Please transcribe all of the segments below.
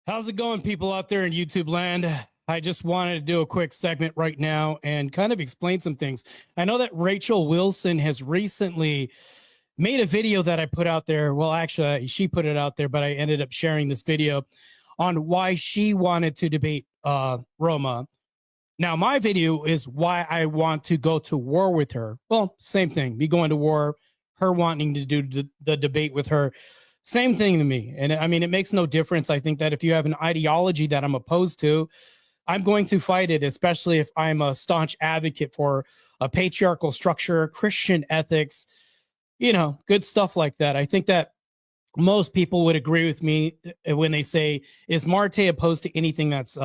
How's it going, people out there in YouTube land? I just wanted to do a quick segment right now and kind of explain some things. I know that Rachel Wilson has recently made a video that I put out there. Well, actually, she put it out there, but I ended up sharing this video on why she wanted to debate Roma. Now, my video is why I want to go to war with her. Well, same thing. Me going to war, her wanting to do the debate with her. Same thing to me. And I mean, it makes no difference. I think that if you have an ideology that I'm opposed to, I'm going to fight it, especially if I'm a staunch advocate for a patriarchal structure, Christian ethics, good stuff like that. I think that most people would agree with me when they say, is Marte opposed to anything that's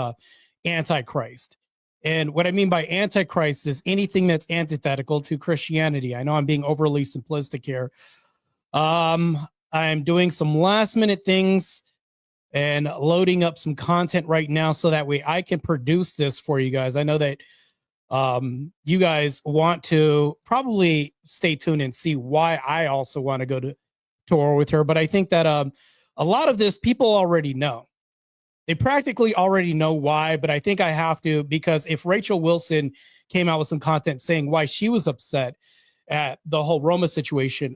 antichrist? And what I mean by antichrist is anything that's antithetical to Christianity. I know I'm being overly simplistic here. I'm doing some last minute things and loading up some content right now so that way I can produce this for you guys. I know that you guys want to probably stay tuned and see why I also want to go to war with her. But I think that a lot of this people already know. They practically already know why, but I think I have to, because if Rachel Wilson came out with some content saying why she was upset at the whole Roma situation,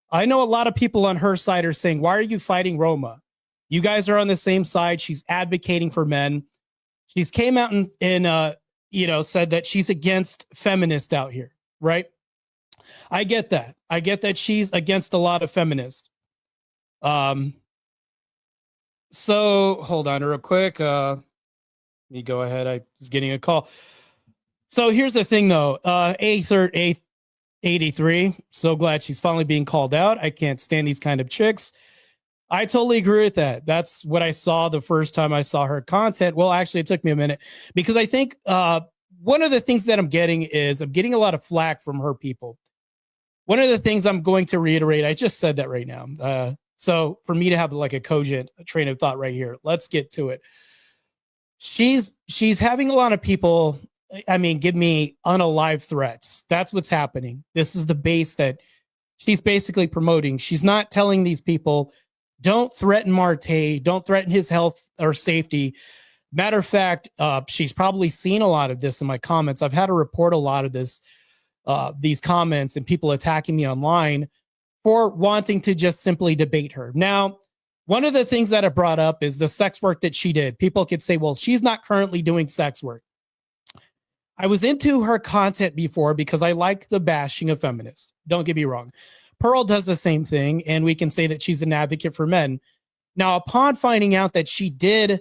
I know a lot of people on her side are saying, why are you fighting Roma? You guys are on the same side. She's advocating for men. She's came out and said that she's against feminists out here, right? I get that. I get that she's against a lot of feminists. So hold on real quick. Let me go ahead. I was getting a call. So here's the thing though. A83. So glad she's finally being called out. I can't stand these kind of chicks. I totally agree with that. That's what I saw the first time I saw her content. Well, actually, it took me a minute because I think one of the things that I'm getting is I'm getting a lot of flack from her people. One of the things I'm going to reiterate, I just said that right now. So for me to have like a cogent train of thought right here, let's get to it. She's having a lot of people, give me unalive threats. That's what's happening. This is the base that she's basically promoting. She's not telling these people, don't threaten Marte, don't threaten his health or safety. Matter of fact, she's probably seen a lot of this in my comments. I've had to report a lot of this, these comments and people attacking me online for wanting to just simply debate her. Now, one of the things that I brought up is the sex work that she did. People could say, well, she's not currently doing sex work. I was into her content before because I like the bashing of feminists. Don't get me wrong. Pearl does the same thing, and we can say that she's an advocate for men. Now, upon finding out that she did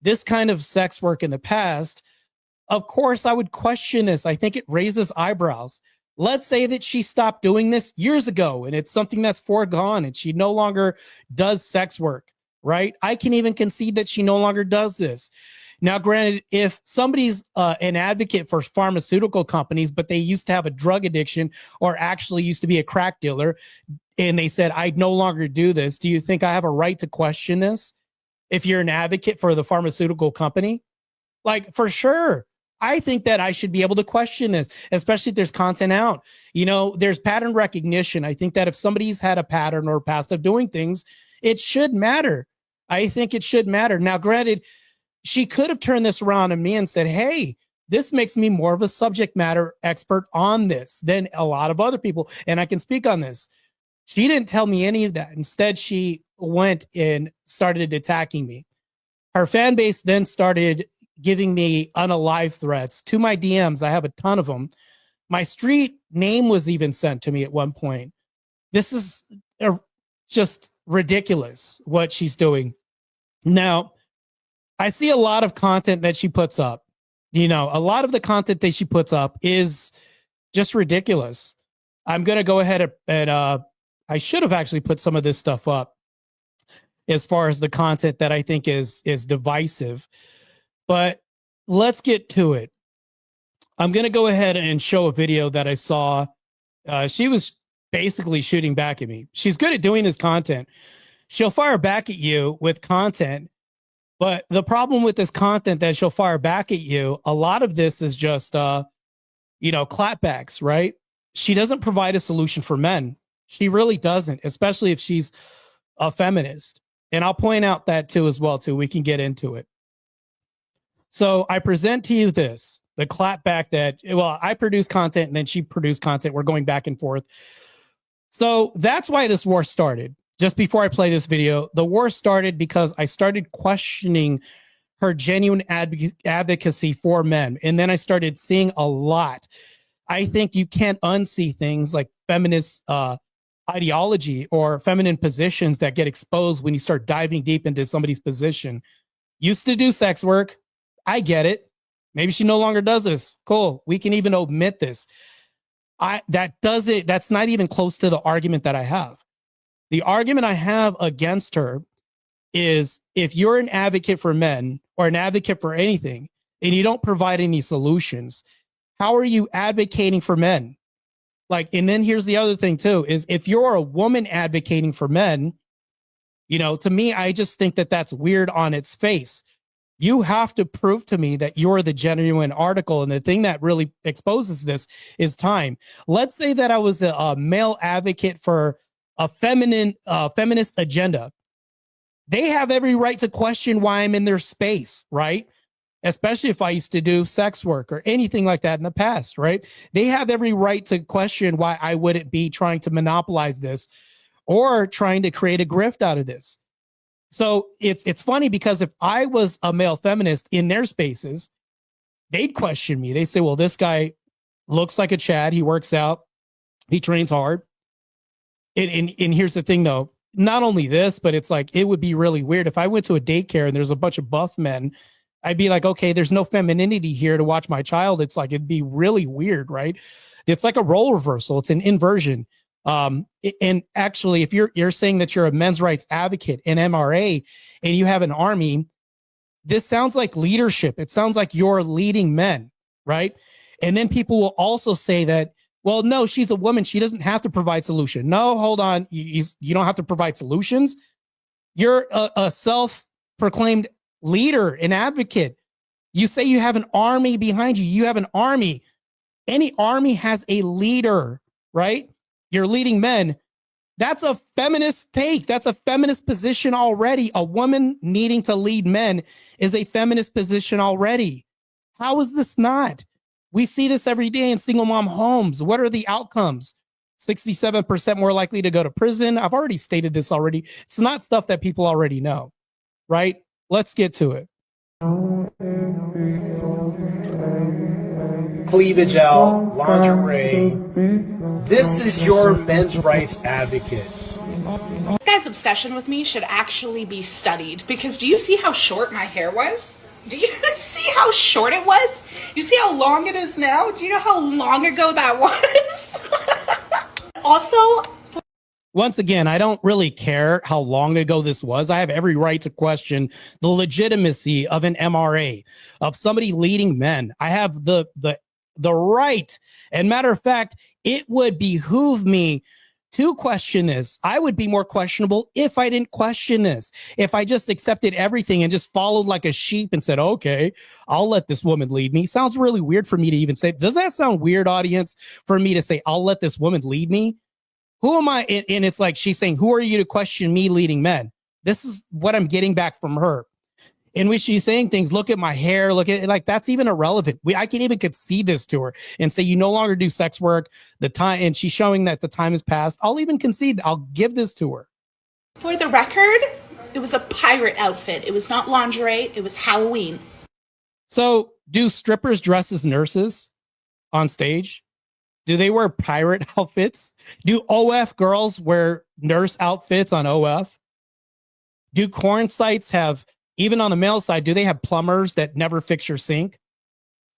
this kind of sex work in the past, of course, I would question this. I think it raises eyebrows. Let's say that she stopped doing this years ago, and it's something that's foregone, and she no longer does sex work, right? I can even concede that she no longer does this. Now, granted, if somebody's an advocate for pharmaceutical companies, but they used to have a drug addiction or actually used to be a crack dealer, and they said, I no longer do this, do you think I have a right to question this? If you're an advocate for the pharmaceutical company? Like, for sure. I think that I should be able to question this, especially if there's content out. There's pattern recognition. I think that if somebody's had a pattern or past of doing things, it should matter. I think it should matter. Now, granted, she could have turned this around on me and said, hey, this makes me more of a subject matter expert on this than a lot of other people, and I can speak on this. She didn't tell me any of that. Instead, she went and started attacking me. Her fan base then started giving me unalive threats to my DMs. I have a ton of them. My street name was even sent to me at one point. This is just ridiculous what she's doing. Now, I see a lot of content that she puts up. A lot of the content that she puts up is just ridiculous. I'm going to go ahead and I should have actually put some of this stuff up as far as the content that I think is divisive. But let's get to it. I'm going to go ahead and show a video that I saw. She was basically shooting back at me. She's good at doing this content. She'll fire back at you with content. But the problem with this content that she'll fire back at you, a lot of this is just, clapbacks, right? She doesn't provide a solution for men. She really doesn't, especially if she's a feminist. And I'll point out that too as well, too. We can get into it. So I present to you this, the clap back that, well, I produce content and then she produced content. We're going back and forth. So that's why this war started. Just before I play this video, the war started because I started questioning her genuine advocacy for men. And then I started seeing a lot. I think you can't unsee things like feminist ideology or feminine positions that get exposed when you start diving deep into somebody's position. Used to do sex work. I get it. Maybe she no longer does this. Cool. We can even omit this. That's not even close to the argument that I have. The argument I have against her is if you're an advocate for men or an advocate for anything and you don't provide any solutions, how are you advocating for men? Like, and then here's the other thing too, is if you're a woman advocating for men, you know, to me, I just think that that's weird on its face. You have to prove to me that you're the genuine article. And the thing that really exposes this is time. Let's say that I was a male advocate for a feminist agenda. They have every right to question why I'm in their space, right? Especially if I used to do sex work or anything like that in the past, right? They have every right to question why I wouldn't be trying to monopolize this or trying to create a grift out of this. So it's funny because if I was a male feminist in their spaces, they'd question me. They say, well, this guy looks like a Chad. He works out. He trains hard. And here's the thing, though. Not only this, but it's like it would be really weird if I went to a daycare and there's a bunch of buff men. I'd be like, okay, there's no femininity here to watch my child. It's like it'd be really weird, right? It's like a role reversal. It's an inversion. And actually, if you're saying that you're a men's rights advocate in MRA and you have an army, this sounds like leadership. It sounds like you're leading men, right? And then people will also say that, well, no, she's a woman. She doesn't have to provide solution. No, hold on. You don't have to provide solutions. You're a self-proclaimed leader, an advocate. You say you have an army behind you. You have an army. Any army has a leader, right? You're leading men. That's a feminist take. That's a feminist position already. A woman needing to lead men is a feminist position already. How is this not? We see this every day in single mom homes. What are the outcomes? 67% more likely to go to prison. I've already stated this already. It's not stuff that people already know, right? Let's get to it. Cleavage out, lingerie. This is your men's rights advocate. This guy's obsession with me should actually be studied because do you see how short my hair was? Do you see how short it was? Do you see how long it is now? Do you know how long ago that was? Also, once again, I don't really care how long ago this was. I have every right to question the legitimacy of an MRA, of somebody leading men. I have the right. And matter of fact, it would behoove me to question this. I would be more questionable if I didn't question this. If I just accepted everything and just followed like a sheep and said, okay, I'll let this woman lead me. Sounds really weird for me to even say. Does that sound weird, audience, for me to say, I'll let this woman lead me? Who am I? And it's like she's saying, who are you to question me leading men? This is what I'm getting back from her. In which she's saying things, look at my hair, look at it, like that's even irrelevant. I can even concede this to her and say, you no longer do sex work, the time, and she's showing that the time has passed. I'll even concede, I'll give this to her. for the record, it was a pirate outfit. It was not lingerie, it was Halloween. So do strippers dress as nurses on stage? Do they wear pirate outfits? Do OF girls wear nurse outfits on OF? Do porn sites have, even on the male side, do they have plumbers that never fix your sink?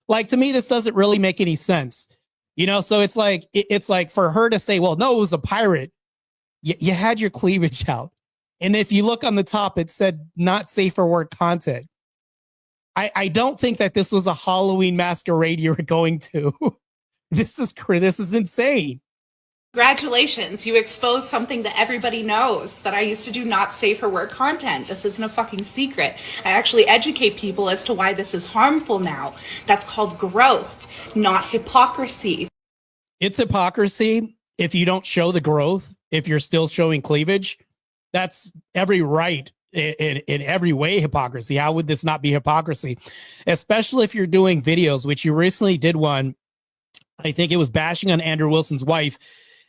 Like, to me, this doesn't really make any sense. You know, so it's like for her to say, well, no, it was a pirate. You had your cleavage out. And if you look on the top, it said not safe for work content. I don't think that this was a Halloween masquerade you were going to. This is insane. Congratulations, you exposed something that everybody knows, that I used to do not safe for work content. This isn't a fucking secret. I actually educate people as to why this is harmful now. That's called growth, not hypocrisy. It's hypocrisy if you don't show the growth, if you're still showing cleavage. That's every right. in every way hypocrisy. How would this not be hypocrisy? Especially if you're doing videos, which you recently did one. I think it was bashing on Andrew Wilson's wife,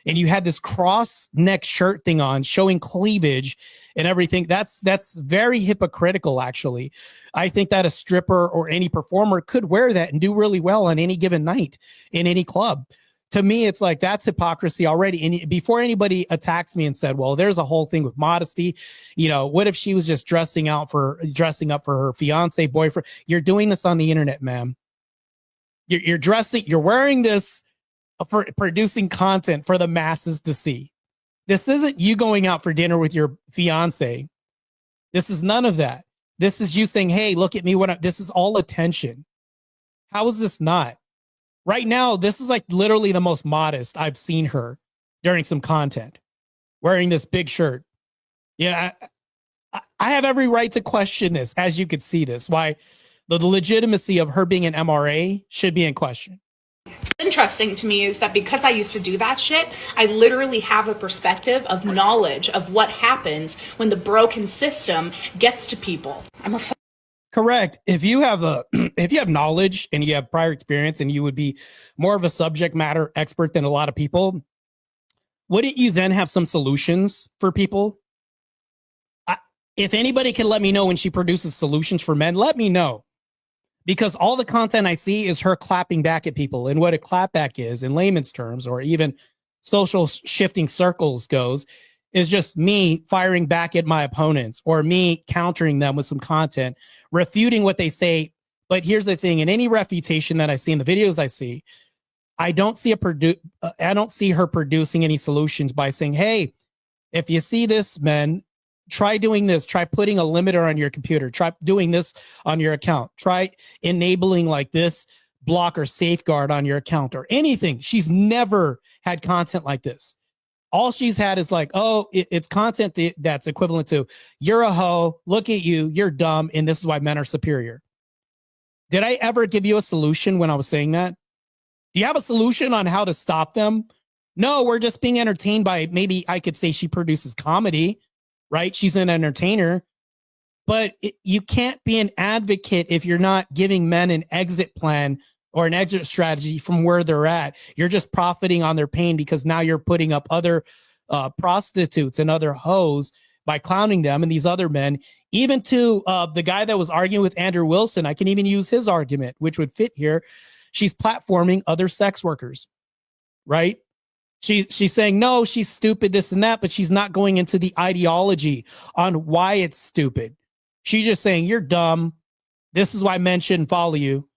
and you had this cross neck shirt thing on showing cleavage and everything. That's very hypocritical, actually. I think that a stripper or any performer could wear that and do really well on any given night in any club. To me, it's like that's hypocrisy already. And before anybody attacks me and said, well, there's a whole thing with modesty, what if she was just dressing up for her fiance, boyfriend? You're doing this on the internet, ma'am. You're wearing this for producing content for the masses to see. This isn't you going out for dinner with your fiance. This is none of that. This is you saying, hey, look at me. This is all attention. How is this not? Right now, this is like literally the most modest I've seen her during some content, wearing this big shirt. Yeah, I have every right to question this, as you could see this, why the legitimacy of her being an MRA should be in question. Interesting to me is that because I used to do that shit, I literally have a perspective of knowledge of what happens when the broken system gets to people. Correct. If you have knowledge and you have prior experience and you would be more of a subject matter expert than a lot of people, wouldn't you then have some solutions for people? If anybody can let me know when she produces solutions for men, let me know. Because all the content I see is her clapping back at people. And what a clapback is in layman's terms, or even social shifting circles goes, is just me firing back at my opponents or me countering them with some content, refuting what they say. But here's the thing, in any refutation that I see in the videos I see, I don't see her producing any solutions by saying, hey, if you see this, men, try doing this, try putting a limiter on your computer, try doing this on your account, try enabling like this block or safeguard on your account or anything. She's never had content like this. All she's had is like, oh, it's content that's equivalent to, you're a hoe, look at you, you're dumb, and this is why men are superior. Did I ever give you a solution when I was saying that? Do you have a solution on how to stop them? No, we're just being entertained by, maybe I could say she produces comedy, right? She's an entertainer. But you can't be an advocate if you're not giving men an exit plan or an exit strategy from where they're at. You're just profiting on their pain because now you're putting up other prostitutes and other hoes by clowning them and these other men. Even to the guy that was arguing with Andrew Wilson, I can even use his argument, which would fit here. She's platforming other sex workers, right? She's saying, no, she's stupid, this and that, but she's not going into the ideology on why it's stupid. She's just saying, you're dumb. This is why men shouldn't follow you.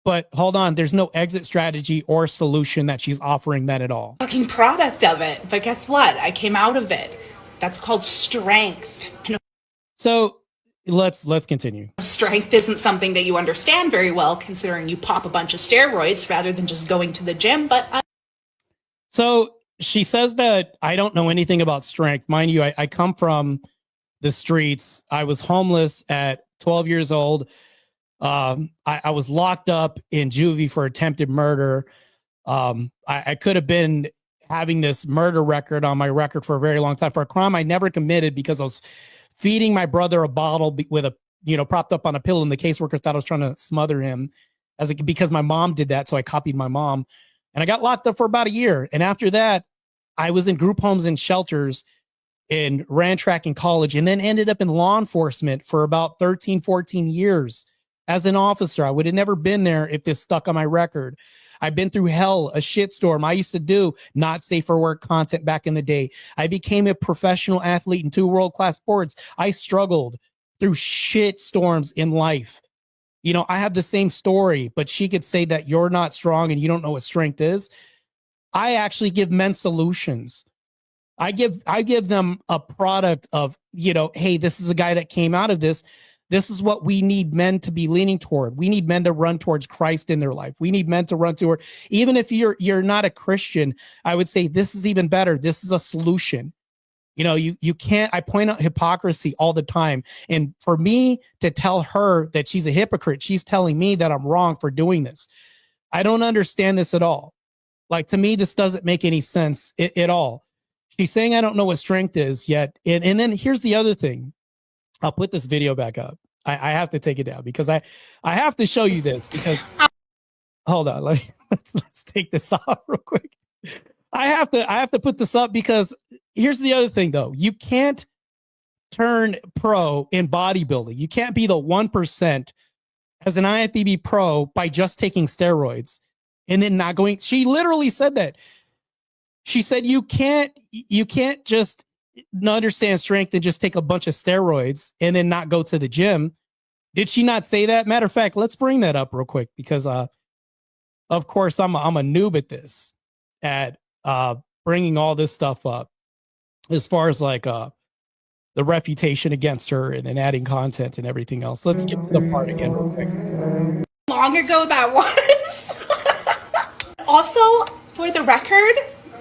But hold on, there's no exit strategy or solution that she's offering men at all. Fucking product of it. But guess what? I came out of it. That's called strength. So let's continue. Strength isn't something that you understand very well, considering you pop a bunch of steroids rather than just going to the gym. But so she says that I don't know anything about strength. Mind you, I come from the streets. I was homeless at 12 years old. I was locked up in juvie for attempted murder. I could have been having this murder record on my record for a very long time for a crime I never committed because I was feeding my brother a bottle with a, propped up on a pillow, and the caseworker thought I was trying to smother him because my mom did that. So I copied my mom, and I got locked up for about a year. And after that, I was in group homes and shelters and ran track in college, and then ended up in law enforcement for about 13, 14 years. As an officer, I would have never been there if this stuck on my record. I've been through hell, a shitstorm. I used to do not safe for work content back in the day. I became a professional athlete in 2 world-class sports. I struggled through shit storms in life. I have the same story, but she could say that you're not strong and you don't know what strength is. I actually give men solutions. I give them a product of, hey, this is a guy that came out of this. This is what we need men to be leaning toward. We need men to run towards Christ in their life. We need men to run toward, even if you're not a Christian, I would say this is even better. This is a solution. You can't, I point out hypocrisy all the time. And for me to tell her that she's a hypocrite, she's telling me that I'm wrong for doing this. I don't understand this at all. Like, to me, this doesn't make any sense at all. She's saying, I don't know what strength is yet. And then here's the other thing. I'll put this video back up. I have to take it down because I have to show you this because hold on, let's take this off real quick. I have to put this up because here's the other thing though. You can't turn pro in bodybuilding. You can't be the 1% as an IFBB pro by just taking steroids and then not going. She literally said that. She said you can't just understand strength and just take a bunch of steroids and then not go to the gym. Did she not say that? Matter of fact, let's bring that up real quick because of course I'm a noob at this, at bringing all this stuff up as far as like the refutation against her and then adding content and everything else. Let's get to the part again real quick. Long ago that was. Also, for the record,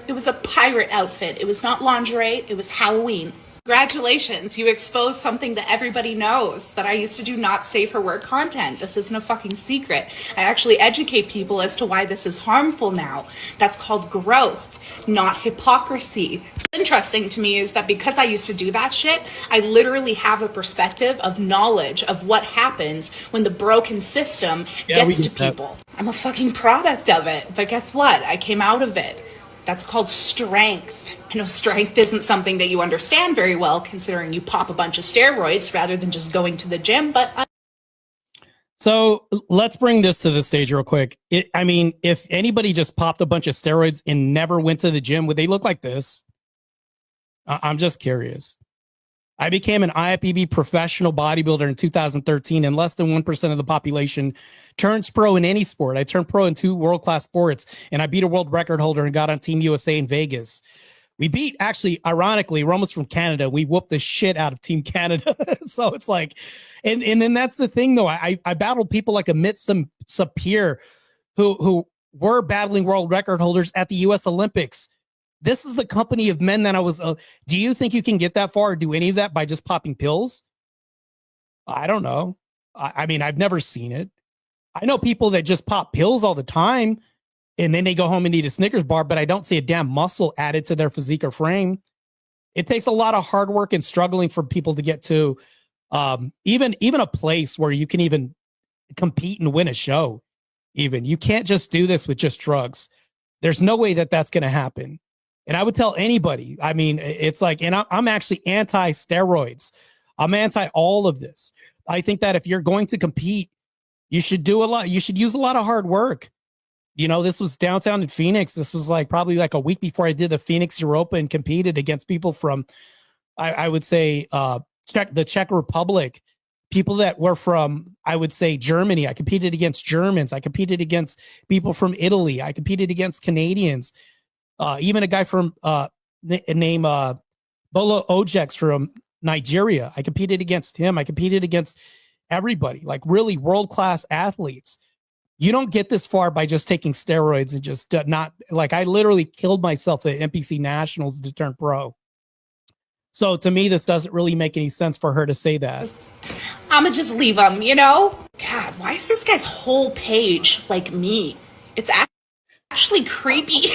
it was a pirate outfit. It was not lingerie. It was Halloween. Congratulations, you exposed something that everybody knows, that I used to do not safe for work content. This isn't a fucking secret. I actually educate people as to why this is harmful now. That's called growth, not hypocrisy. Interesting to me is that because I used to do that shit, I literally have a perspective of knowledge of what happens when the broken system gets to people. I'm a fucking product of it, but guess what? I came out of it. That's called strength. I know strength isn't something that you understand very well, considering you pop a bunch of steroids rather than just going to the gym, but... So let's bring this to the stage real quick. I mean, if anybody just popped a bunch of steroids and never went to the gym, would they look like this? I'm just curious. I became an IFBB professional bodybuilder in 2013, and less than 1% of the population turns pro in any sport. I turned pro in 2 world-class sports, and I beat a world record holder and got on Team USA in Vegas. We beat, actually, ironically, Roma's from Canada. We whooped the shit out of Team Canada. So it's like, and then that's the thing, though. I battled people like Amit Sapir, who were battling world record holders at the U.S. Olympics. This is the company of men that I was. Do you think you can get that far or do any of that by just popping pills? I don't know. I mean, I've never seen it. I know people that just pop pills all the time and then they go home and eat a Snickers bar, but I don't see a damn muscle added to their physique or frame. It takes a lot of hard work and struggling for people to get to even a place where you can even compete and win a show. Even you can't just do this with just drugs. There's no way that that's going to happen. And I would tell anybody, I mean, it's like, and I'm actually anti-steroids. I'm anti all of this. I think that if you're going to compete, you should do a lot. You should use a lot of hard work. You know, this was downtown in Phoenix. This was like probably like a week before I did the Phoenix Europa and competed against people from, I would say, the Czech Republic, people that were from, I would say, Germany. I competed against Germans. I competed against people from Italy. I competed against Canadians. Even a guy from named Bolo Ojeks from Nigeria. I competed against him. I competed against everybody, like really world-class athletes. You don't get this far by just taking steroids and just not, like, I literally killed myself at NPC Nationals to turn pro. So to me, this doesn't really make any sense for her to say that. I'ma just leave them, you know? God, why is this guy's whole page like me? It's actually creepy.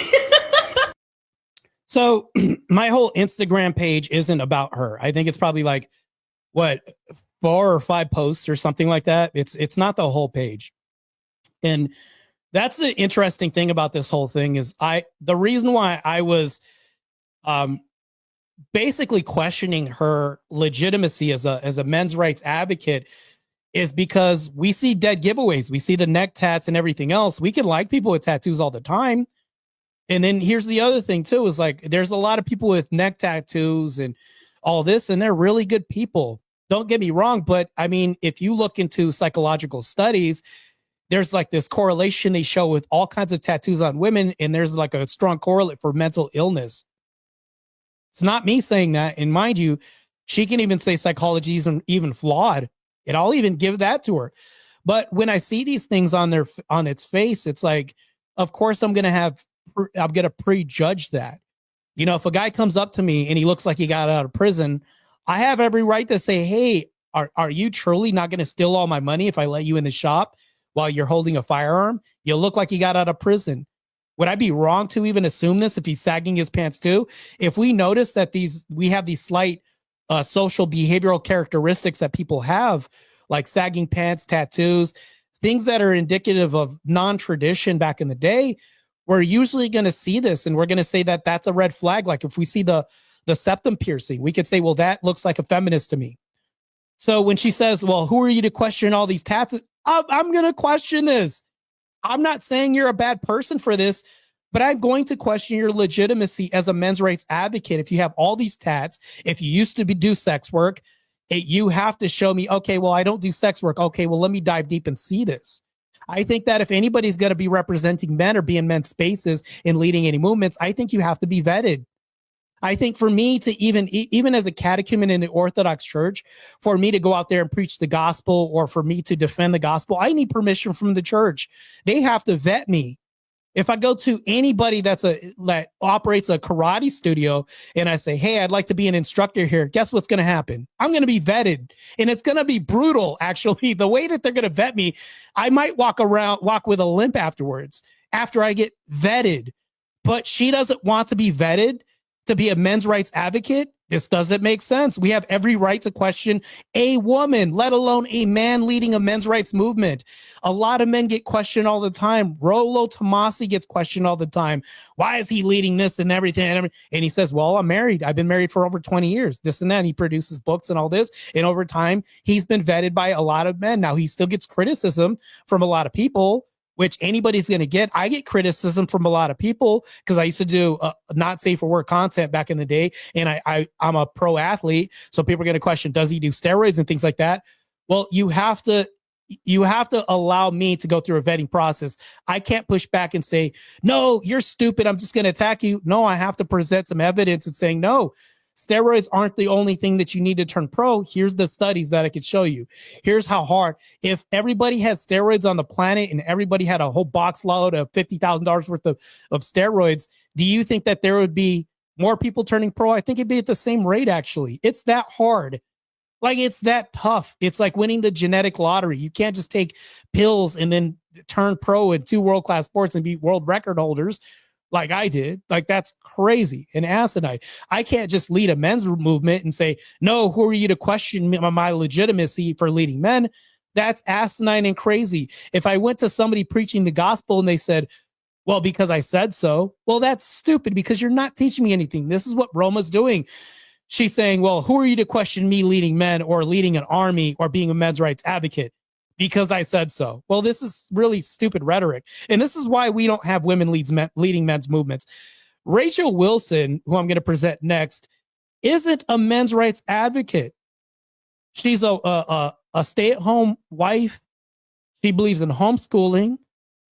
So my whole Instagram page isn't about her. I think it's probably like, what, 4 or 5 posts or something like that. It's not the whole page. And that's the interesting thing about this whole thing is the reason why I was basically questioning her legitimacy as a men's rights advocate is because we see dead giveaways. We see the neck tats and everything else. We can like people with tattoos all the time. And then here's the other thing too, is like, there's a lot of people with neck tattoos and all this, and they're really good people. Don't get me wrong. But I mean, if you look into psychological studies, there's like this correlation they show with all kinds of tattoos on women. And there's like a strong correlate for mental illness. It's not me saying that. And mind you, she can even say psychology isn't even flawed. And I'll even give that to her. But when I see these things on its face, it's like, of course I'm going to prejudge that. You know, if a guy comes up to me and he looks like he got out of prison, I have every right to say, hey, are you truly not going to steal all my money if I let you in the shop while you're holding a firearm? You look like you got out of prison. Would I be wrong to even assume this if he's sagging his pants too? If we notice that we have these slight social behavioral characteristics that people have, like sagging pants, tattoos, things that are indicative of non-tradition back in the day, we're usually going to see this, and we're going to say that that's a red flag. Like if we see the septum piercing, we could say, well, that looks like a feminist to me. So when she says, well, who are you to question all these tats? I'm going to question this. I'm not saying you're a bad person for this, but I'm going to question your legitimacy as a men's rights advocate. If you have all these tats, if you used to do sex work, you have to show me, okay, well, I don't do sex work. Okay, well, let me dive deep and see this. I think that if anybody's going to be representing men or be in men's spaces and leading any movements, I think you have to be vetted. I think for me to even as a catechumen in the Orthodox Church, for me to go out there and preach the gospel or for me to defend the gospel, I need permission from the church. They have to vet me. If I go to anybody that operates a karate studio and I say, hey, I'd like to be an instructor here, guess what's going to happen? I'm going to be vetted, and it's going to be brutal. Actually, the way that they're going to vet me, I might walk with a limp afterwards after I get vetted. But she doesn't want to be vetted to be a men's rights advocate. This doesn't make sense. We have every right to question a woman, let alone a man leading a men's rights movement. A lot of men get questioned all the time. Rollo Tomasi gets questioned all the time. Why is he leading this and everything? And he says, well, I'm married. I've been married for over 20 years, this and that. And he produces books and all this. And over time, he's been vetted by a lot of men. Now, he still gets criticism from a lot of people, which anybody's going to get. I get criticism from a lot of people because I used to do not safe for work content back in the day. And I'm a pro athlete. So people are going to question, does he do steroids and things like that? Well, you have to allow me to go through a vetting process. I can't push back and say, no, you're stupid, I'm just going to attack you. No, I have to present some evidence and saying, no, steroids aren't the only thing that you need to turn pro. Here's the studies that I could show you. Here's how hard. If everybody has steroids on the planet and everybody had a whole box load of $50,000 worth of steroids, do you think that there would be more people turning pro? I think it'd be at the same rate, actually. It's that hard. Like, it's that tough. It's like winning the genetic lottery. You can't just take pills and then turn pro in 2 world-class sports and be world record holders like I did. Like, that's crazy and asinine. I can't just lead a men's movement and say, no, who are you to question my legitimacy for leading men? That's asinine and crazy. If I went to somebody preaching the gospel and they said, well, because I said so, well, that's stupid because you're not teaching me anything. This is what Roma's doing. She's saying, well, who are you to question me leading men or leading an army or being a men's rights advocate? Because I said so. Well, this is really stupid rhetoric. And this is why we don't have women leading men's movements. Rachel Wilson, who I'm going to present next, isn't a men's rights advocate. She's a stay-at-home wife. She believes in homeschooling.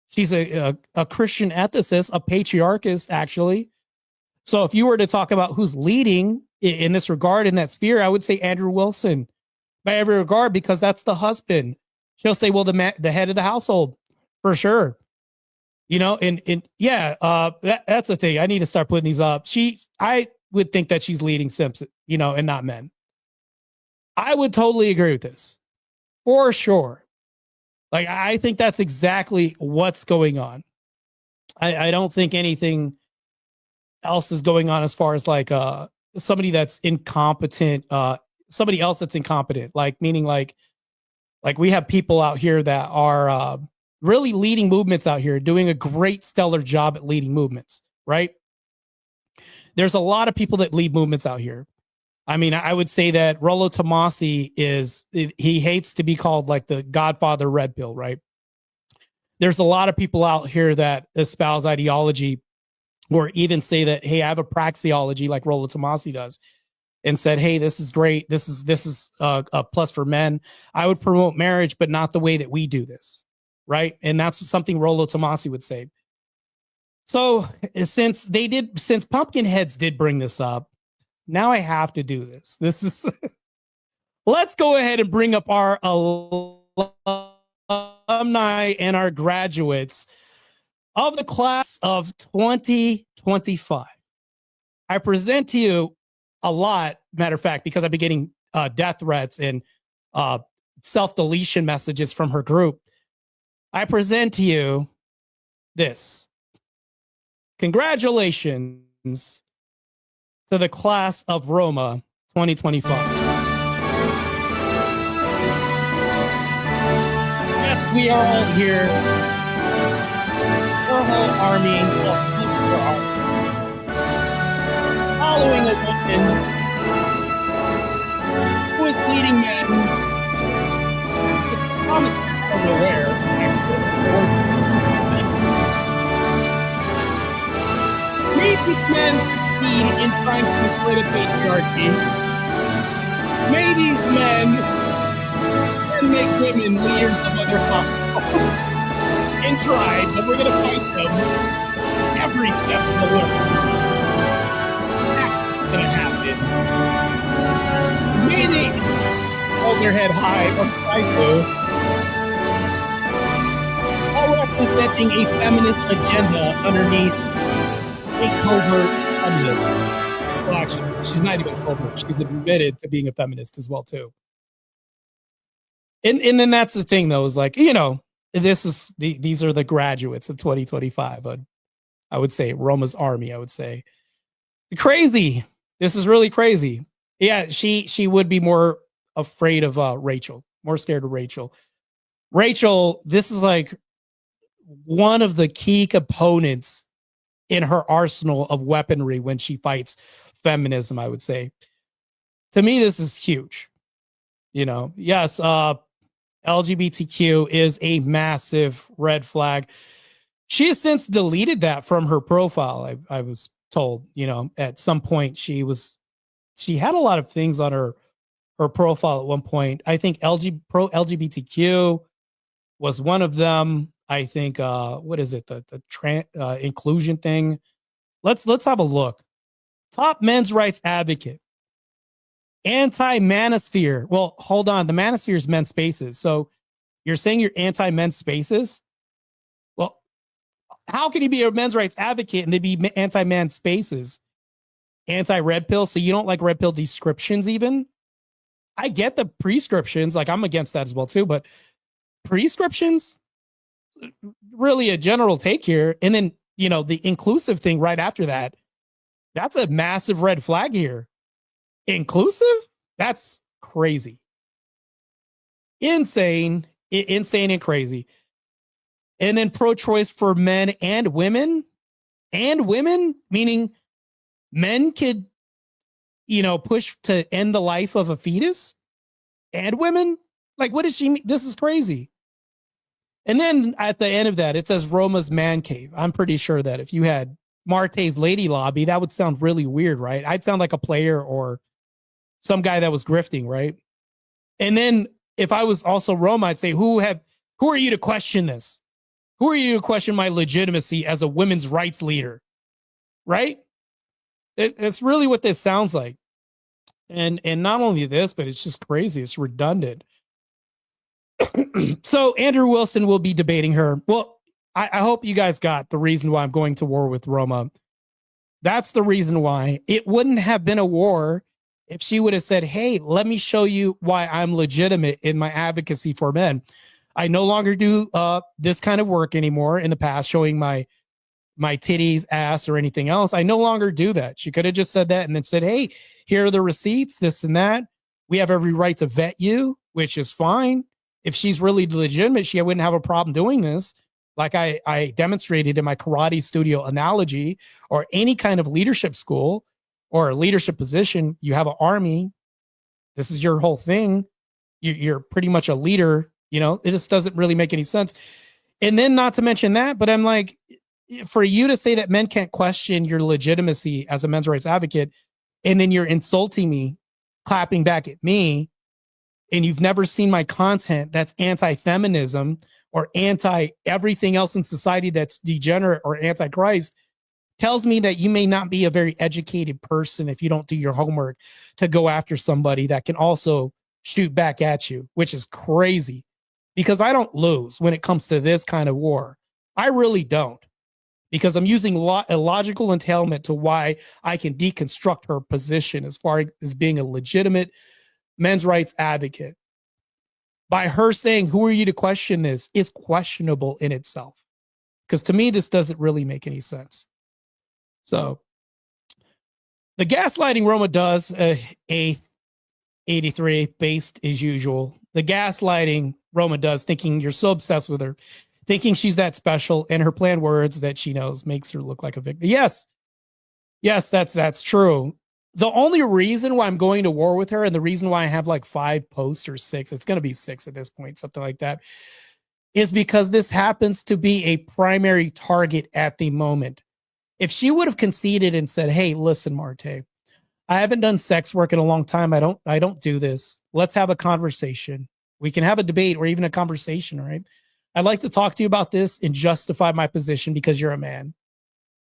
She's a Christian ethicist, a patriarchist, actually. So if you were to talk about who's leading in this regard, in that sphere, I would say Andrew Wilson, by every regard, because that's the husband. She'll say, well, the head of the household, for sure. You know, and yeah, that's the thing. I need to start putting these up. I would think that she's leading Simpson, you know, and not men. I would totally agree with this, for sure. Like, I think that's exactly what's going on. I don't think anything else is going on as far as like somebody that's incompetent, somebody else that's incompetent, like meaning like we have people out here that are really leading movements out here, doing a great stellar job at leading movements, right? There's a lot of people that lead movements out here. I mean, I would say that Rollo Tomasi he hates to be called like the Godfather Red Pill, right? There's a lot of people out here that espouse ideology or even say that, hey, I have a praxeology like Rollo Tomasi does, and said, hey, this is great. This is a plus for men. I would promote marriage, but not the way that we do this, right? And that's something Rollo Tomasi would say. So since Pumpkinheads did bring this up, now I have to do this. This is let's go ahead and bring up our alumni and our graduates of the class of 2025. I present to you a lot, matter of fact, because I've been getting death threats and self-deletion messages from her group. I present to you this. Congratulations to the class of Roma 2025. Yes, we are all here. Our whole army, following a woman who is leading men. Thomas over there. Made these men succeed in trying to destroy the patriarchy. May these men make women leaders of other households. And tried, but we're gonna fight them every step of the way. That's gonna happen. May they hold their head high or try to. All representing a feminist agenda underneath a covert feminism. Well, actually, she's not even covert. She's admitted to being a feminist as well, too. And then that's the thing, though, is like, these are the graduates of 2025. I would say Roma's army, I would say. Crazy. This is really crazy. Yeah, she would be more afraid of Rachel, more scared of Rachel. Rachel, this is like one of the key components in her arsenal of weaponry when she fights feminism, I would say. To me, this is huge. Yes, LGBTQ is a massive red flag. She has since deleted that from her profile. I was told, at some point she had a lot of things on her profile at one point. I think pro LGBTQ was one of them. I think what is it? The inclusion thing. Let's have a look. Top men's rights advocate. Anti-manosphere. Well, hold on. The manosphere is men's spaces. So you're saying you're anti-men's spaces? Well, how can you be a men's rights advocate and they be anti-man spaces? Anti-red pill. So you don't like red pill descriptions even? I get the prescriptions. Like I'm against that as well too. But prescriptions? Really a general take here. And then, the inclusive thing right after that. That's a massive red flag here. Inclusive? That's crazy. Insane and crazy. And then pro-choice for men and women, meaning men could, push to end the life of a fetus, and women. Like, what does she mean? This is crazy. And then at the end of that, it says Roma's man cave. I'm pretty sure that if you had Marte's lady lobby, that would sound really weird, right? I'd sound like a player or some guy that was grifting, right? And then if I was also Roma, I'd say, who are you to question this? Who are you to question my legitimacy as a women's rights leader? Right? It's really what this sounds like. And not only this, but it's just crazy. It's redundant. So Andrew Wilson will be debating her. Well, I hope you guys got the reason why I'm going to war with Roma. That's the reason why. It wouldn't have been a war if she would have said, hey, let me show you why I'm legitimate in my advocacy for men. I no longer do this kind of work anymore in the past, showing my titties, ass, or anything else. I no longer do that. She could have just said that and then said, hey, here are the receipts, this and that. We have every right to vet you, which is fine. If she's really legitimate, she wouldn't have a problem doing this. Like I demonstrated in my karate studio analogy, or any kind of leadership school or a leadership position. You have an army. This is your whole thing. You're pretty much a leader. This doesn't really make any sense. And then not to mention that, but I'm like, for you to say that men can't question your legitimacy as a men's rights advocate, and then you're insulting me, clapping back at me, and you've never seen my content that's anti-feminism or anti-everything else in society that's degenerate or anti-Christ, tells me that you may not be a very educated person if you don't do your homework to go after somebody that can also shoot back at you, which is crazy, because I don't lose when it comes to this kind of war. I really don't, because I'm using a logical entailment to why I can deconstruct her position as far as being a legitimate men's rights advocate. By her saying, who are you to question this, is questionable in itself. Because to me, this doesn't really make any sense. So The gaslighting Roma does, a 83 based as usual. The gaslighting Roma does, thinking you're so obsessed with her, thinking she's that special, and her planned words that she knows makes her look like a victim. Yes, that's true. The only reason why I'm going to war with her, and the reason why I have like 5 posts or 6, it's going to be 6 at this point, something like that, is because this happens to be a primary target at the moment. If she would have conceded and said, "Hey, listen, Marte, I haven't done sex work in a long time. I don't do this. Let's have a conversation. We can have a debate or even a conversation, right? I'd like to talk to you about this and justify my position because you're a man."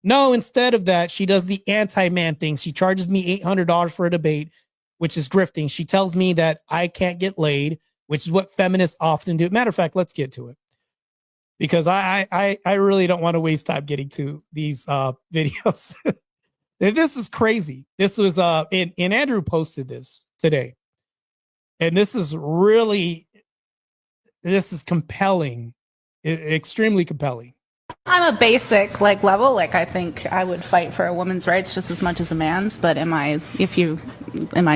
No, instead of that, she does the anti-man thing. She charges me $800 for a debate, which is grifting. She tells me that I can't get laid, which is what feminists often do. Matter of fact, let's get to it, because I really don't want to waste time getting to these videos. This is crazy. This was and Andrew posted this today, and this is compelling, extremely compelling. I'm a basic level. I think I would fight for a woman's rights just as much as a man's. But in my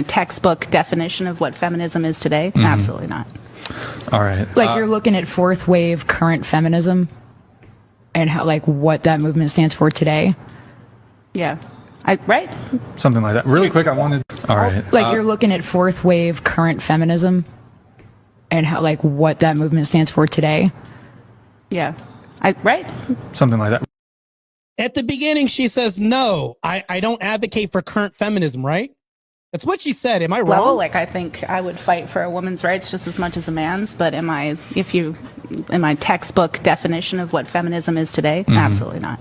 textbook definition of what feminism is today, absolutely not. All right. You're looking at fourth wave current feminism and how what that movement stands for today. Yeah. Right. Something like that. Really quick, I wanted. All right. You're looking at fourth wave current feminism and how what that movement stands for today. Yeah. Right. Something like that. At the beginning, she says, "No, I don't advocate for current feminism," right? That's what she said. Am I wrong? I think I would fight for a woman's rights just as much as a man's. But in my textbook definition of what feminism is today, absolutely not.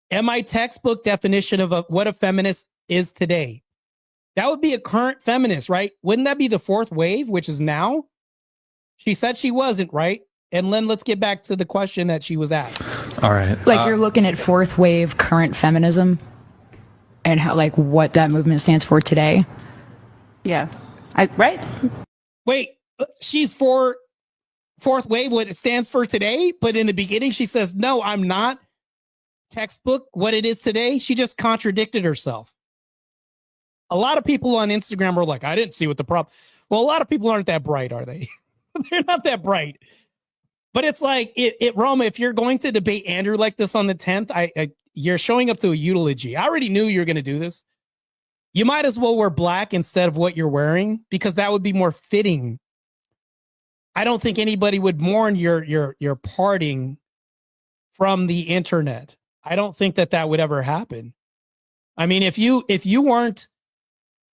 In my textbook definition of what a feminist is today, that would be a current feminist, right? Wouldn't that be the fourth wave, which is now? She said she wasn't, right? And then let's get back to the question that she was asked. All right. You're looking at fourth wave current feminism and how what that movement stands for today. Yeah. Right. Wait, she's for fourth wave, what it stands for today, but in the beginning she says, "No, I'm not." Textbook what it is today. She just contradicted herself. A lot of people on Instagram were like, "I didn't see what the problem." Well, a lot of people aren't that bright, are they? They're not that bright. But it's Roma, if you're going to debate Andrew like this on the 10th, you're showing up to a eulogy. I already knew you were going to do this. You might as well wear black instead of what you're wearing, because that would be more fitting. I don't think anybody would mourn your parting from the internet. I don't think that would ever happen. I mean, if you weren't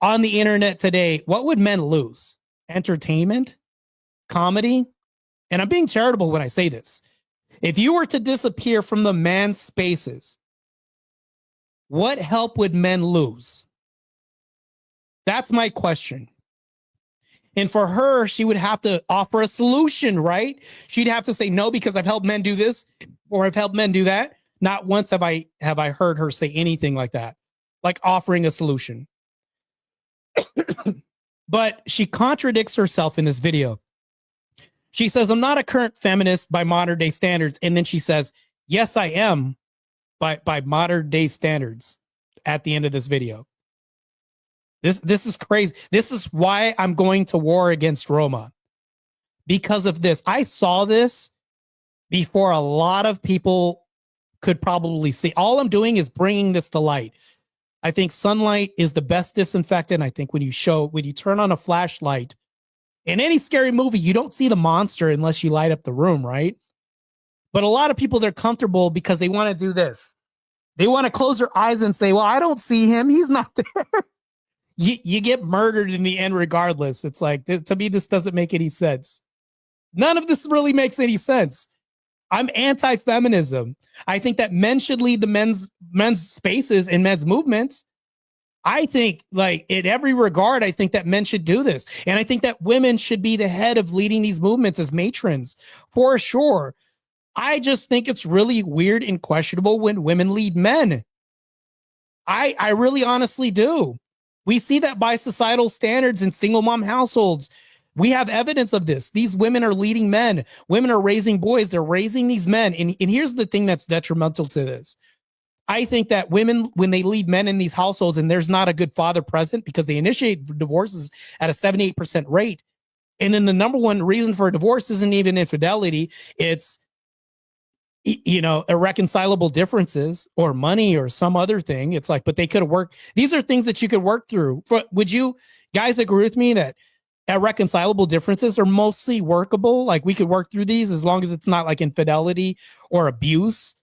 on the internet today, what would men lose? Entertainment? Comedy? And I'm being charitable when I say this. If you were to disappear from the man's spaces, what help would men lose? That's my question. And for her, she would have to offer a solution, right? She'd have to say, "No, because I've helped men do this, or I've helped men do that." Not once have I heard her say anything like that, like offering a solution. But she contradicts herself in this video. She says, "I'm not a current feminist by modern day standards." And then she says, "Yes, I am by modern day standards," at the end of this video. This is crazy. This is why I'm going to war against Roma. Because of this. I saw this before a lot of people could probably see. All I'm doing is bringing this to light. I think sunlight is the best disinfectant. I think when you turn on a flashlight, in any scary movie, you don't see the monster unless you light up the room, right? But a lot of people, they're comfortable because they want to do this. They want to close their eyes and say, "Well, I don't see him. He's not there." You get murdered in the end regardless. It's to me, this doesn't make any sense. None of this really makes any sense. I'm anti-feminism. I think that men should lead the men's spaces and men's movements. I think, in every regard, I think that men should do this. And I think that women should be the head of leading these movements as matrons, for sure. I just think it's really weird and questionable when women lead men. I really honestly do. We see that by societal standards in single mom households. We have evidence of this. These women are leading men. Women are raising boys. They're raising these men. And here's the thing that's detrimental to this. I think that women, when they leave men in these households and there's not a good father present because they initiate divorces at a 78% rate. And then the number one reason for a divorce isn't even infidelity. It's, irreconcilable differences or money or some other thing. It's like, but they could have worked. These are things that you could work through. Would you guys agree with me that irreconcilable differences are mostly workable? Like we could work through these as long as it's not like infidelity or abuse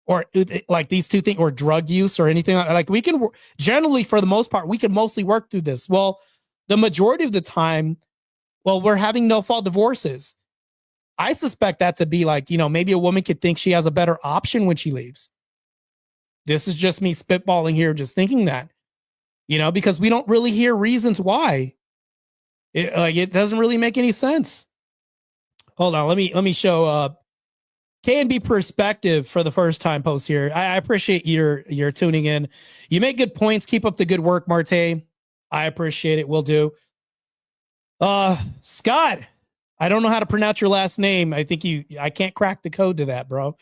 or like these two things or drug use or anything like we can generally, for the most part, we can mostly work through this. Well, the majority of the time, we're having no fault divorces. I suspect that to be like, maybe a woman could think she has a better option when she leaves. This is just me spitballing here, just thinking that, because we don't really hear reasons why. It doesn't really make any sense. Hold on, let me show K&B perspective for the first time post here. I appreciate your tuning in. You make good points. Keep up the good work, Marte. I appreciate it. Will do. Scott, I don't know how to pronounce your last name. I can't crack the code to that, bro.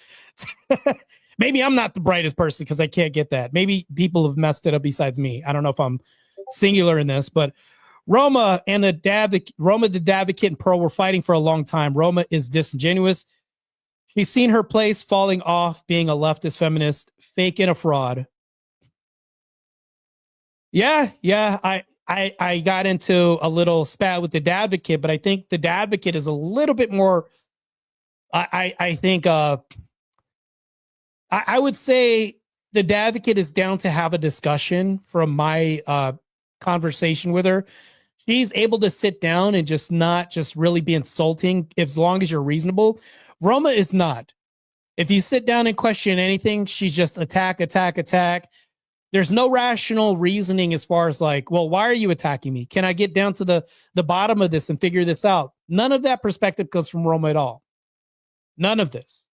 Maybe I'm not the brightest person because I can't get that. Maybe people have messed it up besides me. I don't know if I'm singular in this, but Roma and the advocate and Pearl were fighting for a long time. Roma is disingenuous. She's seen her place falling off being a leftist feminist, fake and a fraud. Yeah. I got into a little spat with the advocate, but I think the advocate is a little bit more. I think I would say the advocate is down to have a discussion. From my conversation with her, she's able to sit down and just not just really be insulting as long as you're reasonable. Roma is not. If you sit down and question anything, she's just attack. There's no rational reasoning as far as like, well, why are you attacking me? Can I get down to the bottom of this and figure this out? None of that perspective comes from Roma at all. None of this.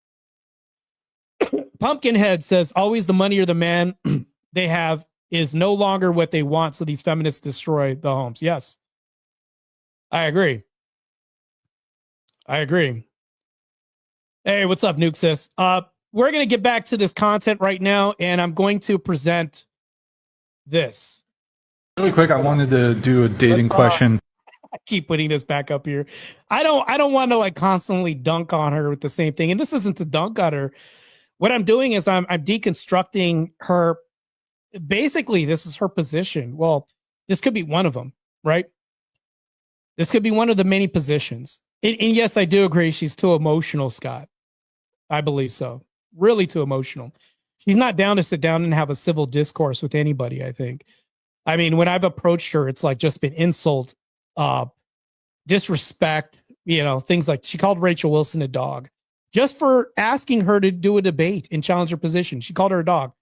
Pumpkinhead says, always the money or the man they have is no longer what they want, so these feminists destroy the homes. Yes. I agree. Hey, what's up, Nuke Sis? We're going to get back to this content right now, and I'm going to present this. Really quick, I wanted to do a dating question. I keep putting this back up here. I don't want to like constantly dunk on her with the same thing. And this isn't to dunk on her. What I'm doing is I'm deconstructing her. Basically, this is her position. Well, this could be one of them, right? This could be one of the many positions. And yes, I do agree. She's too emotional, Scott. I believe so. Really too emotional. She's not down to sit down and have a civil discourse with anybody, I think. I mean, when I've approached her, it's like just been insult, disrespect, things like she called Rachel Wilson a dog just for asking her to do a debate and challenge her position. She called her a dog.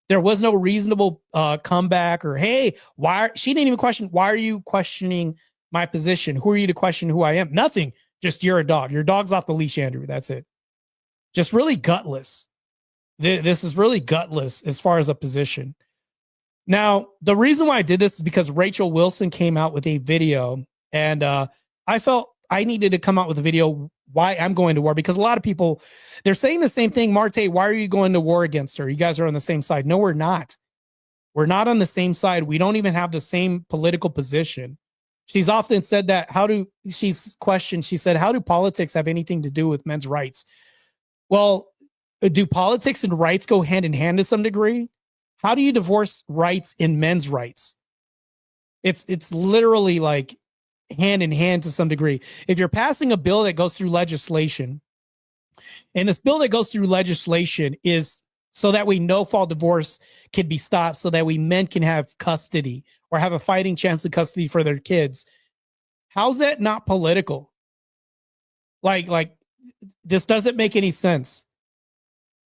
There was no reasonable comeback or, hey, she didn't even question, why are you questioning my position? Who are you to question who I am? Nothing. Just you're a dog. Your dog's off the leash, Andrew. That's it. Just really gutless. This is really gutless as far as a position. Now, the reason why I did this is because Rachel Wilson came out with a video, and I felt I needed to come out with a video why I'm going to war, because a lot of people, they're saying the same thing. Marte, why are you going to war against her? You guys are on the same side. No, we're not. We're not on the same side. We don't even have the same political position. She's often said that, she's questioned, she said, how do politics have anything to do with men's rights? Well, do politics and rights go hand in hand to some degree? How do you divorce rights in men's rights? It's literally like hand in hand to some degree. If you're passing a bill that goes through legislation, and this bill that goes through legislation is so that we no fault divorce can be stopped, so that men can have custody or have a fighting chance of custody for their kids. How's that not political? Like this doesn't make any sense.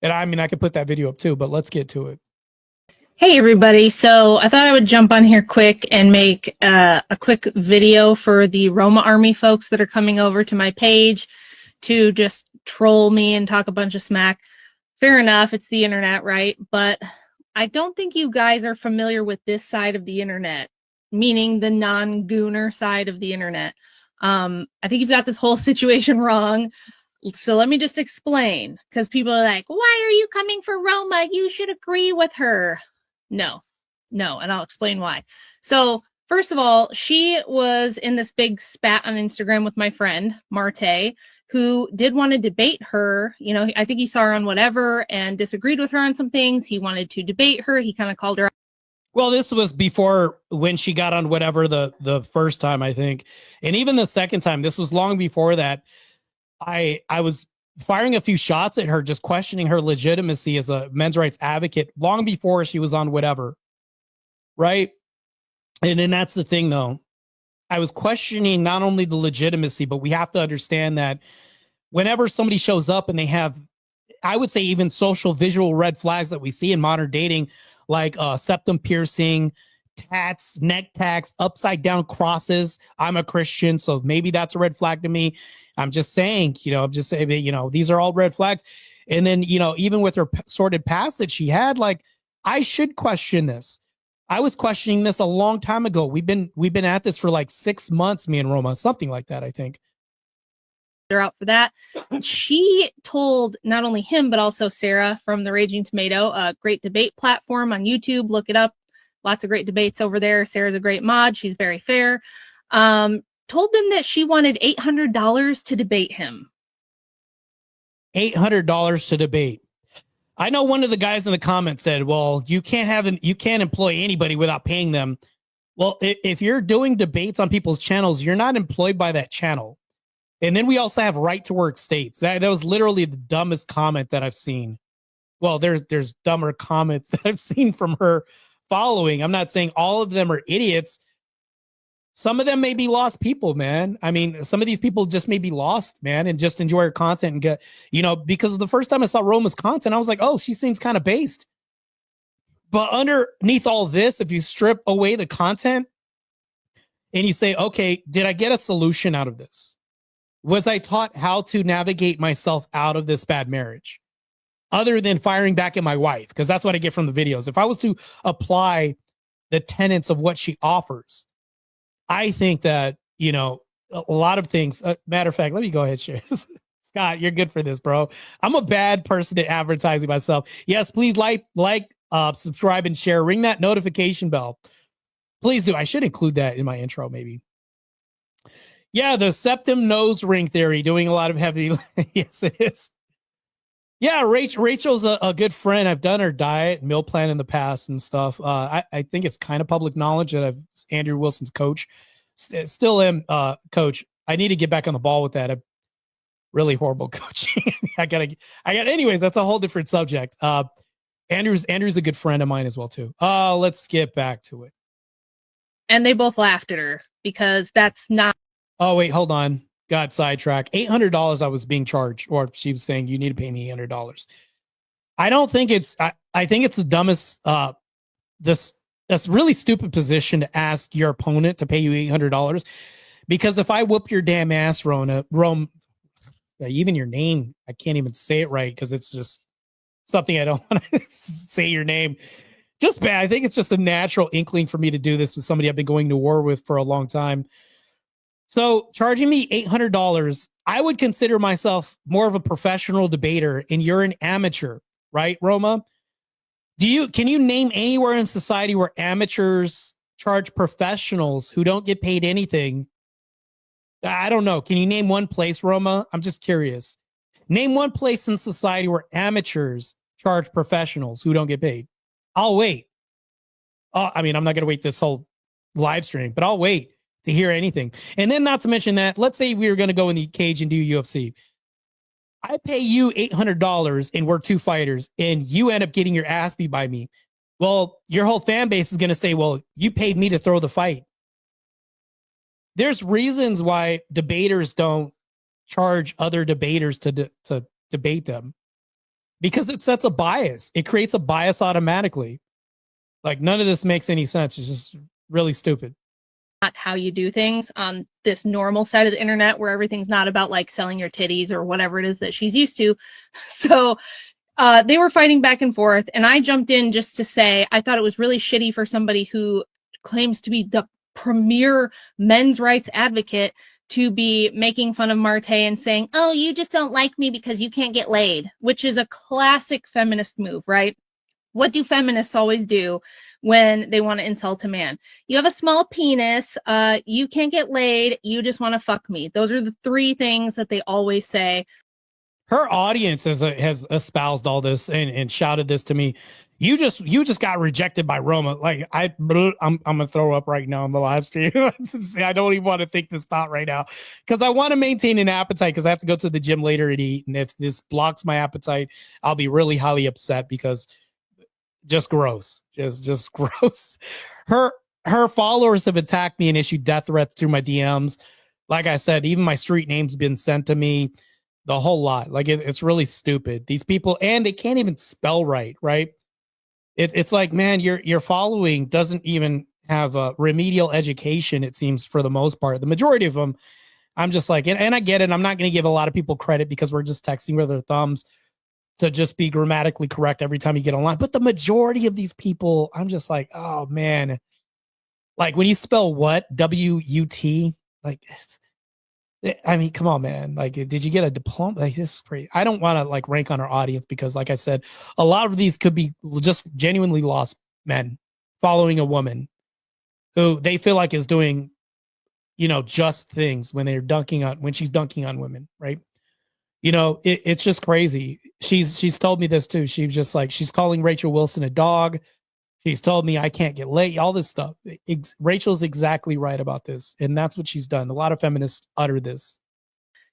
And I mean, I could put that video up too, but let's get to it. Hey everybody, so I thought I would jump on here quick and make a quick video for the Roma Army folks that are coming over to my page to just troll me and talk a bunch of smack. Fair enough, it's the internet, right? But I don't think you guys are familiar with this side of the internet, meaning the non-gooner side of the internet. I think you've got this whole situation wrong. So let me just explain, because people are like, why are you coming for Roma? You should agree with her. No, and I'll explain why. So first of all, she was in this big spat on Instagram with my friend, Marte, who did want to debate her. You know, I think he saw her on whatever and disagreed with her on some things. He wanted to debate her. He kind of called her. Well, this was before when she got on whatever the first time, I think. And even the second time, this was long before that. I was firing a few shots at her, just questioning her legitimacy as a men's rights advocate long before she was on whatever. Right. And then that's the thing, though. I was questioning not only the legitimacy, but we have to understand that whenever somebody shows up and they have, I would say, even social visual red flags that we see in modern dating, like septum piercing, tats, neck tags, upside down crosses. I'm a Christian, so maybe that's a red flag to me. I'm just saying, I'm just saying, these are all red flags. And then, even with her sordid past that she had, like, I should question this. I was questioning this a long time ago. We've been at this for like 6 months, me and Roma, something like that, I think. They're out for that. She told not only him, but also Sarah from the Raging Tomato, a great debate platform on YouTube. Look it up. Lots of great debates over there. Sarah's a great mod. She's very fair. Told them that she wanted $800 to debate him. $800 to debate. I know one of the guys in the comments said, well, you can't employ anybody without paying them. Well, if you're doing debates on people's channels, you're not employed by that channel. And then we also have right to work states. That was literally the dumbest comment that I've seen. Well, there's dumber comments that I've seen from her following. I'm not saying all of them are idiots. Some of them may be lost people, man. I mean, some of these people just may be lost, man, and just enjoy her content and get, because the first time I saw Roma's content, I was like, oh, she seems kind of based. But underneath all this, if you strip away the content and you say, okay, did I get a solution out of this? Was I taught how to navigate myself out of this bad marriage? Other than firing back at my wife, because that's what I get from the videos. If I was to apply the tenets of what she offers, I think that, a lot of things, matter of fact, let me go ahead, share. Scott, you're good for this, bro. I'm a bad person at advertising myself. Yes, please like, subscribe and share. Ring that notification bell. Please do. I should include that in my intro, maybe. Yeah, the septum nose ring theory, doing a lot of heavy. Yes, it is. Yeah, Rachel's a good friend. I've done her diet, meal plan in the past and stuff. I think it's kind of public knowledge that I've Andrew Wilson's coach. Still am coach. I need to get back on the ball with that. I'm really horrible coaching. Anyways, that's a whole different subject. Andrew's a good friend of mine as well, too. Let's get back to it. And they both laughed at her because that's not. Oh, wait, hold on. Got sidetracked. $800 I was being charged, or she was saying you need to pay me $800. I don't think I think it's the dumbest, that's really stupid position to ask your opponent to pay you $800, because if I whoop your damn ass, Rome, even your name, I can't even say it right because it's just something I don't want to say your name. Just bad. I think it's just a natural inkling for me to do this with somebody I've been going to war with for a long time. So charging me $800, I would consider myself more of a professional debater, and you're an amateur, right, Roma? Can you name anywhere in society where amateurs charge professionals who don't get paid anything? I don't know. Can you name one place, Roma? I'm just curious. Name one place in society where amateurs charge professionals who don't get paid. I'll wait. I'm not going to wait this whole live stream, but I'll wait to hear anything. And then, not to mention that, let's say we were going to go in the cage and do UFC. I pay you $800 and we're two fighters and you end up getting your ass beat by me. Well, your whole fan base is going to say, well, you paid me to throw the fight. There's reasons why debaters don't charge other debaters to debate them, because it sets a bias. It creates a bias automatically. Like, none of this makes any sense. It's just really stupid. Not how you do things on this normal side of the internet where everything's not about like selling your titties or whatever it is that she's used to. So they were fighting back and forth, and I jumped in just to say I thought it was really shitty for somebody who claims to be the premier men's rights advocate to be making fun of Marte and saying, oh, you just don't like me because you can't get laid, which is a classic feminist move, right? What do feminists always do when they want to insult a man? You have a small penis, you can't get laid, you just want to fuck me. Those are the three things that they always say. Her audience has espoused all this and shouted this to me. You just got rejected by Roma. Like I'm gonna throw up right now on the live stream. I don't even want to think this thought right now because I want to maintain an appetite because I have to go to the gym later and eat. And if this blocks my appetite, I'll be really highly upset because just gross, just gross. Her followers have attacked me and issued death threats through my DMs. Like I said, even my street name's been sent to me. The whole lot. Like it's really stupid. These people, and they can't even spell right. It's like, man, your following doesn't even have a remedial education. It seems for the most part, the majority of them. I'm just like, and I get it. I'm not going to give a lot of people credit because we're just texting with their thumbs to just be grammatically correct every time you get online. But the majority of these people, I'm just like, oh man, like when you spell what W-U-T, like I mean, come on, man. Like, did you get a diploma? Like, this is crazy. I don't want to like rank on our audience because, like I said, a lot of these could be just genuinely lost men following a woman who they feel like is doing, just things when she's dunking on women, right? It's just crazy. She's told me this too. She's just like, she's calling Rachel Wilson a dog. She's told me I can't get laid, all this stuff. Rachel's exactly right about this. And that's what she's done. A lot of feminists utter this.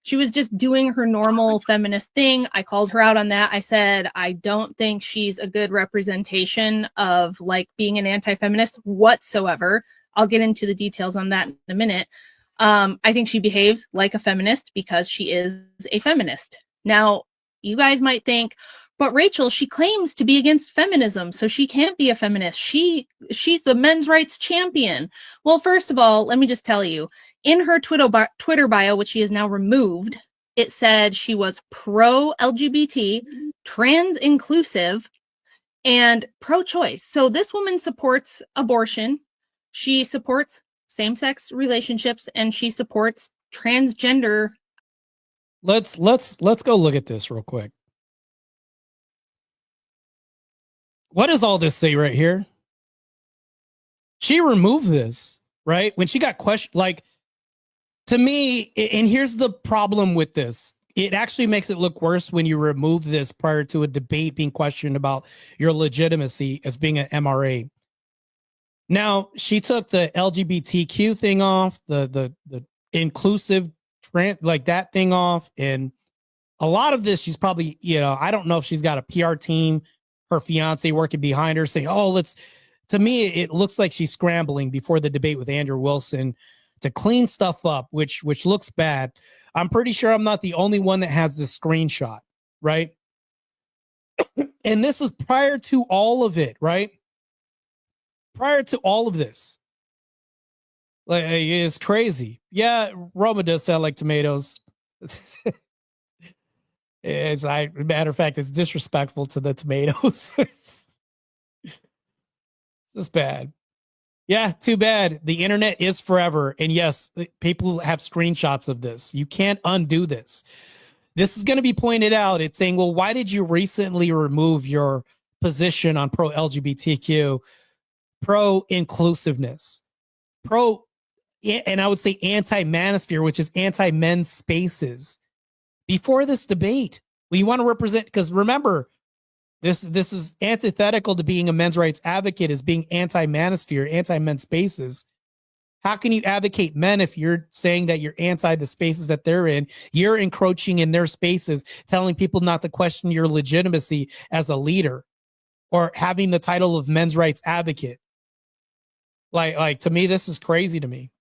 She was just doing her normal feminist thing. I called her out on that. I said, I don't think she's a good representation of like being an anti-feminist whatsoever. I'll get into the details on that in a minute. I think she behaves like a feminist because she is a feminist. Now, you guys might think, but Rachel, she claims to be against feminism, so she can't be a feminist. She's the men's rights champion. Well, first of all, let me just tell you, in her Twitter bio, which she has now removed, it said she was pro-LGBT, trans-inclusive, and pro-choice. So this woman supports abortion. She supports same-sex relationships, and she supports transgender. Let's go look at this real quick. What does all this say right here? She removed this, right? When she got questioned, like, to me, and here's the problem with this. It actually makes it look worse when you remove this prior to a debate being questioned about your legitimacy as being an MRA. Now, she took the LGBTQ thing off, the inclusive, like that thing off. And a lot of this, she's probably, I don't know if she's got a PR team, her fiance working behind her saying, to me, it looks like she's scrambling before the debate with Andrew Wilson to clean stuff up, which looks bad. I'm pretty sure I'm not the only one that has this screenshot, right? And this is prior to all of it, right? Prior to all of this. Like, it's crazy. Yeah, Roma does sound like tomatoes. As a matter of fact, it's disrespectful to the tomatoes. It's just bad. Yeah, too bad. The internet is forever. And yes, people have screenshots of this. You can't undo this. This is going to be pointed out. It's saying, well, why did you recently remove your position on pro-LGBTQ, pro-inclusiveness, and I would say anti-manosphere, which is anti-men's spaces? Before this debate, well, you want to represent, because remember, this is antithetical to being a men's rights advocate, is being anti-manosphere, anti-men's spaces. How can you advocate men if you're saying that you're anti the spaces that they're in? You're encroaching in their spaces, telling people not to question your legitimacy as a leader or having the title of men's rights advocate. Like to me, this is crazy to me.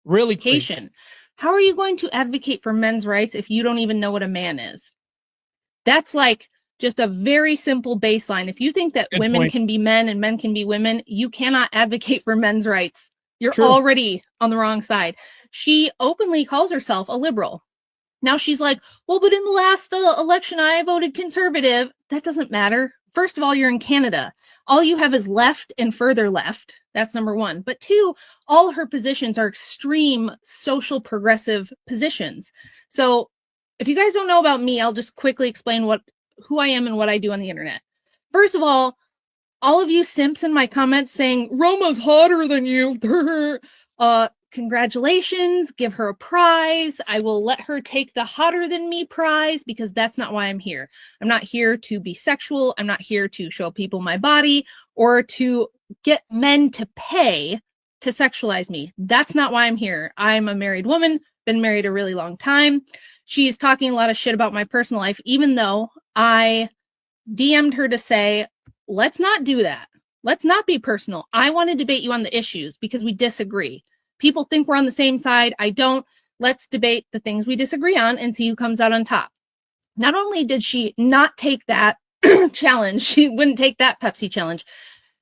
Really crazy. How are you going to advocate for men's rights if you don't even know what a man is? That's like just a very simple baseline. If you think that women can be men and men can be women, you cannot advocate for men's rights. You're already on the wrong side. She openly calls herself a liberal. Now she's like, well, but in the last election, I voted conservative. That doesn't matter. First of all, you're in Canada. All you have is left and further left. That's number one. But two, all her positions are extreme social progressive positions. So if you guys don't know about me, I'll just quickly explain who I am and what I do on the internet. First of all of you simps in my comments saying Roma's hotter than you, congratulations, give her a prize. I will let her take the hotter than me prize because that's not why I'm here. I'm not here to be sexual. I'm not here to show people my body or to get men to pay to sexualize me. That's not why I'm here. I'm a married woman, been married a really long time. She's talking a lot of shit about my personal life, even though I DM'd her to say, let's not do that. Let's not be personal. I want to debate you on the issues because we disagree. People think we're on the same side. I don't. Let's debate the things we disagree on and see who comes out on top. Not only did she not take that challenge, she wouldn't take that Pepsi challenge.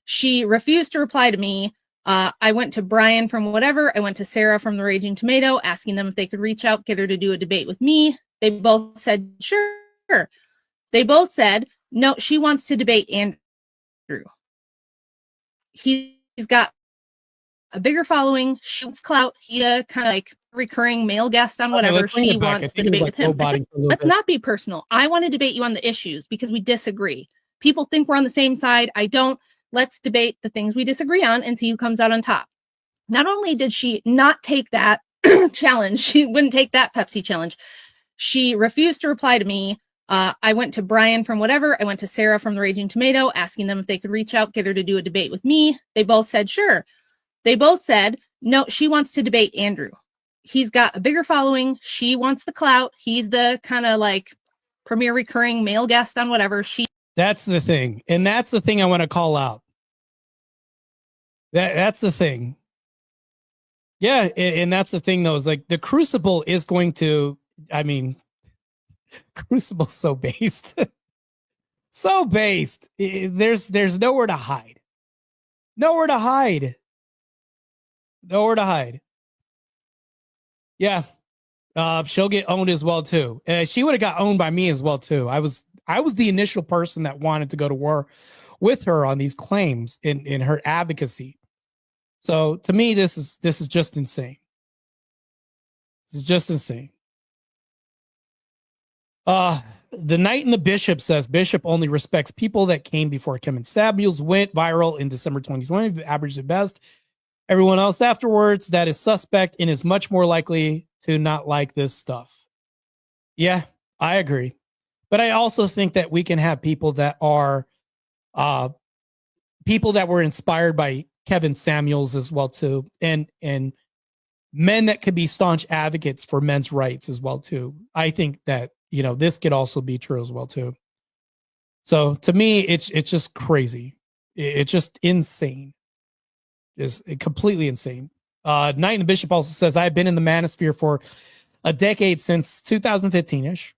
She refused to reply to me. I went to Brian from whatever. I went to Sarah from the Raging Tomato, asking them if they could reach out, get her to do a debate with me. They both said, sure. They both said, no, she wants to debate Andrew. He's got a bigger following, shoots clout. He kind of like recurring male guest on whatever. She wants to debate with him. Said, let's not be personal. I want to debate you on the issues because we disagree. People think we're on the same side. I don't. Let's debate the things we disagree on and see who comes out on top. Not only did she not take that challenge, she wouldn't take that Pepsi challenge. She refused to reply to me. I went to Brian from whatever. I went to Sarah from the Raging Tomato, asking them if they could reach out, get her to do a debate with me. They both said, sure. They both said, no, she wants to debate Andrew. He's got a bigger following. She wants the clout. He's the kind of like premier recurring male guest on whatever. That's the thing. And that's the thing I want to call out. That's the thing. Yeah. And that's the thing, though, is like the Crucible is going to, I mean, Crucible's so based. So based. There's nowhere to hide. Nowhere to hide. Nowhere to hide. Yeah. She'll get owned as well, too. She would have got owned by me as well, too. I was the initial person that wanted to go to war with her on these claims in her advocacy. So to me, this is just insane. This is just insane. The Knight and the Bishop says Bishop only respects people that came before Kevin Samuels went viral in December 2020, average at best. Everyone else afterwards that is suspect and is much more likely to not like this stuff. Yeah, I agree. But I also think that we can have people that are people that were inspired by Kevin Samuels as well too, and men that could be staunch advocates for men's rights as well too. I think that, you know, this could also be true as well too. So to me, it's just crazy. It's just insane. It's completely insane. Knight and the Bishop also says, I've been in the manosphere for a decade since 2015-ish.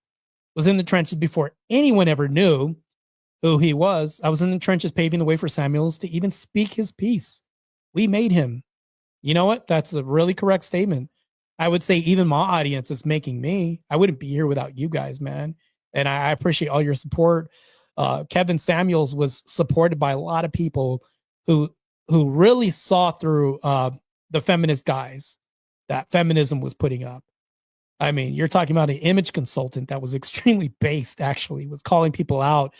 Was in the trenches before anyone ever knew who he was. I was in the trenches paving the way for Samuels to even speak his piece. We made him. You know what? That's a really correct statement. I would say even my audience is making me. I wouldn't be here without you guys, man. And I appreciate all your support. Kevin Samuels was supported by a lot of people who really saw through the feminist guys that feminism was putting up. I mean, you're talking about an image consultant that was extremely based, actually, was calling people out.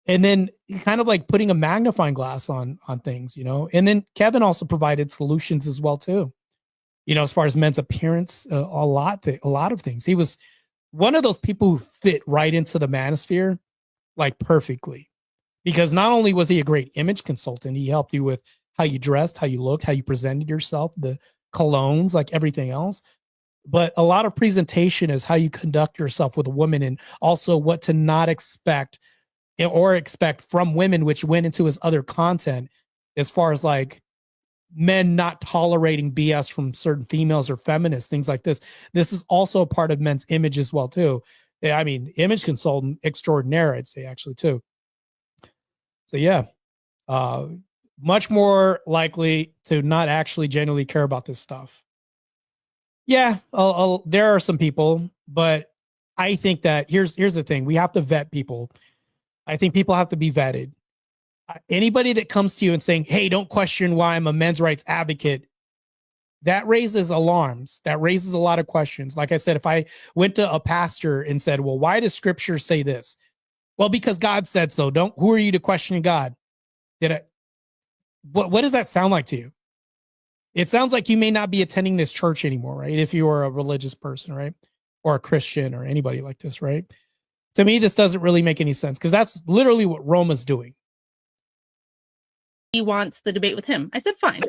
And then kind of like putting a magnifying glass on things, you know. And then Kevin also provided solutions as well, too. You know, as far as men's appearance, a lot of things. He was one of those people who fit right into the manosphere, like perfectly. Because not only was he a great image consultant, he helped you with how you dressed, how you looked, how you presented yourself, the colognes, like everything else. But a lot of presentation is how you conduct yourself with a woman, and also what to not expect or expect from women, which went into his other content as far as like men not tolerating BS from certain females or feminists, things like this. This is also a part of men's image as well, too. I mean, image consultant extraordinaire, I'd say, actually, too. So, yeah, much more likely to not actually genuinely care about this stuff. Yeah, there are some people, but I think that here's the thing. We have to vet people. I think people have to be vetted. Anybody that comes to you and saying, hey, don't question why I'm a men's rights advocate, that raises alarms. That raises a lot of questions. Like I said, if I went to a pastor and said, well, why does scripture say this? Well, because God said so. Who are you to question God? What does that sound like to you? It sounds like you may not be attending this church anymore, right? If you are a religious person, right? Or a Christian or anybody like this, right? To me, this doesn't really make any sense because that's literally what Roma's doing. He wants the debate with him. I said, fine.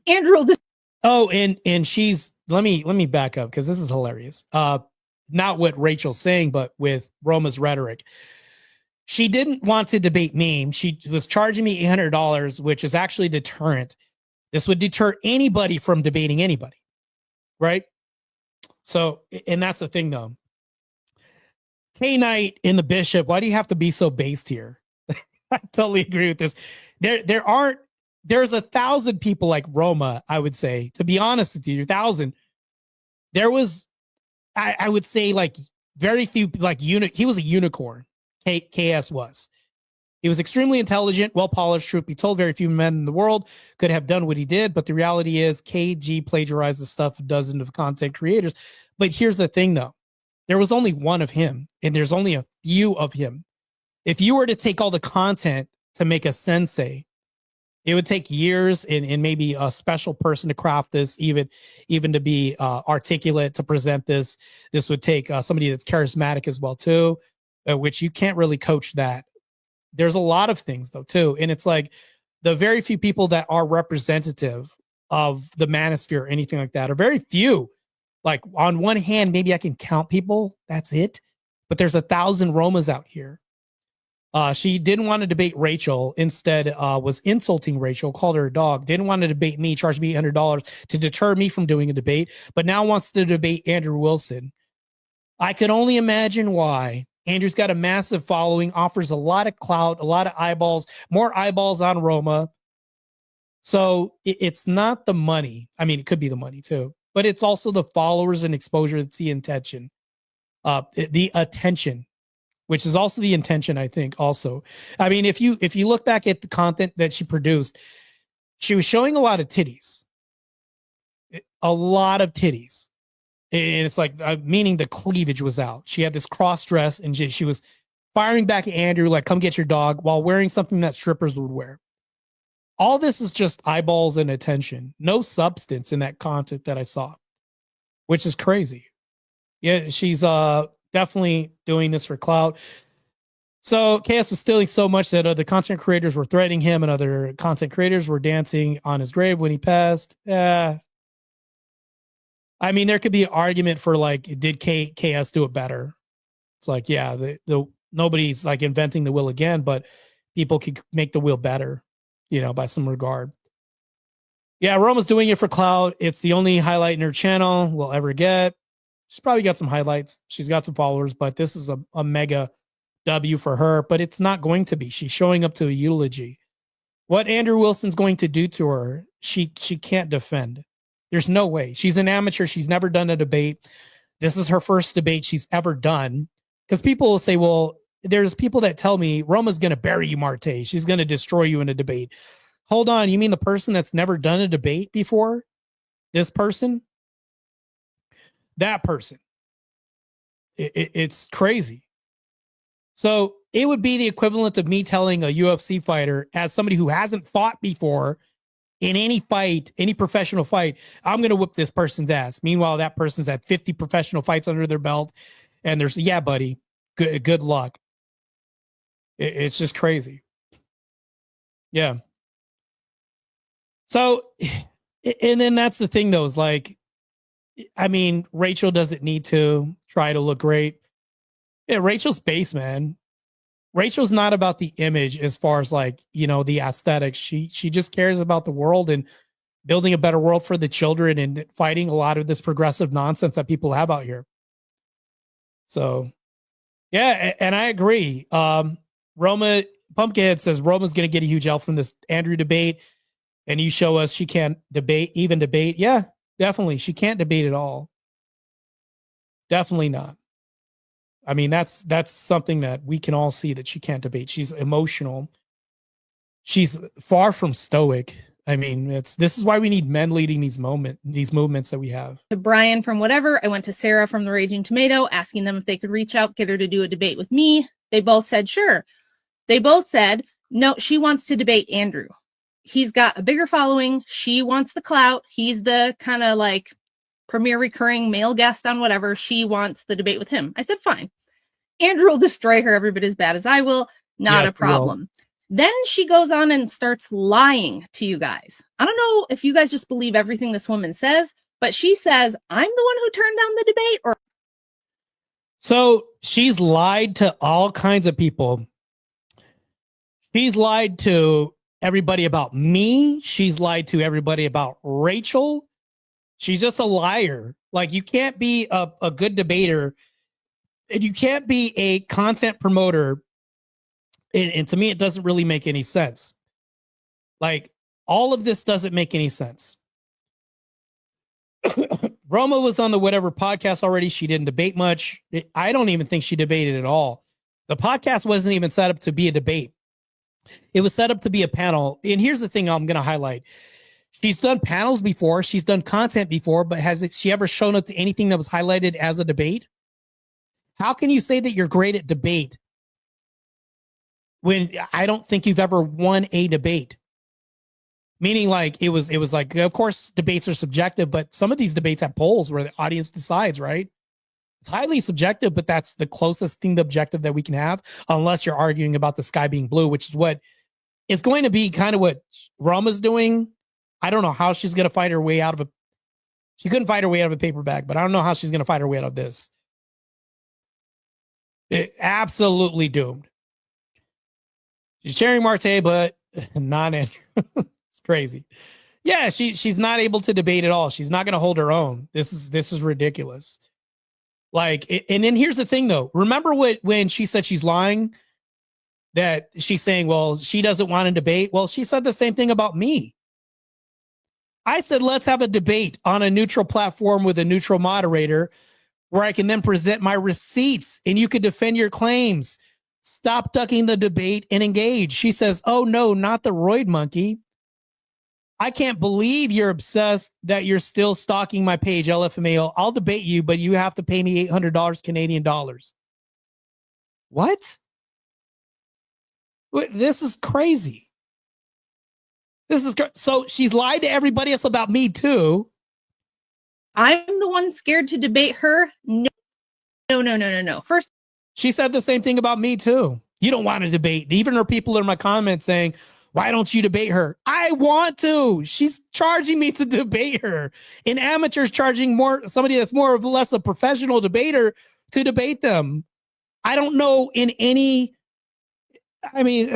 Andrew will Oh, and she's let me back up because this is hilarious. Not what Rachel's saying, but with Roma's rhetoric. She didn't want to debate me. She was charging me $800, which is actually deterrent. This would deter anybody from debating anybody, right? So, and that's the thing, though. K Knight and the Bishop, why do you have to be so based here? I totally agree with this. There's 1,000 people like Roma, I would say, to be honest with you, 1,000. There was, I would say, like very few, like he was a unicorn. KS was. He was extremely intelligent, well-polished, truth be told, very few men in the world could have done what he did. But the reality is KG plagiarized the stuff of dozens of content creators. But here's the thing, though. There was only one of him, and there's only a few of him. If you were to take all the content to make a sensei, it would take years and maybe a special person to craft this, even to be articulate, to present this. This would take somebody that's charismatic as well, too, which you can't really coach that. There's a lot of things, though, too. And it's like the very few people that are representative of the manosphere or anything like that are very few. Like on one hand, maybe I can count people. That's it. But there's 1,000 Romas out here. She didn't want to debate Rachel. Instead, was insulting Rachel, called her a dog. Didn't want to debate me, charged me $800 to deter me from doing a debate, but now wants to debate Andrew Wilson. I can only imagine why. Andrew's got a massive following, offers a lot of clout, a lot of eyeballs, more eyeballs on Roma. So it's not the money. I mean, it could be the money too, but it's also the followers and exposure. That's the intention. The attention, which is also the intention, I think, also. I mean, if you look back at the content that she produced, she was showing a lot of titties. A lot of titties. And it's like, meaning the cleavage was out. She had this cross dress and she was firing back at Andrew, like, come get your dog, while wearing something that strippers would wear. All this is just eyeballs and attention. No substance in that content that I saw, which is crazy. Yeah, she's definitely doing this for clout. So KS was stealing so much that other content creators were threatening him and other content creators were dancing on his grave when he passed. I mean, there could be an argument for like, did KS do it better? It's like, yeah, the nobody's like inventing the wheel again, but people could make the wheel better, by some regard. Yeah, Roma's doing it for clout. It's the only highlight in her channel we'll ever get. She's probably got some highlights. She's got some followers, but this is a mega W for her, but it's not going to be. She's showing up to a eulogy. What Andrew Wilson's going to do to her, she can't defend. There's no way. She's an amateur. She's never done a debate. This is her first debate she's ever done. Because people will say, well, there's people that tell me Roma's going to bury you, Marte. She's going to destroy you in a debate. Hold on. You mean the person that's never done a debate before? This person? That person. It's crazy. So it would be the equivalent of me telling a UFC fighter, as somebody who hasn't fought before, in any fight, any professional fight, I'm going to whip this person's ass. Meanwhile, that person's had 50 professional fights under their belt. And there's, yeah, buddy, good luck. It's just crazy. Yeah. So, and then that's the thing, though, is like, I mean, Rachel doesn't need to try to look great. Yeah, Rachel's base, man. Rachel's not about the image as far as like, the aesthetics. She just cares about the world and building a better world for the children and fighting a lot of this progressive nonsense that people have out here. So, yeah, and I agree. Roma Pumpkinhead says Roma's going to get a huge help from this Andrew debate, and you show us she can't debate. Yeah, definitely. She can't debate at all. Definitely not. I mean, that's something that we can all see, that she can't debate. She's emotional. She's far from stoic. I mean, this is why we need men leading these movements that we have. To Brian from whatever. I went to Sarah from the Raging Tomato, asking them if they could reach out, get her to do a debate with me. They both said, sure. They both said, no, she wants to debate Andrew. He's got a bigger following. She wants the clout. He's the kind of like premier recurring male guest on whatever. She wants the debate with him. I said, fine. Andrew will destroy her every bit as bad as I will. Not a problem. Then she goes on and starts lying to you guys. I don't know if you guys just believe everything this woman says, but she says, I'm the one who turned down the debate. Or so she's lied to all kinds of people. She's lied to everybody about me. She's lied to everybody about Rachel. She's just a liar. Like, you can't be a good debater, and you can't be a content promoter. And to me, it doesn't really make any sense. Like, all of this doesn't make any sense. Roma was on the whatever podcast already. She didn't debate much. I don't even think she debated at all. The podcast wasn't even set up to be a debate. It was set up to be a panel. And here's the thing I'm going to highlight. She's done panels before. She's done content before, but has she ever shown up to anything that was highlighted as a debate? How can you say that you're great at debate when I don't think you've ever won a debate? Meaning, like, it was like, of course, debates are subjective, but some of these debates have polls where the audience decides, right? It's highly subjective, but that's the closest thing to objective that we can have, unless you're arguing about the sky being blue, which is what is going to be kind of what Roma's doing. I don't know how she's going to fight her way out of she couldn't fight her way out of a paper bag, but I don't know how she's going to fight her way out of this. Absolutely doomed. She's sharing Marte, but not Andrew. It's crazy. Yeah, she's not able to debate at all. She's not going to hold her own. This is ridiculous. Like, and then here's the thing, though. Remember when she said she's lying? That she's saying, well, she doesn't want to debate. Well, she said the same thing about me. I said, let's have a debate on a neutral platform with a neutral moderator where I can then present my receipts and you could defend your claims. Stop ducking the debate and engage. She says, oh, no, not the roid monkey. I can't believe you're obsessed that you're still stalking my page, LFMAO. I'll debate you, but you have to pay me $800 Canadian dollars. What? This is crazy. So she's lied to everybody else about me too. I'm the one scared to debate her. No. First, she said the same thing about me too. You don't want to debate. Even her people in my comments saying, why don't you debate her? I want to. She's charging me to debate her. An amateur's charging somebody that's more or less a professional debater to debate them. I don't know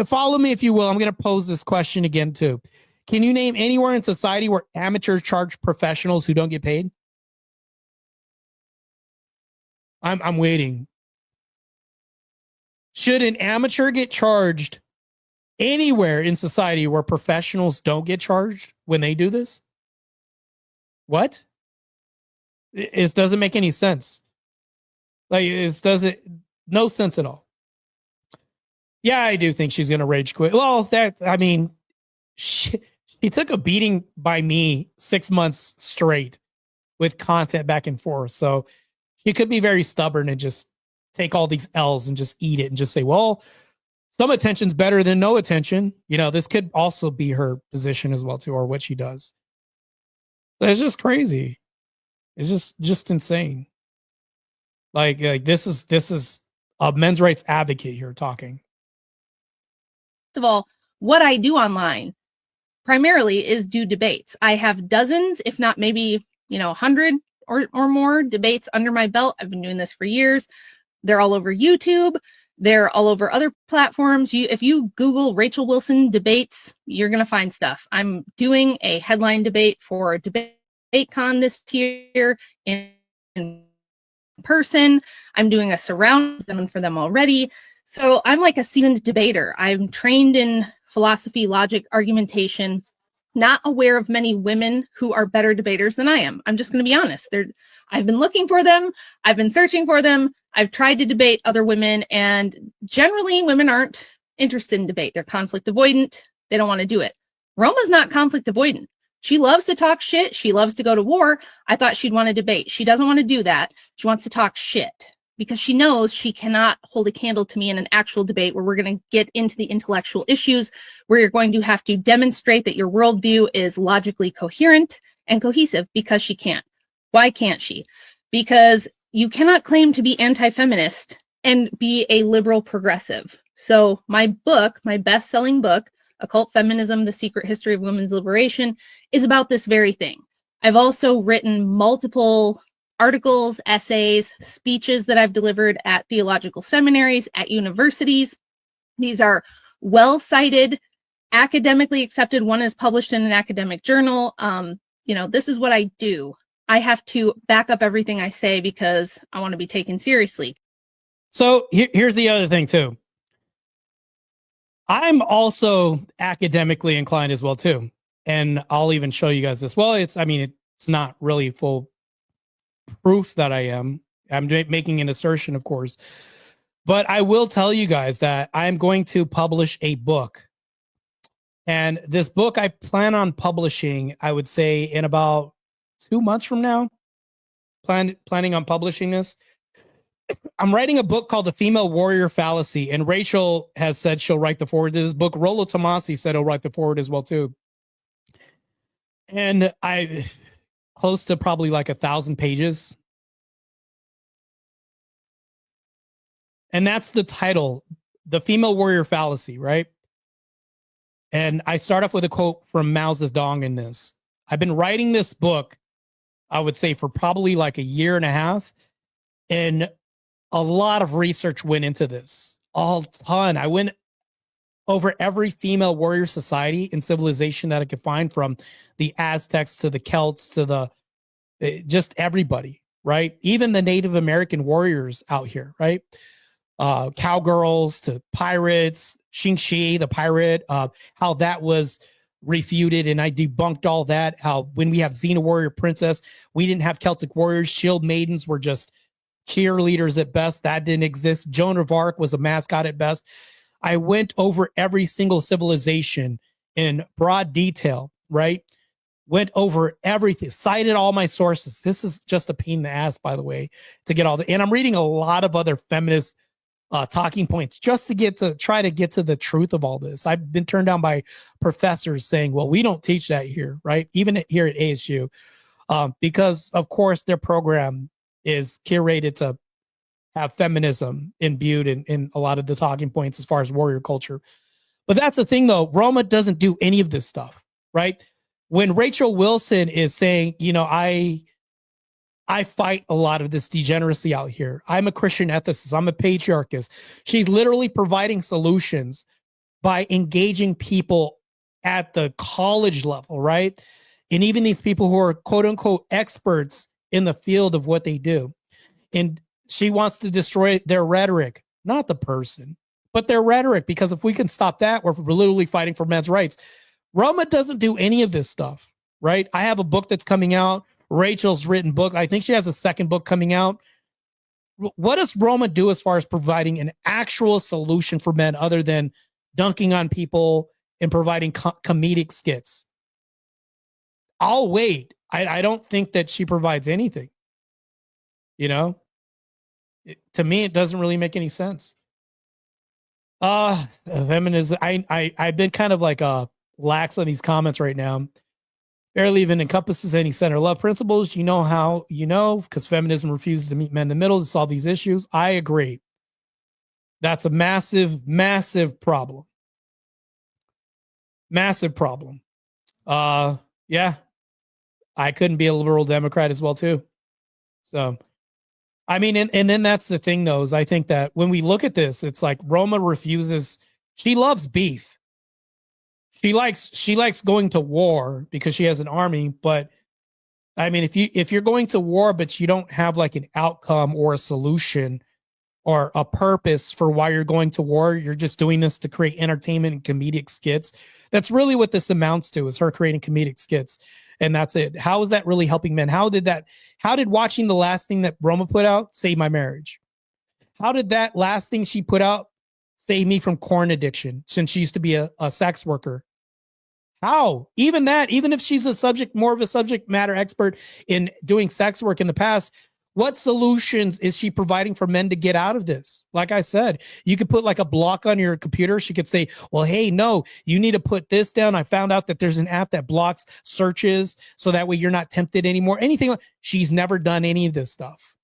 follow me if you will. I'm going to pose this question again too. Can you name anywhere in society where amateurs charge professionals who don't get paid? I'm waiting. Should an amateur get charged anywhere in society where professionals don't get charged when they do this? What? It doesn't make any sense. Like, no sense at all. Yeah, I do think she's going to rage quit. Well, she took a beating by me 6 months straight with content back and forth. So she could be very stubborn and just take all these L's and just eat it and just say, well, some attention's better than no attention. You know, this could also be her position as well too, or what she does. It's just crazy. It's just insane. Like this is a men's rights advocate here talking. First of all, what I do online primarily is do debates. I have dozens, if not maybe, 100 or more debates under my belt. I've been doing this for years. They're all over YouTube. They're all over other platforms. If you Google Rachel Wilson debates, you're going to find stuff. I'm doing a headline debate for DebateCon this year in person. I'm doing a surround for them already. So I'm like a seasoned debater. I'm trained in philosophy, logic, argumentation, not aware of many women who are better debaters than I am. I'm just going to be honest. I've been looking for them. I've been searching for them. I've tried to debate other women, and generally women aren't interested in debate. They're conflict avoidant. They don't want to do it. Roma's not conflict avoidant. She loves to talk shit. She loves to go to war. I thought she'd want to debate. She doesn't want to do that. She wants to talk shit because she knows she cannot hold a candle to me in an actual debate where we're going to get into the intellectual issues, where you're going to have to demonstrate that your worldview is logically coherent and cohesive, because she can't. Why can't she? Because you cannot claim to be anti-feminist and be a liberal progressive. So my book, my best-selling book, Occult Feminism, The Secret History of Women's Liberation, is about this very thing. I've also written multiple articles, essays, speeches that I've delivered at theological seminaries, at universities. These are well-cited, academically accepted. One is published in an academic journal. This is what I do. I have to back up everything I say because I want to be taken seriously. So here's the other thing too. I'm also academically inclined as well too. And I'll even show you guys this. Well, it's not really full proof that I am. I'm making an assertion, of course. But I will tell you guys that I'm going to publish a book. And this book I plan on publishing, I would say, in about 2 months from now. Planning on publishing this. I'm writing a book called The Female Warrior Fallacy, and Rachel has said she'll write the foreword to this book. Rollo Tomasi said he'll write the foreword as well too. And I close to probably like 1,000 pages. And that's the title, The Female Warrior Fallacy, right? And I start off with a quote from Mao Zedong in this. I've been writing this book, I would say, for probably like a year and a half. And a lot of research went into this. A ton. I went over every female warrior society and civilization that I could find, from the Aztecs to the Celts to the just everybody, right? Even the Native American warriors out here, right? Cowgirls to pirates, Xingxi, the pirate, how that was refuted, and I debunked all that. How when we have Xena Warrior Princess, we didn't have Celtic warriors. Shield maidens were just cheerleaders at best. That didn't exist. Joan of Arc was a mascot at best. I went over every single civilization in broad detail, right? Went over everything, cited all my sources. This is just a pain in the ass, by the way, to get all the, and I'm reading a lot of other feminist talking points just to try to get to the truth of all this. I've been turned down by professors saying, well, we don't teach that here, right? Even here at ASU, because of course their program is curated to have feminism imbued in a lot of the talking points as far as warrior culture. But that's the thing though, Roma doesn't do any of this stuff, right? When Rachel Wilson is saying, I fight a lot of this degeneracy out here. I'm a Christian ethicist. I'm a patriarchist. She's literally providing solutions by engaging people at the college level, right? And even these people who are quote unquote experts in the field of what they do. And she wants to destroy their rhetoric, not the person, but their rhetoric, because if we can stop that, we're literally fighting for men's rights. Roma doesn't do any of this stuff, right? I have a book that's coming out. Rachel's written book. I think she has a second book coming out. What does Roma do as far as providing an actual solution for men other than dunking on people and providing comedic skits? I'll wait. I don't think that she provides anything. To me, it doesn't really make any sense. Feminism. I've been kind of like lax on these comments right now. Barely even encompasses any center love principles. Because feminism refuses to meet men in the middle to solve these issues. I agree. That's a massive, massive problem. Massive problem. Yeah. I couldn't be a liberal Democrat as well, too. So, and then that's the thing, though, is I think that when we look at this, it's like Roma refuses. She loves beef. She likes going to war because she has an army. But if you're going to war, but you don't have like an outcome or a solution or a purpose for why you're going to war, you're just doing this to create entertainment and comedic skits. That's really what this amounts to, is her creating comedic skits. And that's it. How is that really helping men? How did watching the last thing that Roma put out save my marriage? How did that last thing she put out save me from corn addiction, since she used to be a sex worker? How? Even that, even if she's more of a subject matter expert in doing sex work in the past, what solutions is she providing for men to get out of this? Like I said, you could put like a block on your computer. She could say, well, hey, no, you need to put this down. I found out that there's an app that blocks searches so that way you're not tempted anymore. Anything like, she's never done any of this stuff.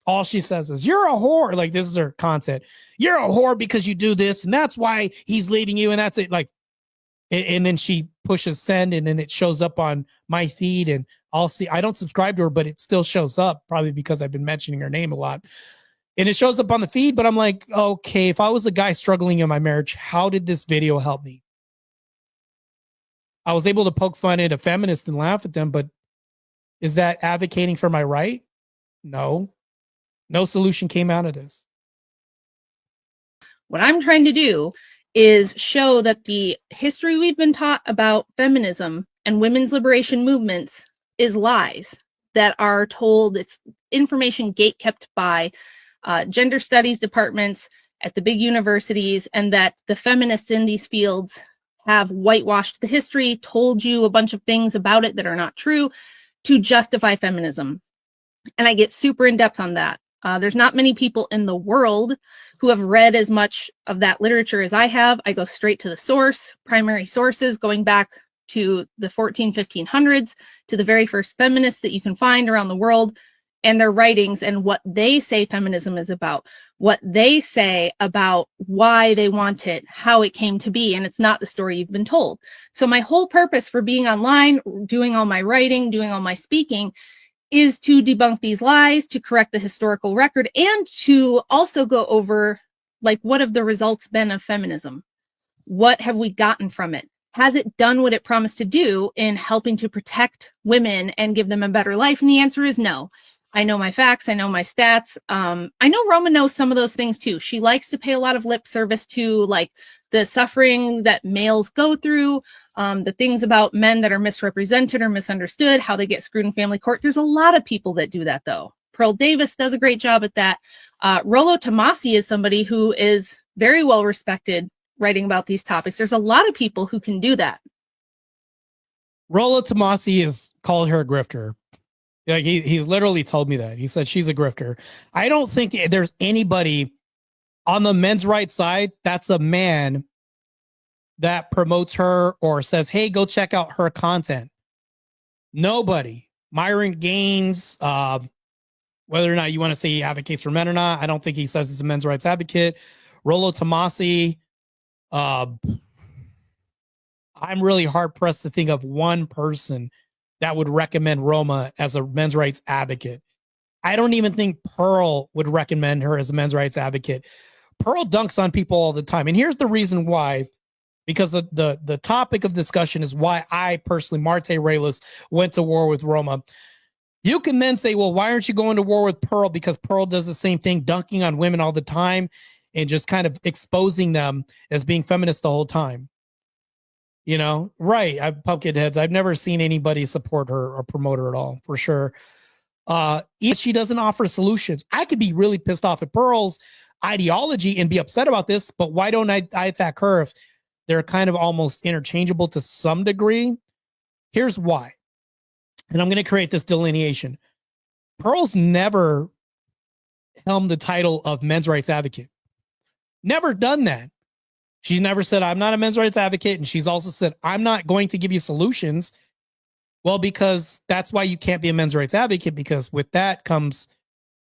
All she says is, you're a whore. Like, this is her content. You're a whore because you do this, and that's why he's leaving you, and that's it. Like, and then she pushes send, and then it shows up on my feed, and I'll see. I don't subscribe to her, but it still shows up, probably because I've been mentioning her name a lot. And it shows up on the feed, but I'm like, okay, if I was a guy struggling in my marriage, how did this video help me? I was able to poke fun at a feminist and laugh at them, but is that advocating for my right? No. No solution came out of this. What I'm trying to do is show that the history we've been taught about feminism and women's liberation movements is lies that are told. It's information gatekept by gender studies departments at the big universities, and that the feminists in these fields have whitewashed the history, told you a bunch of things about it that are not true to justify feminism. And I get super in depth on that. There's not many people in the world who have read as much of that literature as I have. I go straight to the source, primary sources, going back to the 1500s, to the very first feminists that you can find around the world, and their writings and what they say feminism is about, what they say about why they want it, how it came to be, and it's not the story you've been told. So my whole purpose for being online, doing all my writing, doing all my speaking, is to debunk these lies, to correct the historical record, and to also go over, like, what have the results been of feminism? What have we gotten from it? Has it done what it promised to do in helping to protect women and give them a better life? And the answer is no. I know my facts. I know my stats. I know Roma knows some of those things too. She likes to pay a lot of lip service to, like, the suffering that males go through, the things about men that are misrepresented or misunderstood, how they get screwed in family court. There's a lot of people that do that, though. Pearl Davis does a great job at that. Rollo Tomassi is somebody who is very well respected writing about these topics. There's a lot of people who can do that. Rollo Tomassi has called her a grifter. Like, he's literally told me that. He said she's a grifter. I don't think there's anybody on the men's rights side that's a man that promotes her or says, hey, go check out her content. Nobody. Myron Gaines, whether or not you want to say he advocates for men or not, I don't think he says he's a men's rights advocate. Rollo Tomassi, I'm really hard pressed to think of one person that would recommend Roma as a men's rights advocate. I don't even think Pearl would recommend her as a men's rights advocate. Pearl dunks on people all the time. And here's the reason why, because the topic of discussion is why I personally, Marte Reyes, went to war with Roma. You can then say, well, why aren't you going to war with Pearl? Because Pearl does the same thing, dunking on women all the time and just kind of exposing them as being feminist the whole time. You know, right. I've pumpkin heads. I've never seen anybody support her or promote her at all, for sure. If she doesn't offer solutions, I could be really pissed off at Pearl's ideology and be upset about this, but why don't I attack her if they're kind of almost interchangeable to some degree? Here's why. And I'm going to create this delineation. Pearl's never helmed the title of men's rights advocate. Never done that. She's never said, I'm not a men's rights advocate. And she's also said, I'm not going to give you solutions. Well, because that's why you can't be a men's rights advocate, because with that comes,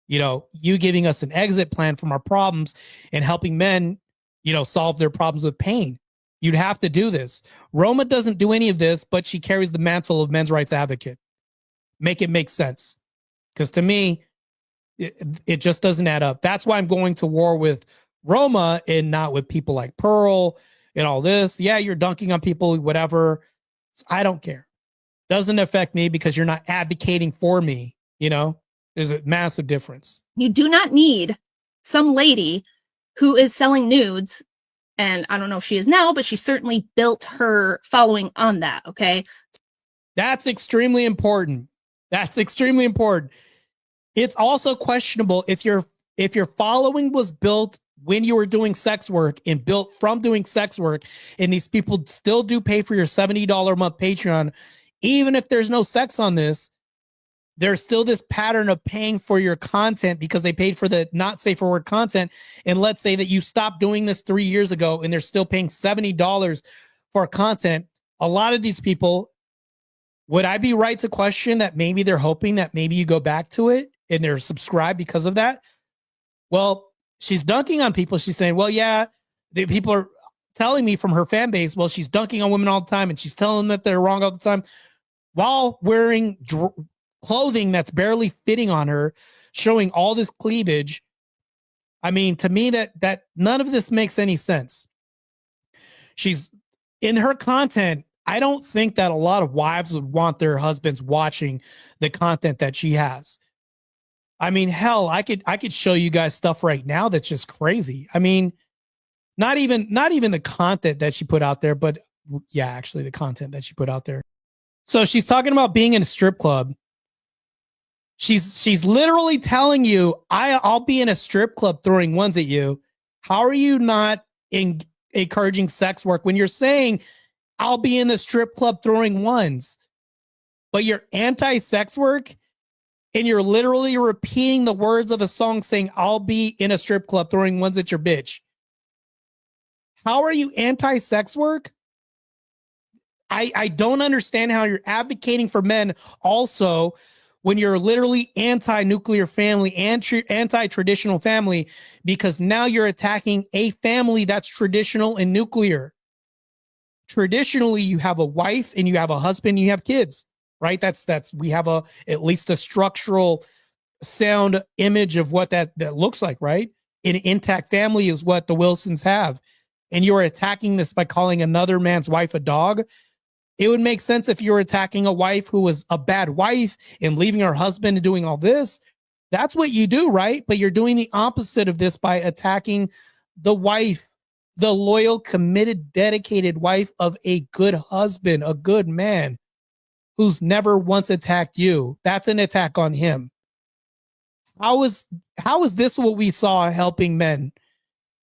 you know, you giving us an exit plan from our problems and helping men, you know, solve their problems with pain. You'd have to do this. Roma doesn't do any of this, but she carries the mantle of men's rights advocate. Make it make sense. Because to me, it just doesn't add up. That's why I'm going to war with Roma and not with people like Pearl and all this. Yeah, you're dunking on people, whatever. I don't care. Doesn't affect me because you're not advocating for me. You know, there's a massive difference. You do not need some lady who is selling nudes, and I don't know if she is now, but she certainly built her following on that. Okay. That's extremely important. That's extremely important. It's also questionable if your following was built when you were doing sex work and built from doing sex work, and these people still do pay for your $70 a month Patreon, even if there's no sex on this, there's still this pattern of paying for your content because they paid for the not safe for work content. And let's say that you stopped doing this 3 years ago and they're still paying $70 for content. A lot of these people, would I be right to question that maybe they're hoping that maybe you go back to it and they're subscribed because of that? Well, she's dunking on people. She's saying, well, yeah, the people are telling me from her fan base, well, she's dunking on women all the time and she's telling them that they're wrong all the time while wearing clothing that's barely fitting on her, showing all this cleavage. I mean, to me, that none of this makes any sense. She's in her content. I don't think that a lot of wives would want their husbands watching the content that she has. I mean, hell, I could show you guys stuff right now that's just crazy. I mean, not even the content that she put out there, but yeah, actually the content that she put out there. So she's talking about being in a strip club. She's literally telling you, I'll be in a strip club throwing ones at you. How are you not encouraging sex work when you're saying I'll be in the strip club throwing ones, but you're anti-sex work and you're literally repeating the words of a song saying I'll be in a strip club throwing ones at your bitch? How are you anti-sex work? I don't understand how you're advocating for men also when you're literally anti-nuclear family, anti-traditional family, because now you're attacking a family that's traditional and nuclear. Traditionally, you have a wife and you have a husband and you have kids, right? We have at least a structural sound image of what that looks like, right? An intact family is what the Wilsons have. And you're attacking this by calling another man's wife a dog. It would make sense if you're attacking a wife who was a bad wife and leaving her husband and doing all this. That's what you do, right? But you're doing the opposite of this by attacking the wife, the loyal, committed, dedicated wife of a good husband, a good man who's never once attacked you. That's an attack on him. How is this what we saw helping men?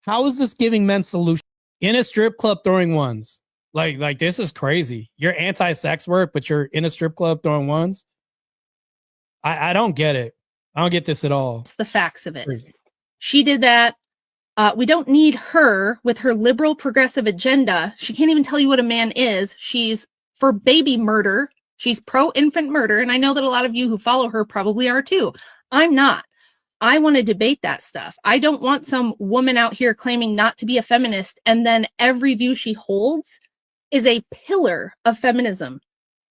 How is this giving men solutions? In a strip club throwing ones. Like this is crazy. You're anti-sex work, but you're in a strip club throwing ones. I don't get it. I don't get this at all. It's the facts of it. Crazy. She did that. We don't need her with her liberal progressive agenda. She can't even tell you what a man is. She's for baby murder. She's pro-infant murder. And I know that a lot of you who follow her probably are too. I'm not. I want to debate that stuff. I don't want some woman out here claiming not to be a feminist and then every view she holds is a pillar of feminism,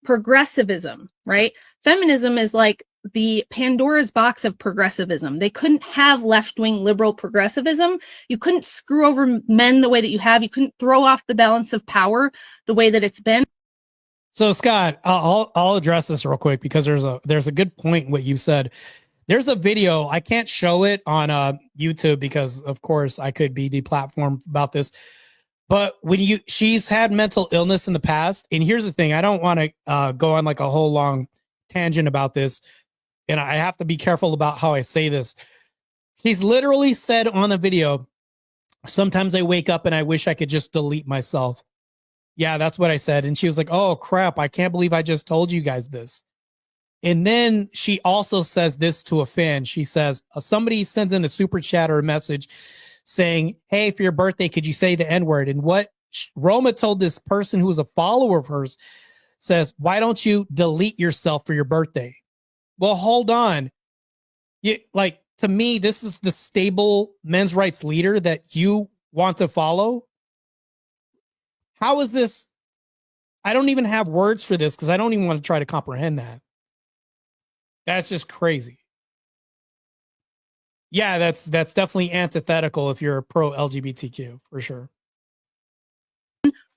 progressivism, right? Feminism is like the Pandora's box of progressivism. They couldn't have left-wing liberal progressivism. You couldn't screw over men the way that you have. You couldn't throw off the balance of power the way that it's been. So Scott, I'll address this real quick because there's a good point in what you said. There's a video. I can't show it on YouTube because, of course, I could be deplatformed about this. But she's had mental illness in the past. And here's the thing. I don't want to go on like a whole long tangent about this. And I have to be careful about how I say this. She's literally said on the video, sometimes I wake up and I wish I could just delete myself. Yeah, that's what I said. And she was like, oh, crap. I can't believe I just told you guys this. And then she also says this to a fan. She says, somebody sends in a super chat or a message saying, hey, for your birthday, could you say the N-word? And what Roma told this person who was a follower of hers says, why don't you delete yourself for your birthday? Well, hold on. To me, this is the stable men's rights leader that you want to follow. How is this? I don't even have words for this because I don't even want to try to comprehend that. That's just crazy. Yeah, that's definitely antithetical if you're pro LGBTQ, for sure.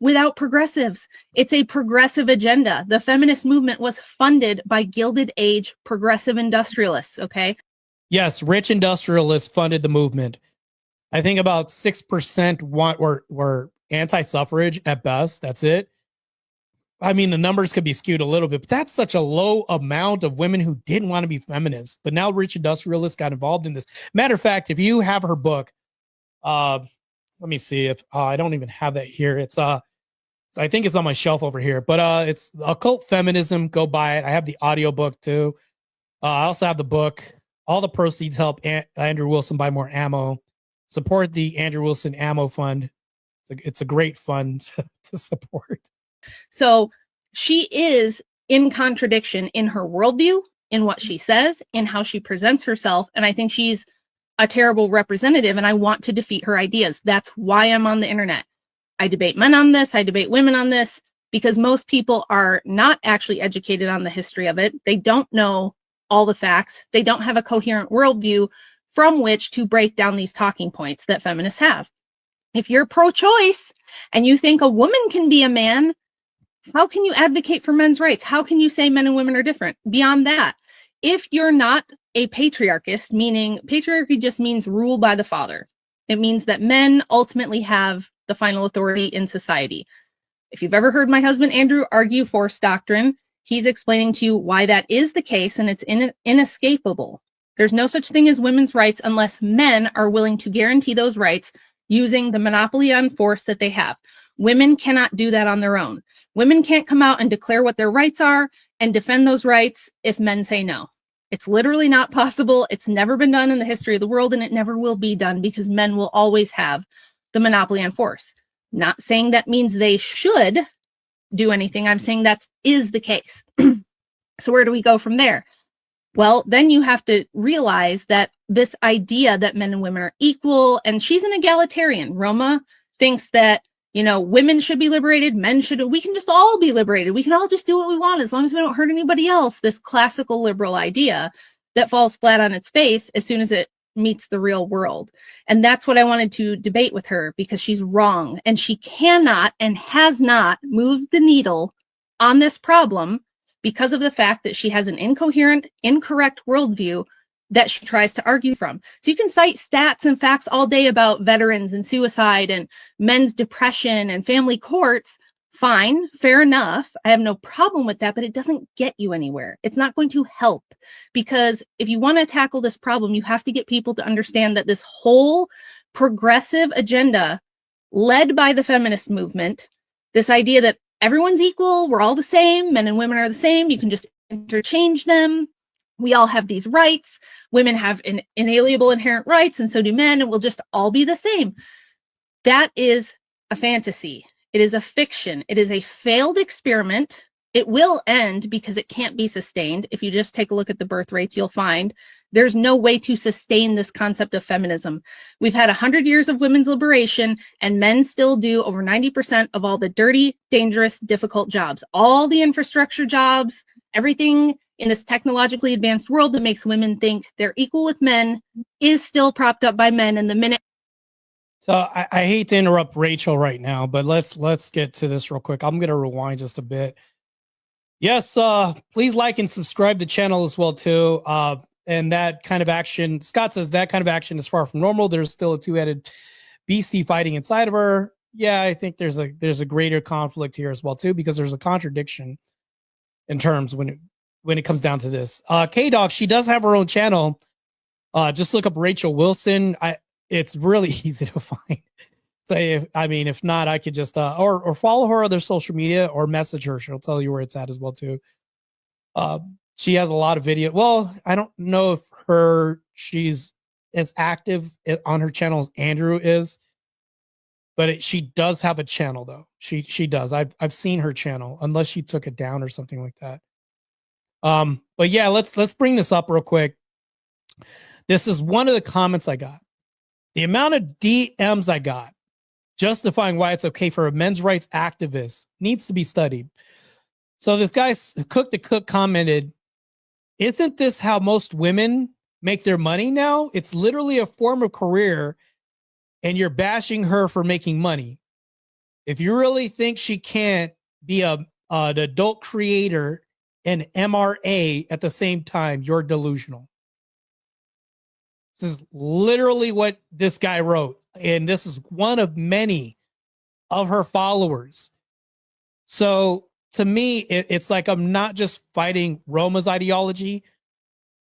Without progressives, it's a progressive agenda. The feminist movement was funded by Gilded Age progressive industrialists, okay? Yes, rich industrialists funded the movement. I think about 6% were anti-suffrage at best. That's it. I mean, the numbers could be skewed a little bit, but that's such a low amount of women who didn't want to be feminists. But now rich industrialists got involved in this. Matter of fact, if you have her book, Let me see if I don't even have that here. I think it's on my shelf over here, but it's Occult Feminism. Go buy it. I have the audiobook too. I also have the book. All the proceeds help Andrew Wilson buy more ammo. Support the Andrew Wilson Ammo Fund. It's a great fund to support. So she is in contradiction in her worldview, in what she says, in how she presents herself. And I think she's a terrible representative, and I want to defeat her ideas. That's why I'm on the internet. I debate men on this. I debate women on this, because most people are not actually educated on the history of it. They don't know all the facts. They don't have a coherent worldview from which to break down these talking points that feminists have. If you're pro-choice and you think a woman can be a man, how can you advocate for men's rights? How can you say men and women are different? Beyond that, if you're not a patriarchist, meaning patriarchy just means rule by the father. It means that men ultimately have the final authority in society. If you've ever heard my husband Andrew argue force doctrine, he's explaining to you why that is the case, and it's inescapable. There's no such thing as women's rights unless men are willing to guarantee those rights using the monopoly on force that they have. Women cannot do that on their own. Women can't come out and declare what their rights are and defend those rights if men say no. It's literally not possible. It's never been done in the history of the world, and it never will be done, because men will always have the monopoly on force. Not saying that means they should do anything. I'm saying that is the case. So where do we go from there? Well, then you have to realize that this idea that men and women are equal, and she's an egalitarian. Roma thinks that, women should be liberated, we can just all be liberated. We can all just do what we want as long as we don't hurt anybody else. This classical liberal idea that falls flat on its face as soon as it meets the real world. And that's what I wanted to debate with her, because she's wrong, and she cannot and has not moved the needle on this problem because of the fact that she has an incoherent, incorrect worldview that she tries to argue from. So you can cite stats and facts all day about veterans and suicide and men's depression and family courts. Fine, fair enough. I have no problem with that, but it doesn't get you anywhere. It's not going to help, because if you want to tackle this problem, you have to get people to understand that this whole progressive agenda led by the feminist movement, this idea that everyone's equal, we're all the same, men and women are the same, you can just interchange them, we all have these rights, women have inalienable inherent rights, and so do men, and we'll just all be the same. That is a fantasy. It is a fiction. It is a failed experiment. It will end because it can't be sustained. If you just take a look at the birth rates, you'll find there's no way to sustain this concept of feminism. We've had 100 years of women's liberation, and men still do over 90% of all the dirty, dangerous, difficult jobs. All the infrastructure jobs, everything in this technologically advanced world that makes women think they're equal with men is still propped up by men. And the minute So I hate to interrupt Rachel right now, but let's get to this real quick. I'm going to rewind just a bit. Yes, please like and subscribe to the channel as well too. And that kind of action, Scott says that kind of action is far from normal. There's still a two-headed BC fighting inside of her. Yeah, I think there's a greater conflict here as well too, because there's a contradiction in terms when it comes down to this. K-Dog, she does have her own channel. Just look up Rachel Wilson. It's really easy to find. So if not, I could just or follow her other social media or message her. She'll tell you where it's at as well too. She has a lot of video. Well, I don't know if she's as active on her channel as Andrew is, but she does have a channel though. She does. I've seen her channel, unless she took it down or something like that. But yeah, let's bring this up real quick. This is one of the comments I got. The amount of DMs I got justifying why it's okay for a men's rights activist needs to be studied. So this guy, Cook the Cook, commented, "Isn't this how most women make their money now? It's literally a form of career, and you're bashing her for making money. If you really think she can't be an adult creator and MRA at the same time, you're delusional." This is literally what this guy wrote. And this is one of many of her followers. So to me, it's like I'm not just fighting Roma's ideology.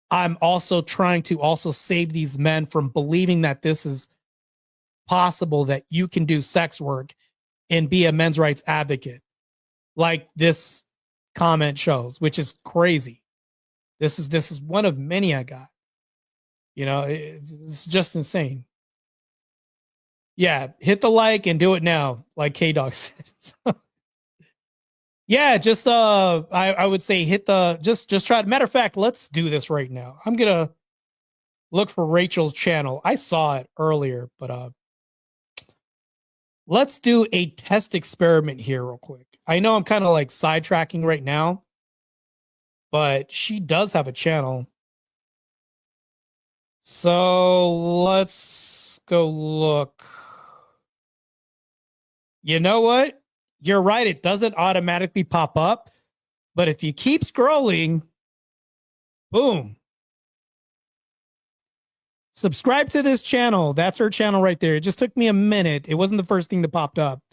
I'm also trying to save these men from believing that this is possible that you can do sex work and be a men's rights advocate like this comment shows, which is crazy. This is one of many I got. You know, it's just insane. Yeah, hit the like and do it now, like K-Dog said. Yeah, just I would say hit the just try. Matter of fact, let's do this right now. I'm gonna look for Rachel's channel. I saw it earlier, but let's do a test experiment here real quick. I know I'm kind of like sidetracking right now, but she does have a channel. So let's go look. You know what? You're right. It doesn't automatically pop up. But if you keep scrolling, boom. Subscribe to this channel. That's her channel right there. It just took me a minute. It wasn't the first thing that popped up.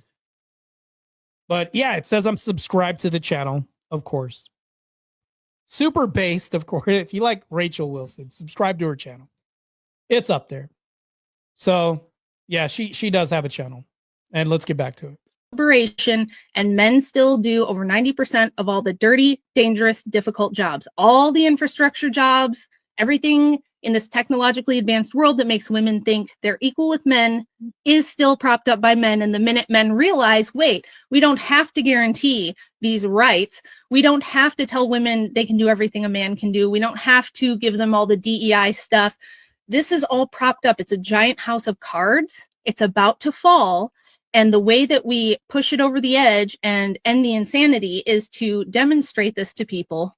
But yeah, it says I'm subscribed to the channel, of course. Super based, of course. If you like Rachel Wilson, subscribe to her channel. It's up there. So yeah, she does have a channel. And let's get back to it. Liberation, and men still do over 90% of all the dirty, dangerous, difficult jobs. All the infrastructure jobs, everything in this technologically advanced world that makes women think they're equal with men is still propped up by men. And the minute men realize, wait, we don't have to guarantee these rights. We don't have to tell women they can do everything a man can do. We don't have to give them all the DEI stuff. This is all propped up. It's a giant house of cards. It's about to fall. And the way that we push it over the edge and end the insanity is to demonstrate this to people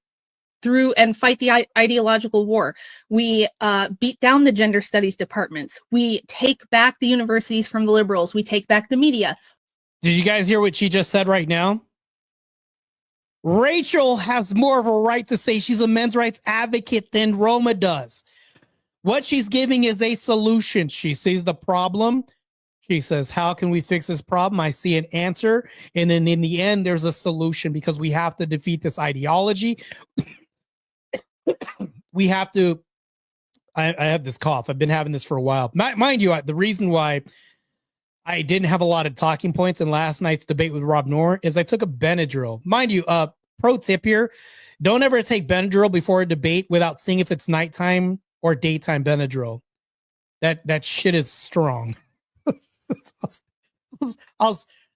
through and fight the ideological war. We beat down the gender studies departments. We take back the universities from the liberals. We take back the media. Did you guys hear what she just said right now? Rachel has more of a right to say she's a men's rights advocate than Roma does. What she's giving is a solution. She sees the problem. She says, how can we fix this problem? I see an answer. And then in the end, there's a solution because we have to defeat this ideology. We have to, I have this cough. I've been having this for a while. Mind you, the reason why I didn't have a lot of talking points in last night's debate with Rob Noor is I took a Benadryl. Mind you, pro tip here, don't ever take Benadryl before a debate without seeing if it's nighttime or daytime Benadryl. That shit is strong.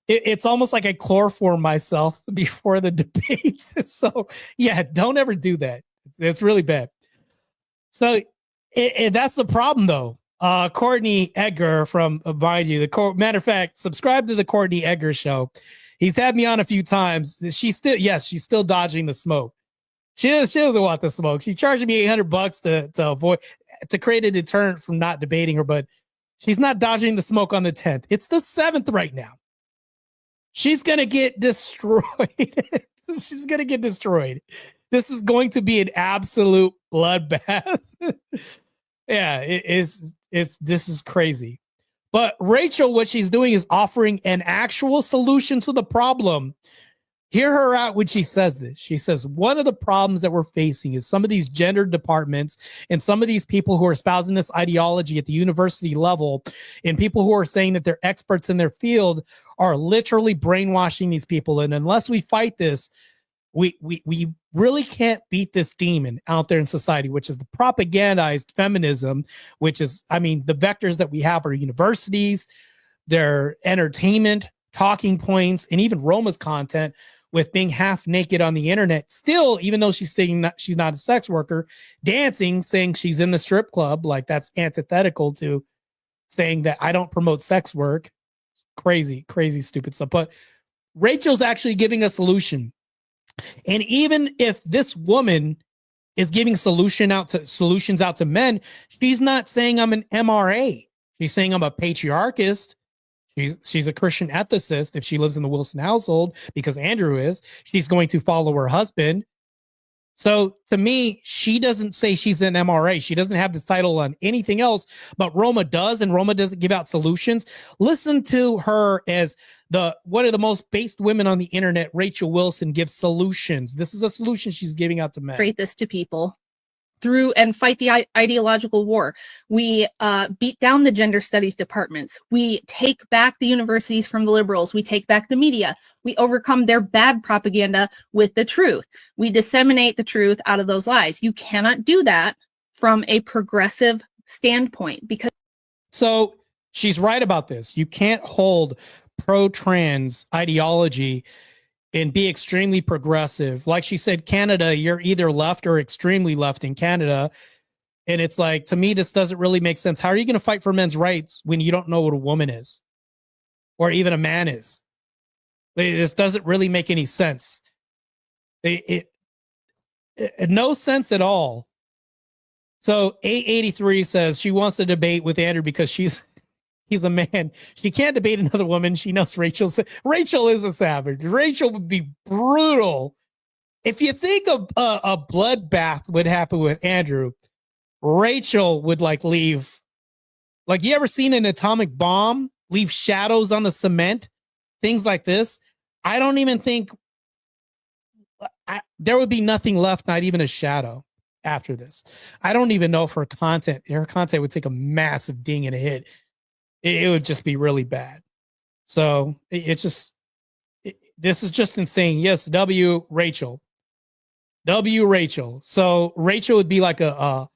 It's almost like I chloroform myself before the debates. So yeah, don't ever do that. It's really bad. So that's the problem though. Courtney Edgar from mind you, matter of fact, subscribe to the Courtney Edgar show. He's had me on a few times. She's still dodging the smoke. She doesn't want the smoke. She's charging me $800 to avoid, to create a deterrent from not debating her, but she's not dodging the smoke on the 10th. It's the 7th right now. She's going to get destroyed. She's going to get destroyed. This is going to be an absolute bloodbath. Yeah, this is crazy. But Rachel, what she's doing is offering an actual solution to the problem. Hear her out when she says this. She says, one of the problems that we're facing is some of these gender departments and some of these people who are espousing this ideology at the university level and people who are saying that they're experts in their field are literally brainwashing these people. And unless we fight this, we really can't beat this demon out there in society, which is the propagandized feminism, which is, I mean, the vectors that we have are universities, their entertainment, talking points, and even Roma's content with being half naked on the internet. Still, even though she's saying she's not a sex worker, dancing, saying she's in the strip club, like that's antithetical to saying that I don't promote sex work. Crazy, stupid stuff. But Rachel's actually giving a solution. And even if this woman is giving solutions out to men, she's not saying I'm an MRA. She's saying I'm a patriarchist. She's a Christian ethicist. If she lives in the Wilson household, because Andrew is, she's going to follow her husband. So to me, she doesn't say she's an MRA. She doesn't have this title on anything else, but Roma does, and Roma doesn't give out solutions. Listen to her as one of the most based women on the internet, Rachel Wilson, gives solutions. This is a solution she's giving out to men. Demonstrate this to people through and fight the ideological war. We beat down the gender studies departments. We take back the universities from the liberals. We take back the media. We overcome their bad propaganda with the truth. We disseminate the truth out of those lies. You cannot do that from a progressive standpoint because. So she's right about this. You can't hold pro-trans ideology and be extremely progressive. Like she said, Canada, you're either left or extremely left in Canada. And it's like, to me, this doesn't really make sense. How are you going to fight for men's rights when you don't know what a woman is or even a man is? This doesn't really make any sense. No sense at all. So 883 says she wants to debate with Andrew because he's a man. She can't debate another woman. She knows Rachel is a savage. Rachel would be brutal. If you think a bloodbath would happen with Andrew, Rachel would leave. Like, you ever seen an atomic bomb leave shadows on the cement? Things like this. I don't even think there would be nothing left, not even a shadow after this. I don't even know if her content would take a massive ding and a hit. It would just be really bad. So this is just insane. Yes, W Rachel. So Rachel would be like a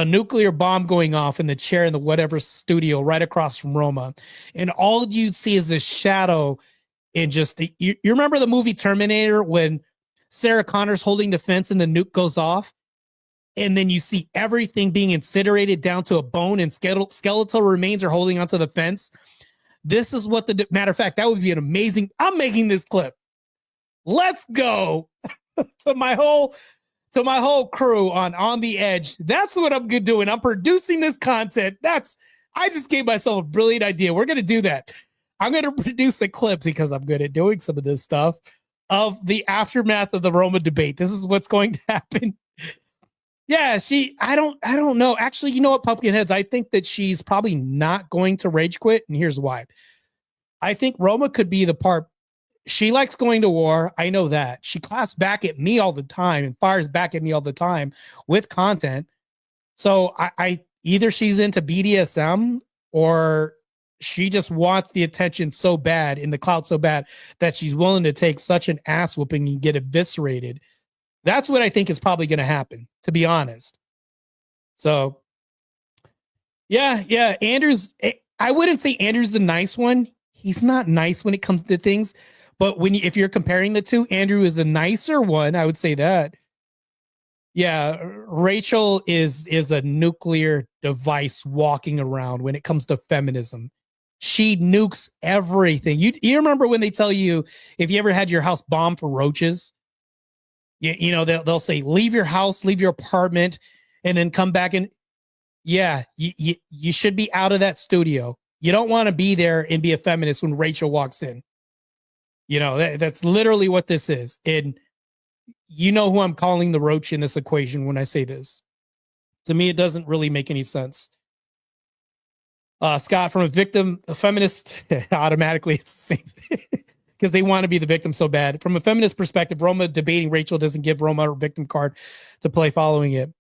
nuclear bomb going off in the chair in the whatever studio right across from Roma. And all you'd see is this shadow in just you remember the movie Terminator when Sarah Connor's holding the fence and the nuke goes off? And then you see everything being incinerated down to a bone and skeletal remains are holding onto the fence. This is what matter of fact, that would be an amazing. I'm making this clip. Let's go to my whole crew on the edge. That's what I'm doing. I'm producing this content. I just gave myself a brilliant idea. We're going to do that. I'm going to produce a clip because I'm good at doing some of this stuff of the aftermath of the Roma debate. This is what's going to happen. Yeah, I don't know. Actually, you know what, Pumpkinheads? I think that she's probably not going to rage quit, and here's why. I think Roma could be the part. She likes going to war. I know that. She claps back at me all the time and fires back at me all the time with content. So I either she's into BDSM or she just wants the attention so bad and the clout so bad that she's willing to take such an ass whooping and get eviscerated. That's what I think is probably going to happen, to be honest. So, yeah. I wouldn't say Andrew's the nice one. He's not nice when it comes to things. But if you're comparing the two, Andrew is the nicer one. I would say that. Yeah, Rachel is a nuclear device walking around when it comes to feminism. She nukes everything. You remember when they tell you if you ever had your house bombed for roaches? You know, they'll say, leave your house, leave your apartment, and then come back and, yeah, you should be out of that studio. You don't want to be there and be a feminist when Rachel walks in. You know, that's literally what this is. And you know who I'm calling the roach in this equation when I say this. To me, it doesn't really make any sense. Scott, from a feminist, automatically it's the same thing. Because they want to be the victim so bad. From a feminist perspective, Roma debating Rachel doesn't give Roma her victim card to play following it.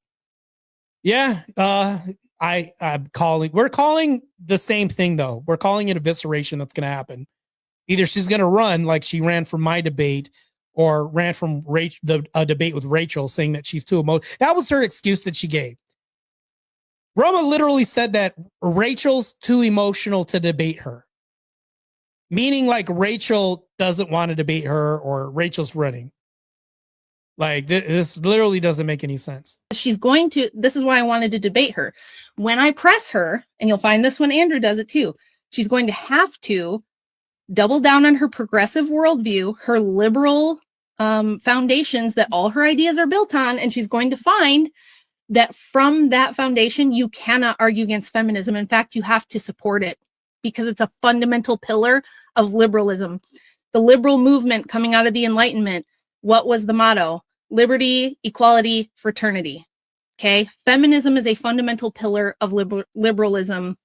Yeah, we're calling the same thing, though. We're calling it evisceration that's going to happen. Either she's going to run like she ran from my debate or ran from a debate with Rachel saying that she's too emotional. That was her excuse that she gave. Roma literally said that Rachel's too emotional to debate her. Meaning like Rachel doesn't want to debate her or Rachel's running. Like this literally doesn't make any sense. This is why I wanted to debate her. When I press her, and you'll find this when Andrew does it too, she's going to have to double down on her progressive worldview, her liberal foundations that all her ideas are built on, and she's going to find that from that foundation, you cannot argue against feminism. In fact, you have to support it because it's a fundamental pillar of liberalism. The liberal movement coming out of the Enlightenment, what was the motto? Liberty, equality, fraternity. Okay? Feminism is a fundamental pillar of liberalism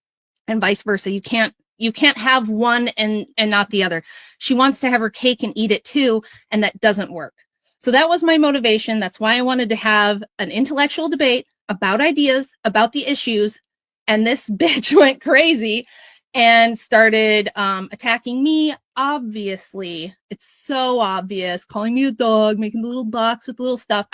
and vice versa. You can't have one and not the other. She wants to have her cake and eat it too, and that doesn't work. So that was my motivation. That's why I wanted to have an intellectual debate about ideas, about the issues. And this bitch went crazy and started attacking me. Obviously, it's so obvious, calling me a dog, making the little box with little stuff.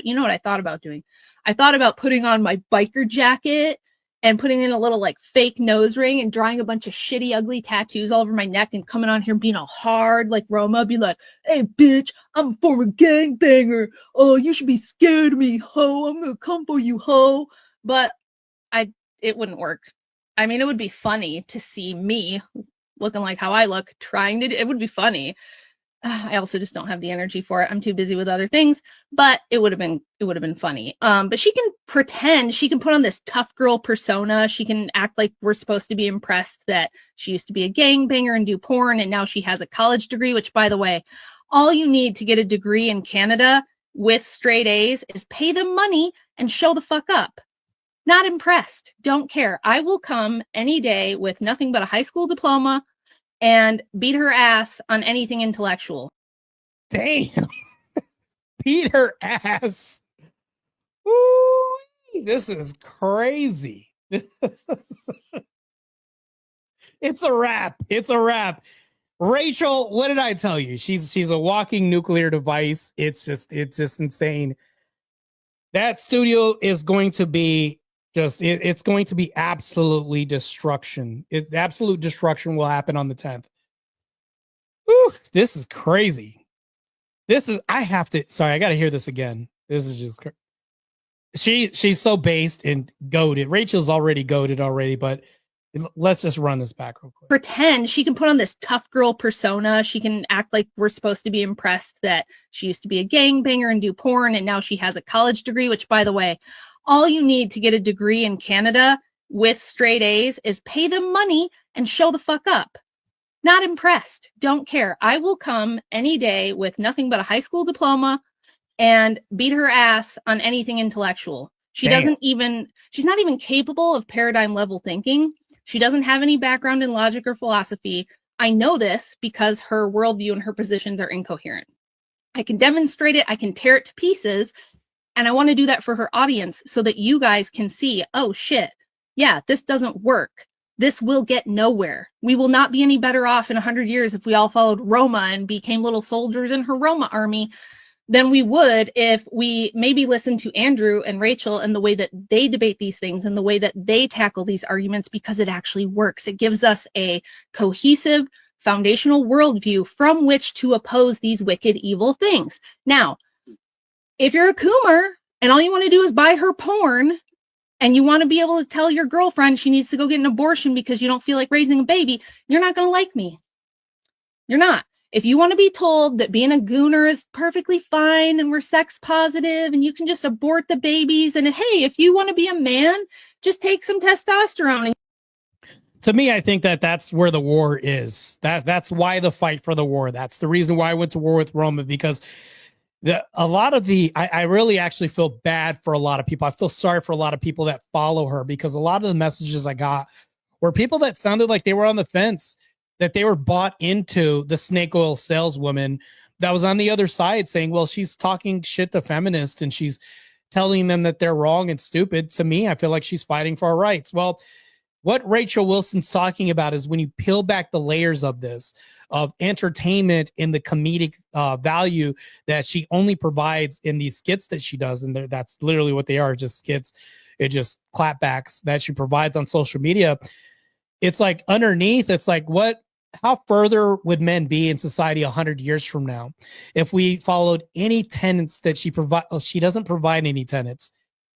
You know what I thought about doing? I thought about putting on my biker jacket and putting in a little like fake nose ring and drawing a bunch of shitty, ugly tattoos all over my neck and coming on here being all hard like Roma, be like, hey, bitch, I'm a former gangbanger. Oh, you should be scared of me, ho. I'm gonna come for you, ho. But it wouldn't work. I mean, it would be funny to see me looking like how I look, it would be funny. I also just don't have the energy for it. I'm too busy with other things, but it would have been funny. But she can pretend, she can put on this tough girl persona. She can act like we're supposed to be impressed that she used to be a gangbanger and do porn, and now she has a college degree, which, by the way, all you need to get a degree in Canada with straight A's is pay them money and show the fuck up. Not impressed. Don't care. I will come any day with nothing but a high school diploma and beat her ass on anything intellectual. Damn. Beat her ass. Woo, this is crazy. It's a wrap. It's a wrap. Rachel, what did I tell you? She's a walking nuclear device. It's just insane. That studio is going to be it's going to be absolutely destruction. Absolute destruction will happen on the 10th. Whew, this is crazy. I got to hear this again. This is just she's so based and goated. Rachel's already goated already, but let's just run this back real quick. Pretend she can put on this tough girl persona. She can act like we're supposed to be impressed that she used to be a gangbanger and do porn, and now she has a college degree, which, by the way, all you need to get a degree in Canada with straight A's is pay them money and show the fuck up. Not impressed. Don't care. I will come any day with nothing but a high school diploma and beat her ass on anything intellectual. She's not even capable of paradigm level thinking. She doesn't have any background in logic or philosophy. I know this because her worldview and her positions are incoherent. I can demonstrate it. I can tear it to pieces. And I want to do that for her audience so that you guys can see, oh shit, yeah, this doesn't work. This will get nowhere. We will not be any better off in 100 years if we all followed Roma and became little soldiers in her Roma army than we would if we maybe listened to Andrew and Rachel and the way that they debate these things and the way that they tackle these arguments, because it actually works. It gives us a cohesive, foundational worldview from which to oppose these wicked, evil things. Now, if you're a coomer and all you want to do is buy her porn and you want to be able to tell your girlfriend she needs to go get an abortion because you don't feel like raising a baby, you're not going to like me. You're not. If you want to be told that being a gooner is perfectly fine and we're sex positive and you can just abort the babies, and hey, if you want to be a man, just take some testosterone. To me, I think that's where the war is. That's why the fight for the war. That's the reason why I went to war with Roma, because I really actually feel bad for a lot of people. I feel sorry for a lot of people that follow her, because a lot of the messages I got were people that sounded like they were on the fence, that they were bought into the snake oil saleswoman that was on the other side saying, well, she's talking shit to feminists and she's telling them that they're wrong and stupid. To me, I feel like she's fighting for our rights. Well, what Rachel Wilson's talking about is when you peel back the layers of this, of entertainment and the comedic value that she only provides in these skits that she does, and that's literally what they are, just skits, it just clapbacks that she provides on social media. It's like underneath, it's like, how further would men be in society 100 years from now if we followed any tenets that she provides? She doesn't provide any tenets.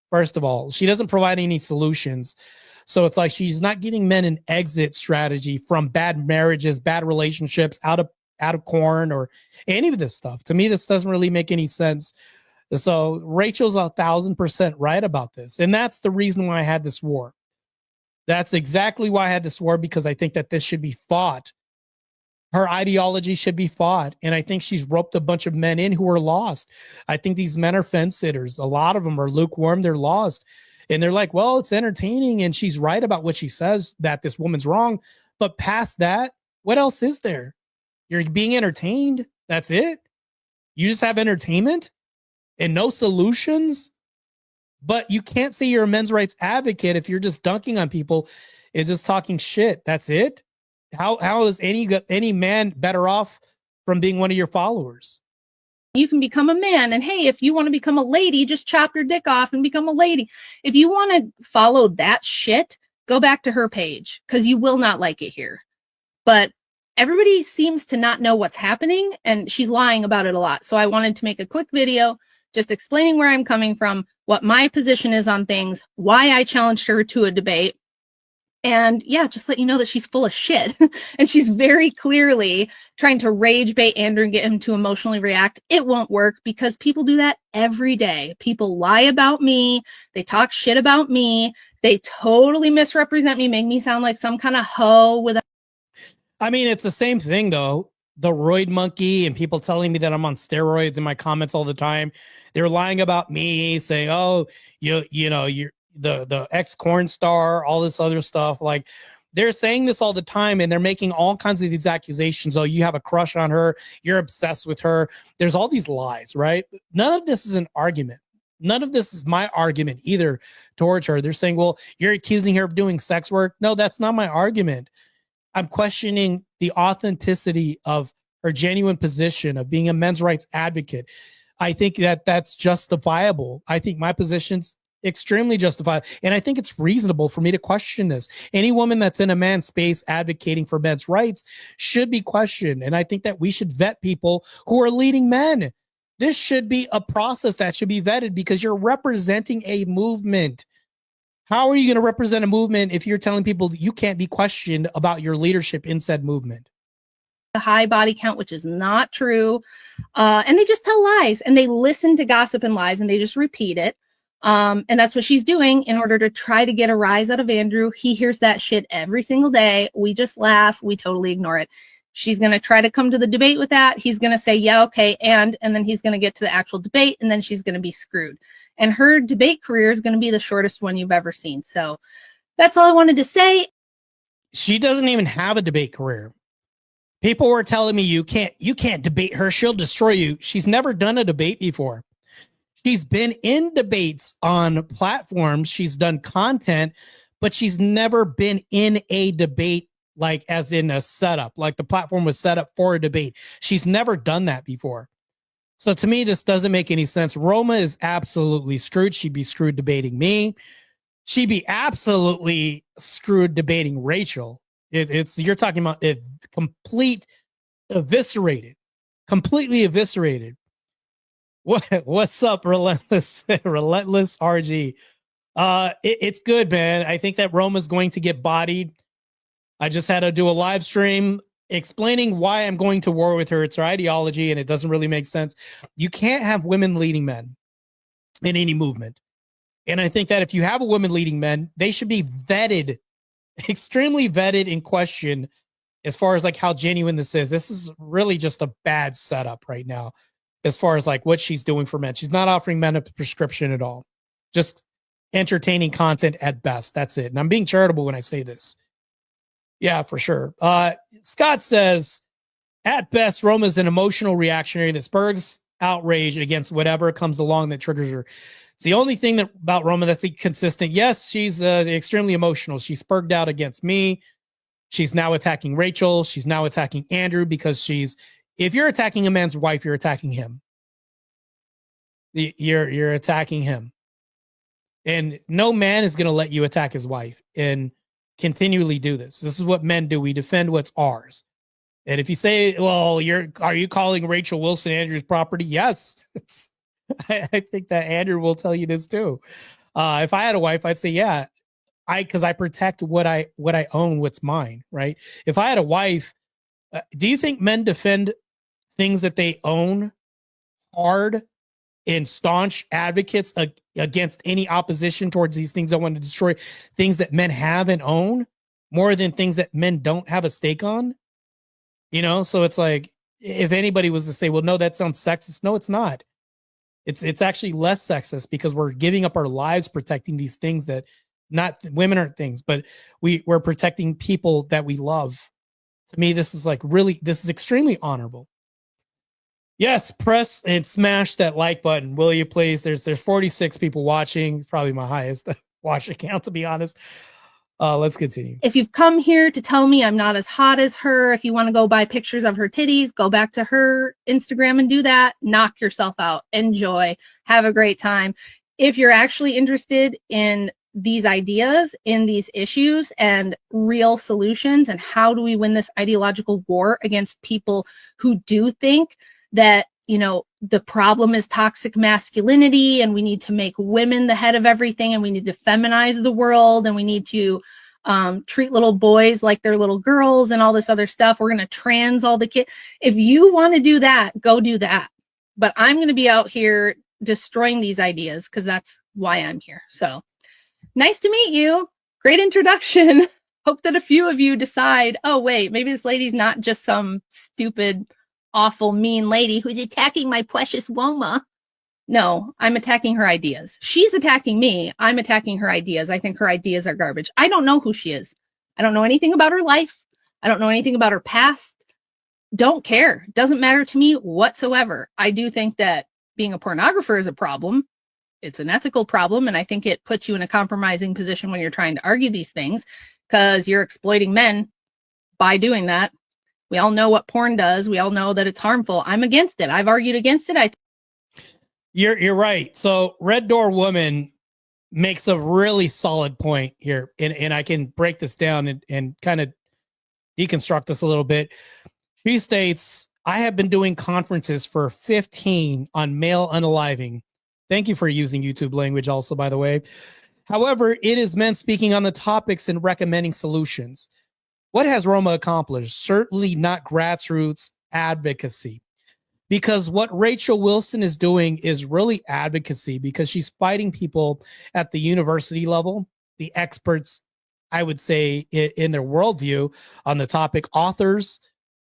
First of all, she doesn't provide any solutions. So it's like she's not getting men an exit strategy from bad marriages, bad relationships, out of corn or any of this stuff. To me, this doesn't really make any sense. So Rachel's 1,000% right about this. And that's the reason why I had this war. That's exactly why I had this war, because I think that this should be fought. Her ideology should be fought. And I think she's roped a bunch of men in who are lost. I think these men are fence sitters. A lot of them are lukewarm. They're lost. And they're like, well, it's entertaining. And she's right about what she says, that this woman's wrong. But past that, what else is there? You're being entertained. That's it. You just have entertainment and no solutions. But you can't say you're a men's rights advocate if you're just dunking on people and just talking shit. That's it. How is any man better off from being one of your followers? You can become a man, and hey, if you want to become a lady, just chop your dick off and become a lady. If you want to follow that shit, go back to her page, because you will not like it here. But everybody seems to not know what's happening, and she's lying about it a lot. So I wanted to make a quick video just explaining where I'm coming from, what my position is on things, why I challenged her to a debate. And yeah, just let you know that she's full of shit. And she's very clearly trying to rage bait Andrew and get him to emotionally react. It won't work because people do that every day. People lie about me. They talk shit about me. They totally misrepresent me, make me sound like some kind of hoe with a... I mean, it's the same thing though. The roid monkey and people telling me that I'm on steroids in my comments all the time. They're lying about me, saying, "Oh, you're the ex corn star," all this other stuff. Like, they're saying this all the time, and they're making all kinds of these accusations. Oh, you have a crush on her. You're obsessed with her. There's all these lies, right? None of this is an argument. None of this is my argument either towards her. They're saying, well, you're accusing her of doing sex work. No, that's not my argument. I'm questioning the authenticity of her genuine position of being a men's rights advocate. I think that that's justifiable. I think my position's extremely justified. And I think it's reasonable for me to question this. Any woman that's in a man's space advocating for men's rights should be questioned. And I think that we should vet people who are leading men. This should be a process that should be vetted because you're representing a movement. How are you going to represent a movement if you're telling people that you can't be questioned about your leadership in said movement? A high body count, which is not true. And they just tell lies, and they listen to gossip and lies, and they just repeat it. And that's what she's doing in order to try to get a rise out of Andrew. He hears that shit every single day. We just laugh. We totally ignore it. She's going to try to come to the debate with that. He's going to say, yeah, okay. And then he's going to get to the actual debate, and then she's going to be screwed. And her debate career is going to be the shortest one you've ever seen. So that's all I wanted to say. She doesn't even have a debate career. People were telling me you can't debate her. She'll destroy you. She's never done a debate before. She's been in debates on platforms. She's done content, but she's never been in a debate, like as in a setup, like the platform was set up for a debate. She's never done that before. So to me, this doesn't make any sense. Roma is absolutely screwed. She'd be screwed debating me. She'd be absolutely screwed debating Rachel. You're talking about it completely eviscerated. What's up, relentless RG? It's good, man. I think that Roma's going to get bodied. I just had to do a live stream explaining why I'm going to war with her. It's her ideology, and it doesn't really make sense. You can't have women leading men in any movement. And I think that if you have a woman leading men, they should be vetted, extremely vetted and questioned as far as like how genuine this is. This is really just a bad setup right now as far as like what she's doing for men. She's not offering men a prescription at all. Just entertaining content at best. That's it. And I'm being charitable when I say this. Yeah, for sure. Scott says, at best, Roma's an emotional reactionary that spurs outrage against whatever comes along that triggers her. It's the only thing about Roma that's consistent. Yes, she's extremely emotional. She spurred out against me. She's now attacking Rachel. She's now attacking Andrew because if you're attacking a man's wife, you're attacking him. You're attacking him. And no man is going to let you attack his wife and continually do this. This is what men do. We defend what's ours. And if you say, well, are you calling Rachel Wilson Andrew's property? Yes. I think that Andrew will tell you this too. If I had a wife, I'd say, yeah, because I protect what I own, what's mine, right? If I had a wife, do you think men defend things that they own hard and staunch advocates against any opposition towards these things that want to destroy things that men have and own more than things that men don't have a stake on? You know, so it's like, if anybody was to say, well, no, that sounds sexist. No, it's not. It's actually less sexist because we're giving up our lives protecting these things that not women aren't things, but we're protecting people that we love. To me, this is extremely honorable. Yes, press and smash that like button, will you please? There's 46 people watching. It's probably my highest watch account, to be honest. Let's continue. If you've come here to tell me I'm not as hot as her, if you want to go buy pictures of her titties, go back to her Instagram and do that. Knock yourself out. Enjoy. Have a great time. If you're actually interested in these ideas, in these issues, and real solutions, and how do we win this ideological war against people who do think that, you know, the problem is toxic masculinity and we need to make women the head of everything and we need to feminize the world and we need to treat little boys like they're little girls and all this other stuff. We're going to trans all the kids. If you want to do that, go do that. But I'm going to be out here destroying these ideas because that's why I'm here. So nice to meet you. Great introduction. Hope that a few of you decide, oh, wait, maybe this lady's not just some stupid, awful, mean lady who's attacking my precious Woma. No, I'm attacking her ideas. She's attacking me. I'm attacking her ideas. I think her ideas are garbage. I don't know who she is. I don't know anything about her life. I don't know anything about her past. Don't care. Doesn't matter to me whatsoever. I do think that being a pornographer is a problem. It's an ethical problem, and I think it puts you in a compromising position when you're trying to argue these things because you're exploiting men by doing that. We all know what porn does. We all know that it's harmful. I'm against it. I've argued against it. You're right. So Red Door Woman makes a really solid point here, and I can break this down and kind of deconstruct this a little bit. She states, I have been doing conferences for 15 on male unaliving. Thank you for using YouTube language also, by the way. However, it is men speaking on the topics and recommending solutions. What has Roma accomplished? Certainly not grassroots advocacy. Because what Rachel Wilson is doing is really advocacy because she's fighting people at the university level, the experts, I would say, in their worldview on the topic, authors,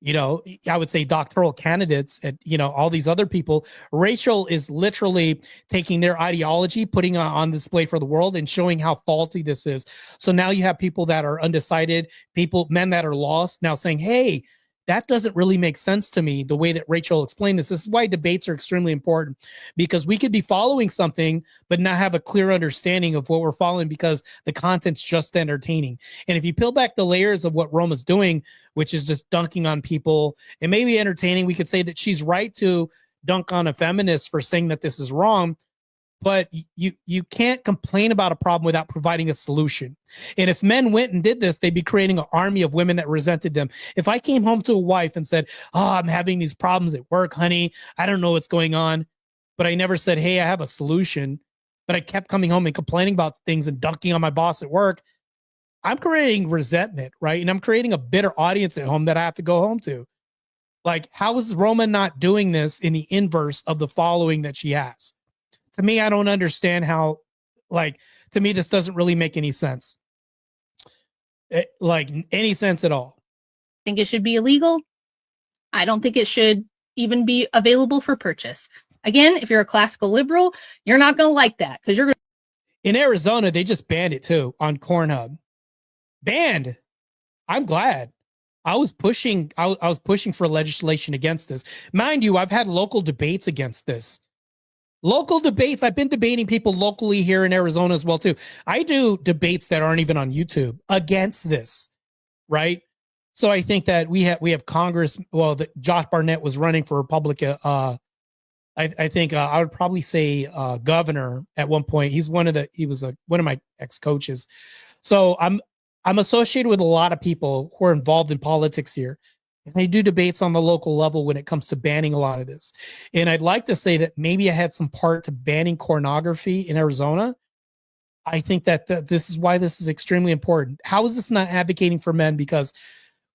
you know, I would say doctoral candidates and, you know, all these other people. Rachel is literally taking their ideology, putting it on display for the world and showing how faulty this is. So now you have people that are undecided, men that are lost now saying, hey, that doesn't really make sense to me, the way that Rachel explained this. This is why debates are extremely important, because we could be following something, but not have a clear understanding of what we're following because the content's just entertaining. And if you peel back the layers of what Roma's doing, which is just dunking on people, it may be entertaining. We could say that she's right to dunk on a feminist for saying that this is wrong, but you can't complain about a problem without providing a solution. And if men went and did this, they'd be creating an army of women that resented them. If I came home to a wife and said, oh, I'm having these problems at work, honey, I don't know what's going on, but I never said, hey, I have a solution, but I kept coming home and complaining about things and dunking on my boss at work, I'm creating resentment, right? And I'm creating a bitter audience at home that I have to go home to. Like, how is Roma not doing this in the inverse of the following that she has? To me, I don't understand how, to me, this doesn't really make any sense. Any sense at all. I think it should be illegal. I don't think it should even be available for purchase. Again, if you're a classical liberal, you're not going to like that because you're going to. In Arizona, they just banned it too on Pornhub. Banned. I'm glad. I was pushing for legislation against this. Mind you, I've had local debates against this. Local debates. I've been debating people locally here in Arizona as well, too. I do debates that aren't even on YouTube against this, right? So I think that we have Congress. Well, Josh Barnett was running for Republican. I think I would probably say governor at one point. He was one of my ex-coaches. So I'm associated with a lot of people who are involved in politics here. And I do debates on the local level when it comes to banning a lot of this. And I'd like to say that maybe I had some part to banning pornography in Arizona. I think that this is why this is extremely important. How is this not advocating for men? Because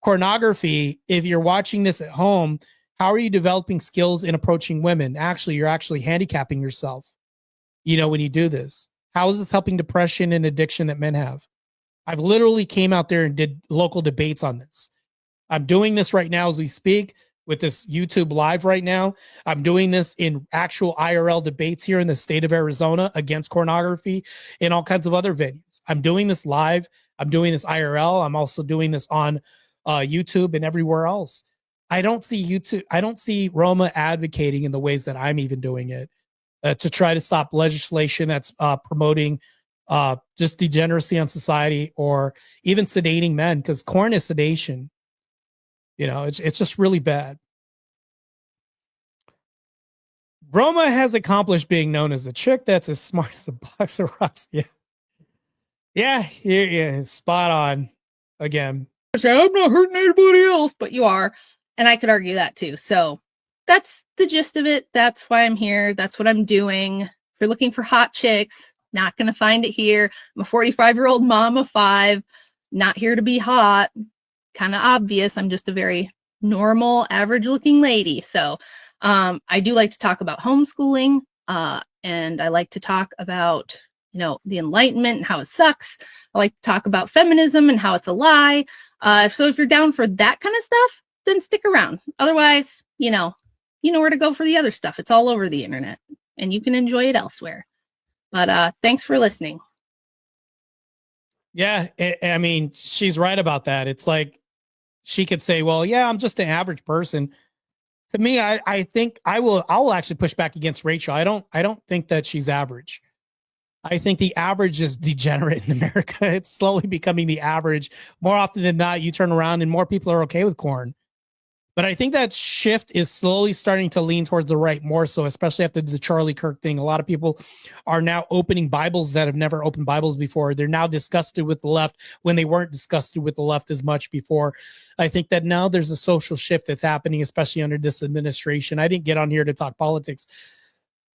pornography, if you're watching this at home, how are you developing skills in approaching women? Actually, you're actually handicapping yourself, when you do this. How is this helping depression and addiction that men have? I've literally came out there and did local debates on this. I'm doing this right now as we speak with this YouTube live right now. I'm doing this in actual IRL debates here in the state of Arizona against pornography and all kinds of other venues. I'm doing this live. I'm doing this IRL. I'm also doing this on YouTube and everywhere else. I don't see YouTube. I don't see Roma advocating in the ways that I'm even doing it to try to stop legislation that's promoting just degeneracy on society or even sedating men, because corn is sedation. You know, it's just really bad. Roma has accomplished being known as a chick that's as smart as a box of rocks. Yeah. Yeah, spot on again. I'm not hurting anybody else, but you are. And I could argue that too. So that's the gist of it. That's why I'm here. That's what I'm doing. If you're looking for hot chicks, not going to find it here. I'm a 45-year-old mom of 5, not here to be hot. Kind of obvious. I'm just a very normal, average looking lady. So I do like to talk about homeschooling, and I like to talk about, you know, the Enlightenment and how it sucks. I like to talk about feminism and how it's a lie. So if you're down for that kind of stuff, then stick around. Otherwise, you know where to go for the other stuff. It's all over the internet, and you can enjoy it elsewhere. But thanks for listening. Yeah, I mean, she's right about that. It's like she could say, well, yeah, I'm just an average person. To me, I think I'll actually push back against Rachel. I don't think that she's average. I think the average is degenerate in America. It's slowly becoming the average. More often than not, you turn around and more people are okay with corn. But I think that shift is slowly starting to lean towards the right more so, especially after the Charlie Kirk thing. A lot of people are now opening Bibles that have never opened Bibles before. They're now disgusted with the left when they weren't disgusted with the left as much before. I think that now there's a social shift that's happening, especially under this administration. I didn't get on here to talk politics,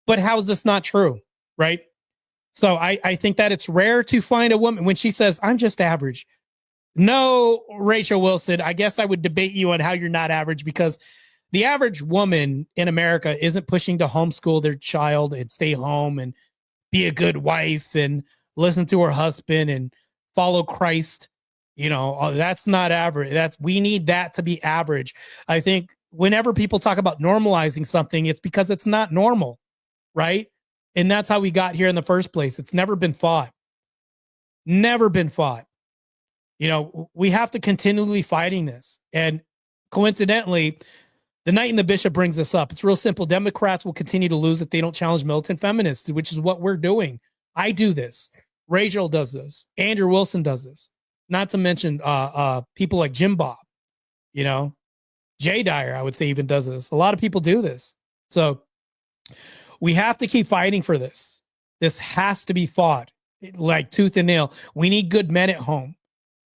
but how is this not true, right? So I think that it's rare to find a woman when she says, I'm just average. No, Rachel Wilson, I guess I would debate you on how you're not average, because the average woman in America isn't pushing to homeschool their child and stay home and be a good wife and listen to her husband and follow Christ. You know, that's not average. We need that to be average. I think whenever people talk about normalizing something, it's because it's not normal, right? And that's how we got here in the first place. It's never been fought. Never been fought. You know, we have to continually fighting this. And coincidentally, the Knight and the Bishop brings this up. It's real simple. Democrats will continue to lose if they don't challenge militant feminists, which is what we're doing. I do this. Rachel does this. Andrew Wilson does this. Not to mention people like Jim Bob, you know, Jay Dyer, I would say, even does this. A lot of people do this. So we have to keep fighting for this. This has to be fought like tooth and nail. We need good men at home.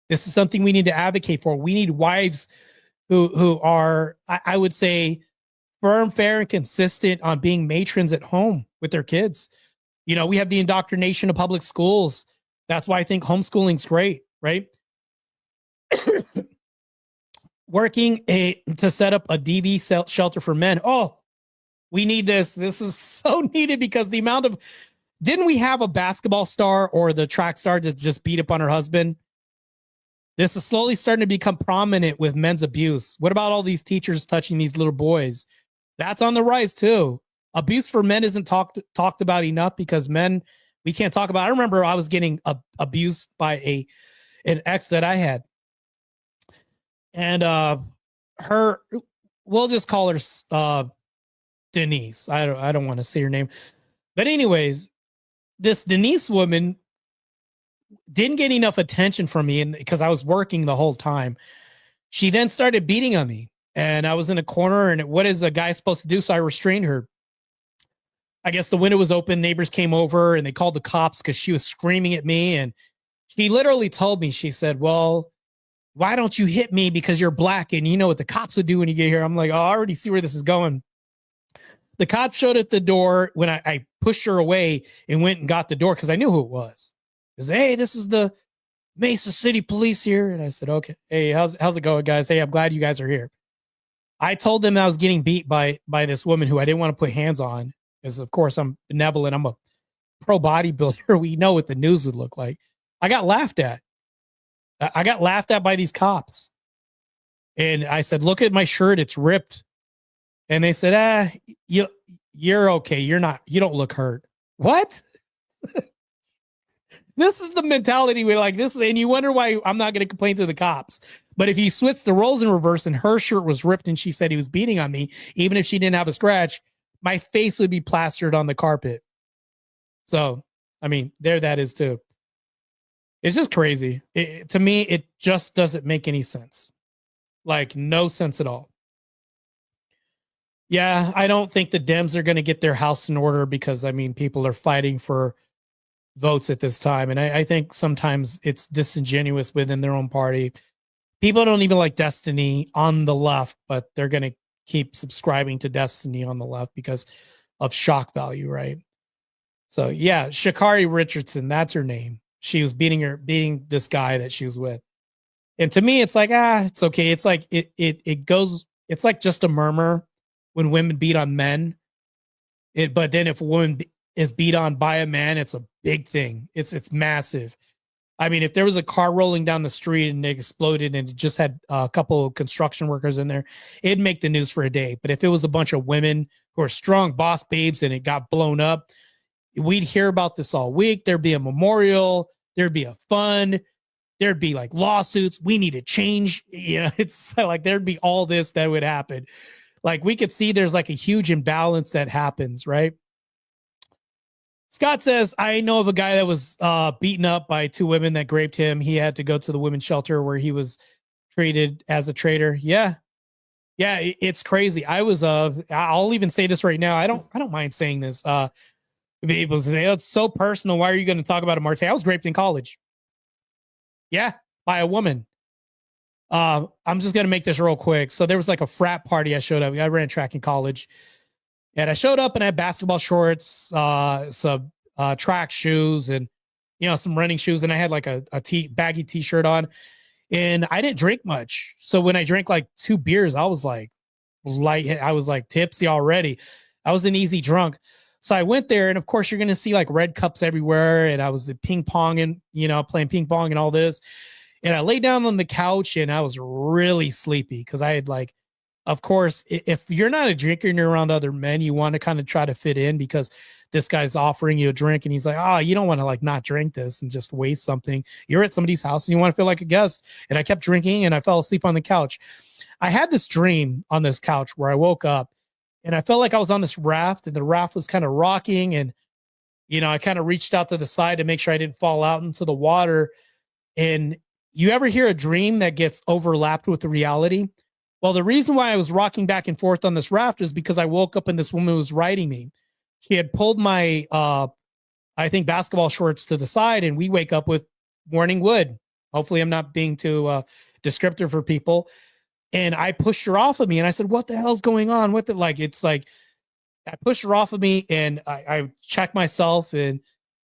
This is something we need to advocate for. We need wives who are, I would say, firm, fair, and consistent on being matrons at home with their kids. You know, we have the indoctrination of public schools. That's why I think homeschooling's great, right? Working to set up a DV shelter for men. Oh, we need this. This is so needed because the amount of, didn't we have a basketball star or the track star that just beat up on her husband? This is slowly starting to become prominent with men's abuse. What about all these teachers touching these little boys? That's on the rise too. Abuse for men isn't talked about enough because men, we can't talk about. I remember I was getting abused by an ex that I had, and her, we'll just call her Denise. I don't want to say her name, but anyways, this Denise woman didn't get enough attention from me, and because I was working the whole time. She then started beating on me, and I was in a corner, and what is a guy supposed to do? So I restrained her. I guess the window was open. Neighbors came over and they called the cops because she was screaming at me. And she literally told me, she said, well, why don't you hit me because you're black and you know what the cops would do when you get here? I'm like, oh, I already see where this is going. The cops showed at the door when I pushed her away and went and got the door because I knew who it was. He said, hey, this is the Mesa City Police here. And I said, okay. Hey, how's it going, guys? Hey, I'm glad you guys are here. I told them I was getting beat by this woman who I didn't want to put hands on because, of course, I'm benevolent. I'm a pro bodybuilder. We know what the news would look like. I got laughed at. I got laughed at by these cops. And I said, look at my shirt. It's ripped. And they said, you're okay. You don't look hurt. What? This is the mentality we're like this, and you wonder why I'm not going to complain to the cops. But if you switch the roles in reverse and her shirt was ripped and she said he was beating on me, even if she didn't have a scratch, my face would be plastered on the carpet. So, I mean, there that is too. It's just crazy. To me, it just doesn't make any sense. Like, no sense at all. Yeah, I don't think the Dems are going to get their house in order because, I mean, people are fighting for votes at this time. And I think sometimes it's disingenuous within their own party. People don't even like Destiny on the left, but they're going to keep subscribing to Destiny on the left because of shock value, right? So, yeah, Sha'Carri Richardson, that's her name. She was beating this guy that she was with. And to me, it's like, it's okay. It's like it goes, it's like just a murmur when women beat on men. But then if a woman is beat on by a man, it's a big thing. It's massive. I mean, if there was a car rolling down the street and it exploded and it just had a couple of construction workers in there, it'd make the news for a day. But if it was a bunch of women who are strong boss babes and it got blown up, we'd hear about this all week. There'd be a memorial. There'd be a fund. There'd be like lawsuits. We need to change. You know, it's like there'd be all this that would happen. Like we could see there's like a huge imbalance that happens, right? Scott says, I know of a guy that was beaten up by two women that raped him. He had to go to the women's shelter where he was treated as a traitor. Yeah. Yeah, it's crazy. I'll even say this right now. I don't mind saying this. People say, oh, it's so personal. Why are you going to talk about it, Marte? I was raped in college. Yeah, by a woman. I'm just going to make this real quick. So there was like a frat party I showed up. I ran track in college. And I showed up and I had basketball shorts, some track shoes, and some running shoes. And I had like a baggy t-shirt on. And I didn't drink much. So when I drank like 2 beers, I was like tipsy already. I was an easy drunk. So I went there, and of course you're gonna see like red cups everywhere. And I was ping pong and playing ping pong and all this. And I laid down on the couch and I was really sleepy because I had like, of course, if you're not a drinker and you're around other men, you want to kind of try to fit in because this guy's offering you a drink and he's like, oh, you don't want to like not drink this and just waste something. You're at somebody's house and you want to feel like a guest. And I kept drinking and I fell asleep on the couch. I had this dream on this couch where I woke up and I felt like I was on this raft and the raft was kind of rocking. And, I kind of reached out to the side to make sure I didn't fall out into the water. And you ever hear a dream that gets overlapped with the reality? Well, the reason why I was rocking back and forth on this raft is because I woke up and this woman was riding me. She had pulled my, I think, basketball shorts to the side, and we wake up with morning wood. Hopefully I'm not being too descriptive for people. And I pushed her off of me, and I said, what the hell's going on? It's like, I pushed her off of me, and I checked myself, and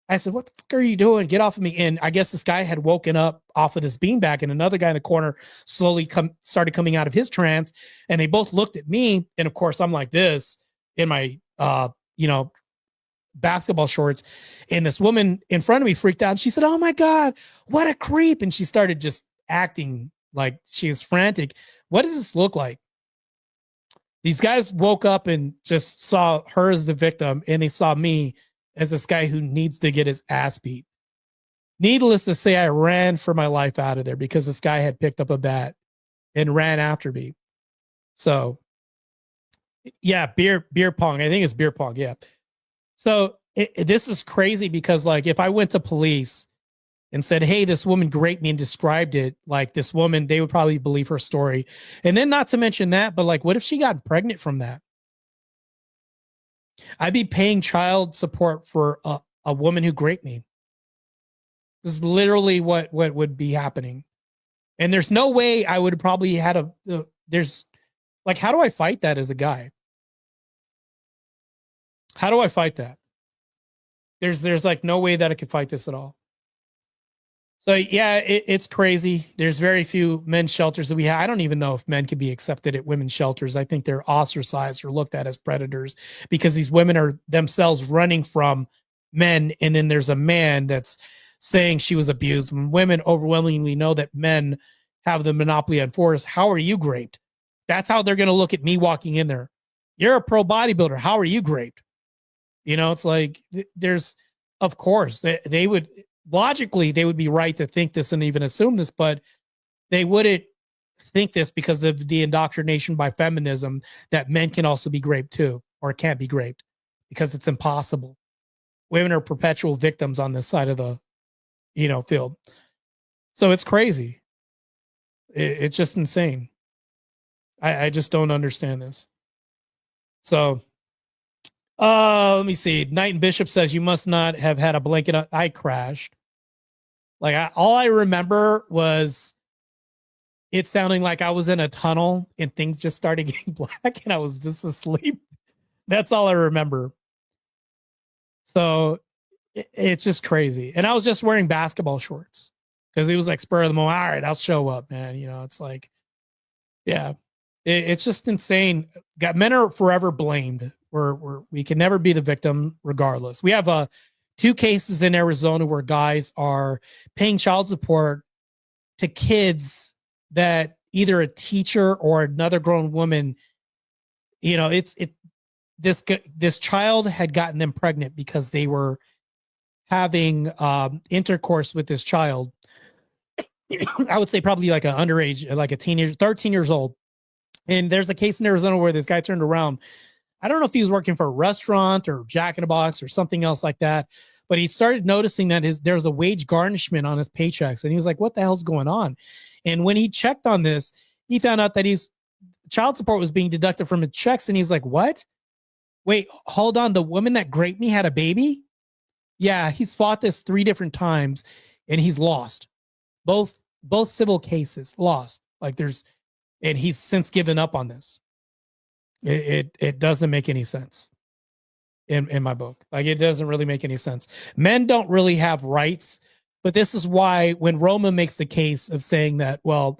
I said, what the fuck are you doing? Get off of me. And I guess this guy had woken up off of this beanbag, and another guy in the corner slowly started coming out of his trance. And they both looked at me. And of course, I'm like this in my, basketball shorts. And this woman in front of me freaked out. And she said, oh my God, what a creep. And she started just acting like she was frantic. What does this look like? These guys woke up and just saw her as the victim, and they saw me as this guy who needs to get his ass beat. Needless to say, I ran for my life out of there because this guy had picked up a bat and ran after me. So, yeah, beer pong. I think it's beer pong. Yeah. So this is crazy because, like, if I went to police and said, hey, this woman raped me and described it like this woman, they would probably believe her story. And then not to mention that, but like, what if she got pregnant from that? I'd be paying child support for a woman who raped me. This is literally what would be happening. And there's no way I would have probably had there's like, how do I fight that as a guy? How do I fight that? There's like no way that I could fight this at all. So yeah, it's crazy. There's very few men's shelters that we have. I don't even know if men can be accepted at women's shelters. I think they're ostracized or looked at as predators because these women are themselves running from men. And then there's a man that's saying she was abused. When women overwhelmingly know that men have the monopoly on force, how are you raped? That's how they're going to look at me walking in there. You're a pro bodybuilder. How are you raped? It's like there's, of course, they would, logically, they would be right to think this and even assume this, but they wouldn't think this because of the indoctrination by feminism that men can also be raped too, or can't be raped because it's impossible. Women are perpetual victims on this side of the, field. So it's crazy. It's just insane. I just don't understand this. So, let me see. Knight and Bishop says you must not have had a blanket on. I crashed. Like all I remember was it sounding like I was in a tunnel and things just started getting black and I was just asleep. That's all I remember. So it's just crazy. And I was just wearing basketball shorts because it was like spur of the moment. All right, I'll show up, man. It's like, yeah, it's just insane. Men are forever blamed. We can never be the victim regardless. We have 2 cases in Arizona where guys are paying child support to kids that either a teacher or another grown woman, this child had gotten them pregnant because they were having intercourse with this child. I would say probably like an underage, like a teenager, 13 years old. And there's a case in Arizona where this guy turned around. I don't know if he was working for a restaurant or Jack in the Box or something else like that, but he started noticing that there was a wage garnishment on his paychecks. And he was like, what the hell's going on? And when he checked on this, he found out that child support was being deducted from his checks. And he was like, what? Wait, hold on. The woman that raped me had a baby? Yeah, he's fought this 3 different times and he's lost. Both civil cases lost. And he's since given up on this. It doesn't make any sense in my book. Like, it doesn't really make any sense. Men don't really have rights, but this is why when Roma makes the case of saying that, well,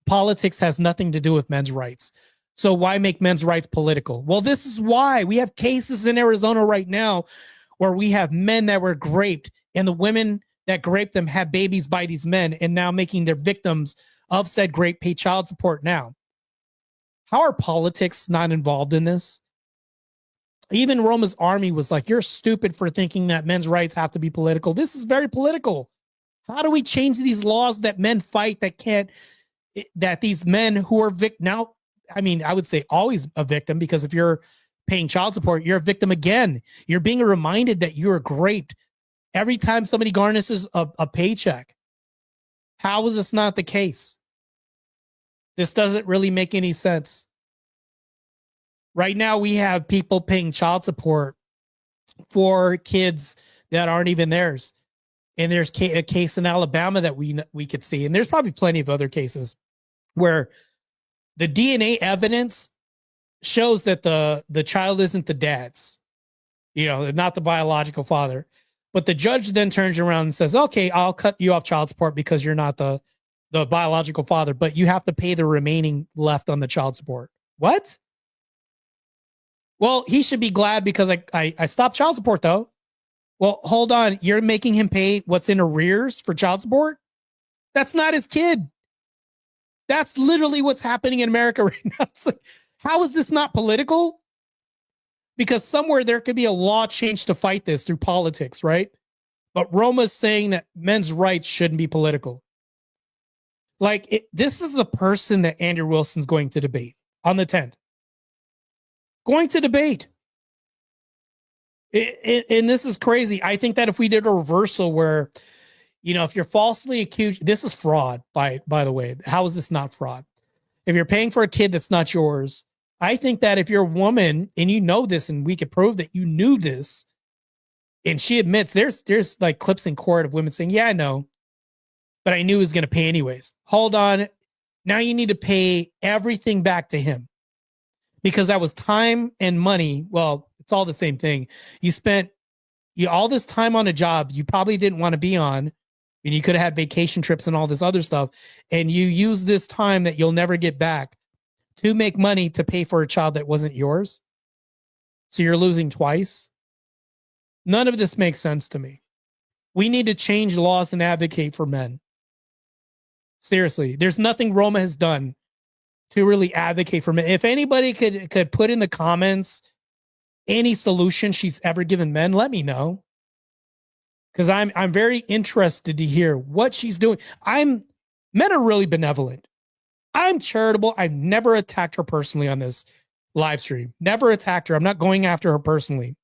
politics has nothing to do with men's rights. So why make men's rights political? Well, this is why we have cases in Arizona right now where we have men that were raped and the women that raped them had babies by these men and now making their victims of said rape pay child support now. How are politics not involved in this? Even Roma's army was like, you're stupid for thinking that men's rights have to be political. This is very political. How do we change these laws that men fight that these men who are now, I mean, I would say always a victim, because if you're paying child support, you're a victim again. You're being reminded that you're raped every time somebody garnishes a paycheck. How is this not the case? This doesn't really make any sense. Right now, we have people paying child support for kids that aren't even theirs. And there's a case in Alabama that we could see. And there's probably plenty of other cases where the DNA evidence shows that the child isn't the dad's, not the biological father. But the judge then turns around and says, okay, I'll cut you off child support because you're not the biological father, but you have to pay the remaining left on the child support. What? Well, he should be glad because I stopped child support though. Well, hold on. You're making him pay what's in arrears for child support? That's not his kid. That's literally what's happening in America right now. It's like, how is this not political? Because somewhere there could be a law change to fight this through politics, right? But Roma's saying that men's rights shouldn't be political. Like, this is the person that Andrew Wilson's going to debate on the 10th. Going to debate. And this is crazy. I think that if we did a reversal where, if you're falsely accused, this is fraud, by the way. How is this not fraud? If you're paying for a kid that's not yours, I think that if you're a woman and you know this and we could prove that you knew this, and she admits, there's like clips in court of women saying, yeah, I know, but I knew he was going to pay anyways. Hold on. Now you need to pay everything back to him because that was time and money. Well, it's all the same thing. You spent all this time on a job you probably didn't want to be on, and you could have had vacation trips and all this other stuff, and you use this time that you'll never get back to make money to pay for a child that wasn't yours. So you're losing twice. None of this makes sense to me. We need to change laws and advocate for men. Seriously, there's nothing Roma has done to really advocate for men. If anybody could put in the comments any solution she's ever given men, let me know. Because I'm very interested to hear what she's doing. Men are really benevolent. I'm charitable. I've never attacked her personally on this live stream. Never attacked her. I'm not going after her personally.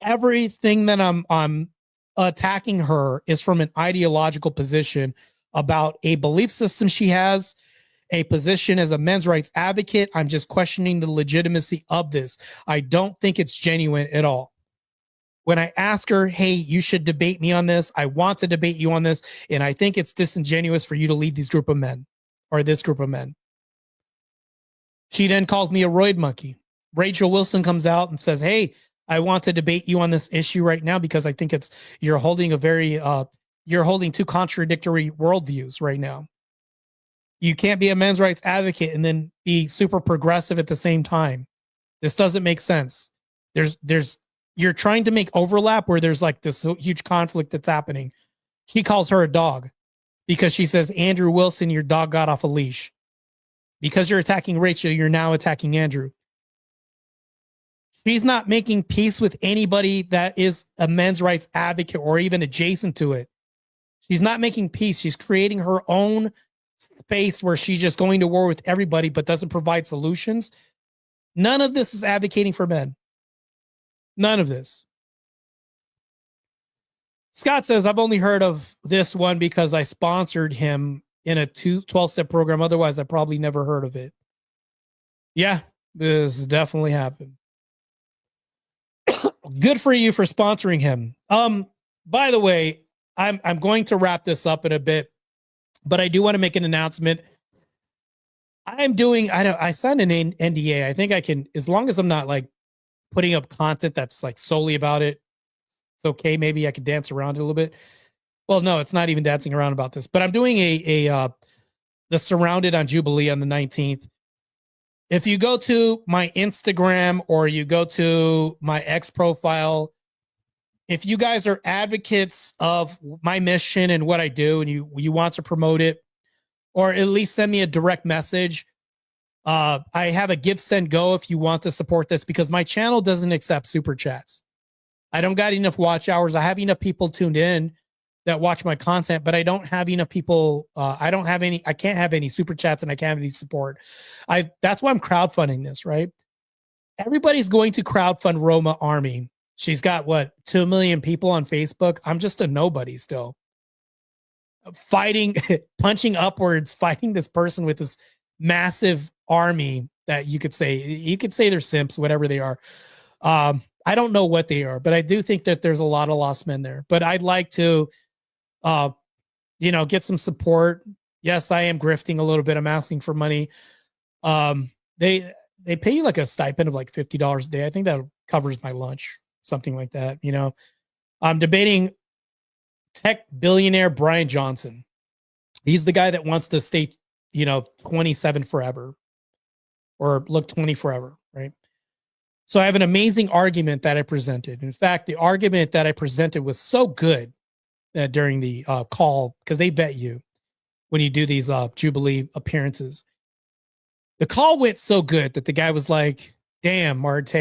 Everything that I'm attacking her is from an ideological position about a belief system she has, a position as a men's rights advocate. I'm just questioning the legitimacy of this. I don't think it's genuine at all. When I ask her, hey, you should debate me on this, I want to debate you on this, and I think it's disingenuous for you to lead these group of men, or this group of men. She then calls me a roid monkey. Rachel Wilson comes out and says, hey, I want to debate you on this issue right now because I think you're holding two contradictory worldviews right now. You can't be a men's rights advocate and then be super progressive at the same time. This doesn't make sense. You're trying to make overlap where there's like this huge conflict that's happening. She calls her a dog because she says, Andrew Wilson, your dog got off a leash. Because you're attacking Rachel, you're now attacking Andrew. She's not making peace with anybody that is a men's rights advocate or even adjacent to it. She's not making peace. She's creating her own space where she's just going to war with everybody but doesn't provide solutions. None of this is advocating for men. None of this. Scott says, I've only heard of this one because I sponsored him in a 12-step program. Otherwise, I probably never heard of it. Yeah, this definitely happened. Good for you for sponsoring him. By the way, I'm going to wrap this up in a bit, but I do want to make an announcement. I signed an NDA. I think I can, as long as I'm not like putting up content that's like solely about it, it's okay. Maybe I could dance around it a little bit. Well, no, it's not even dancing around about this, but I'm doing the Surrounded on Jubilee on the 19th. If you go to my Instagram or you go to my X profile, if you guys are advocates of my mission and what I do and you want to promote it, or at least send me a direct message, I have a give, send, go if you want to support this, because my channel doesn't accept super chats. I don't got enough watch hours. I have enough people tuned in that watch my content, but I don't have enough people. I can't have any super chats and I can't have any support. That's why I'm crowdfunding this, right? Everybody's going to crowdfund Roma Army. She's got 2 million people on Facebook. I'm just a nobody still. Fighting, punching upwards, fighting this person with this massive army that you could say they're simps, whatever they are. I don't know what they are, but I do think that there's a lot of lost men there. But I'd like to get some support. Yes, I am grifting a little bit. I'm asking for money. They pay you like a stipend of like $50 a day. I think that covers my lunch, something like that. I'm debating tech billionaire Brian Johnson. He's the guy that wants to stay, 27 forever or look 20 forever, right? So I have an amazing argument that I presented. In fact, the argument that I presented was so good during the call, because they vet you when you do these Jubilee appearances. The call went so good that the guy was like, damn, Marte,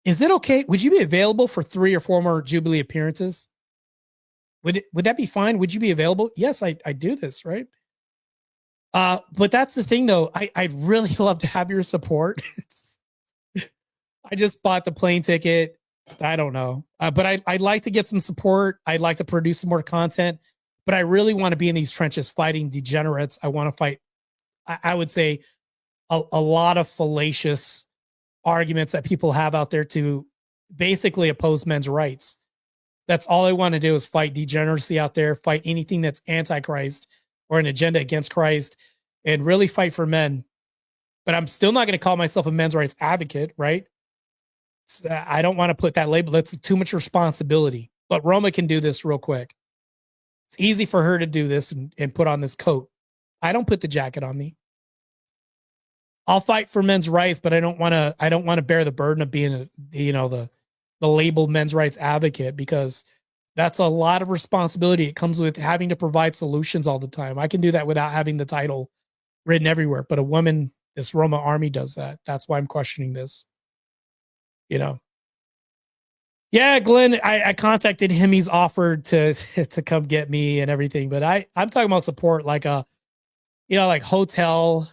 is it okay? Would you be available for 3 or 4 more Jubilee appearances? Would that be fine? Would you be available? Yes, I do this, right? But that's the thing, though. I'd really love to have your support. I just bought the plane ticket. I don't know. But I'd like to get some support. I'd like to produce some more content. But I really want to be in these trenches fighting degenerates. I want to fight, I would say, a lot of fallacious arguments that people have out there to basically oppose men's rights. That's all I want to do is fight degeneracy out there, fight anything that's anti-Christ or an agenda against Christ, and really fight for men. But I'm still not going to call myself a men's rights advocate, right? I don't want to put that label. That's too much responsibility. But Roma can do this real quick. It's easy for her to do this and put on this coat. I don't put the jacket on me. I'll fight for men's rights, but I don't want to bear the burden of being the labeled men's rights advocate, because that's a lot of responsibility. It comes with having to provide solutions all the time. I can do that without having the title written everywhere. But a woman, this Roma Army, does that. That's why I'm questioning this. Yeah, Glenn, I contacted him. He's offered to to come get me and everything, but I'm talking about support like a like hotel,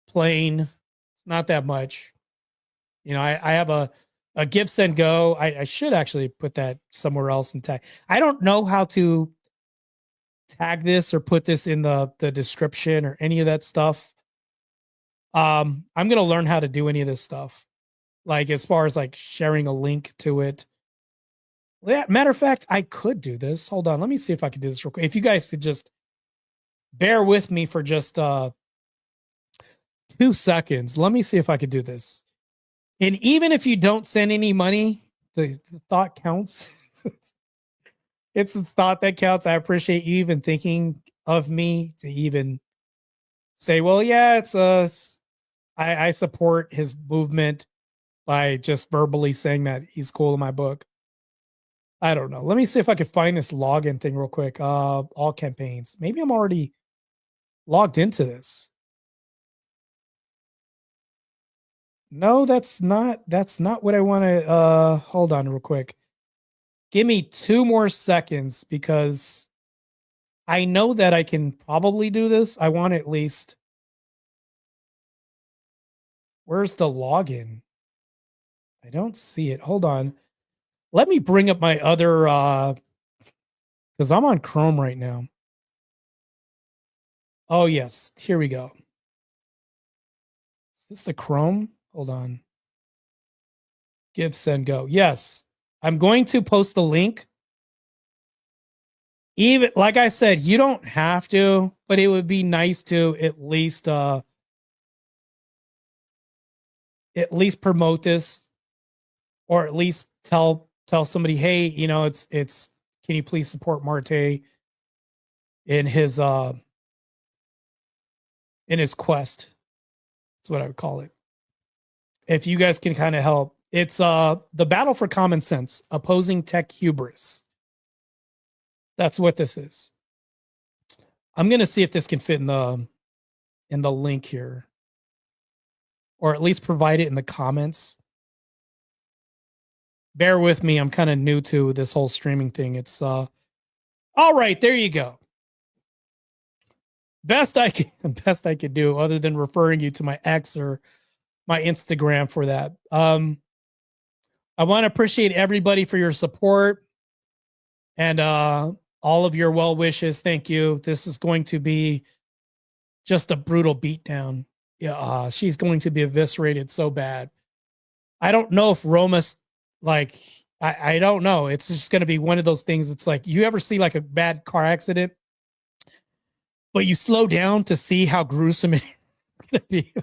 plane. It's not that much. I have a give send go. I should actually put that somewhere else and tag. I don't know how to tag this or put this in the description or any of that stuff. I'm gonna learn how to do any of this stuff. Like as far as like sharing a link to it. Yeah, matter of fact, I could do this. Hold on, let me see if I can do this real quick. If you guys could just bear with me for just 2 seconds. Let me see if I could do this. And even if you don't send any money, the thought counts. It's the thought that counts. I appreciate you even thinking of me to even say, well, yeah, I support his movement by just verbally saying that he's cool in my book. I don't know. Let me see if I can find this login thing real quick. All campaigns. Maybe I'm already logged into this. No, that's not what I want to hold on real quick. Give me 2 more seconds because I know that I can probably do this. I want at least. Where's the login? I don't see it. Hold on. Let me bring up my other because I'm on Chrome right now. Oh yes, here we go. Is this the Chrome? Hold on. Give, send, go. Yes. I'm going to post the link. Even like I said, you don't have to, but it would be nice to at least promote this, or at least tell somebody, hey, it's can you please support Marte in his quest? That's what I would call it. If you guys can kind of help. It's the battle for common sense, opposing tech hubris. That's what this is. I'm gonna see if this can fit in the link here, or at least provide it in the comments. Bear with me. I'm kind of new to this whole streaming thing. It's all right. There you go. Best I could do, other than referring you to my X or my Instagram for that. I want to appreciate everybody for your support and all of your well wishes. Thank you. This is going to be just a brutal beatdown. Yeah, she's going to be eviscerated so bad. I don't know if Roma's like, I don't know. It's just going to be one of those things. It's like, you ever see like a bad car accident, but you slow down to see how gruesome it's going to be.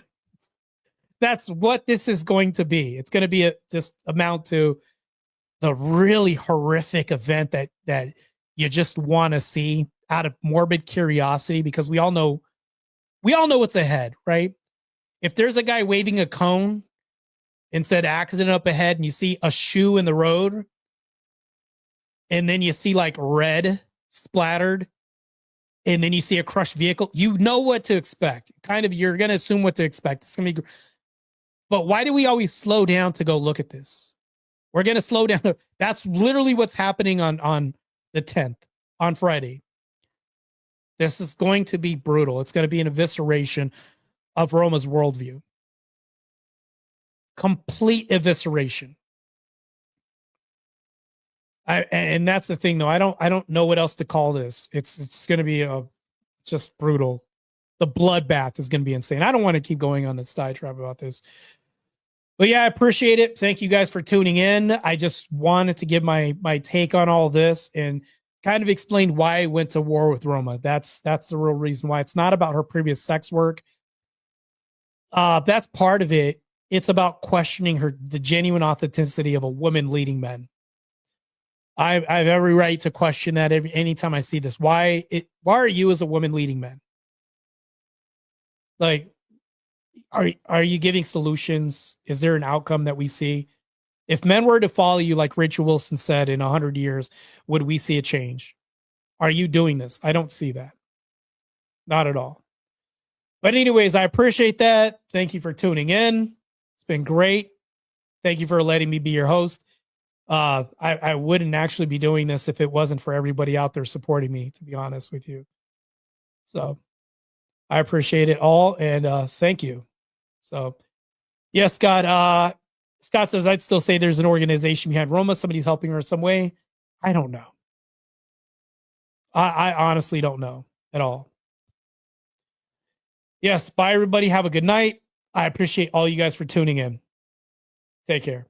That's what this is going to be. It's going to be just amount to the really horrific event that you just want to see out of morbid curiosity, because we all know what's ahead, right? If there's a guy waving a cone and said accident up ahead, and you see a shoe in the road, and then you see like red splattered, and then you see a crushed vehicle, you know what to expect. Kind of, you're going to assume what to expect. It's going to be. But why do we always slow down to go look at this? We're going to slow down. That's literally what's happening on the 10th, on Friday. This is going to be brutal. It's going to be an evisceration of Roma's worldview. Complete evisceration. And that's the thing, though. I don't know what else to call this. It's going to be just brutal. The bloodbath is going to be insane. I don't want to keep going on this diatribe about this. But yeah, I appreciate it. Thank you guys for tuning in. I just wanted to give my take on all this and kind of explain why I went to war with Roma. That's the real reason why. It's not about her previous sex work. That's part of it. It's about questioning the genuine authenticity of a woman leading men. I have every right to question that anytime I see this. Why are you as a woman leading men? Like, are you giving solutions? Is there an outcome that we see? If men were to follow you, like Rachel Wilson said, in 100 years, would we see a change? Are you doing this? I don't see that. Not at all. But anyways, I appreciate that. Thank you for tuning in. It's been great. Thank you for letting me be your host. I wouldn't actually be doing this if it wasn't for everybody out there supporting me, to be honest with you. So I appreciate it all, and thank you. So yes, Scott. Scott says, I'd still say there's an organization behind Roma. Somebody's helping her in some way. I don't know. I honestly don't know at all. Yes, bye everybody. Have a good night. I appreciate all you guys for tuning in. Take care.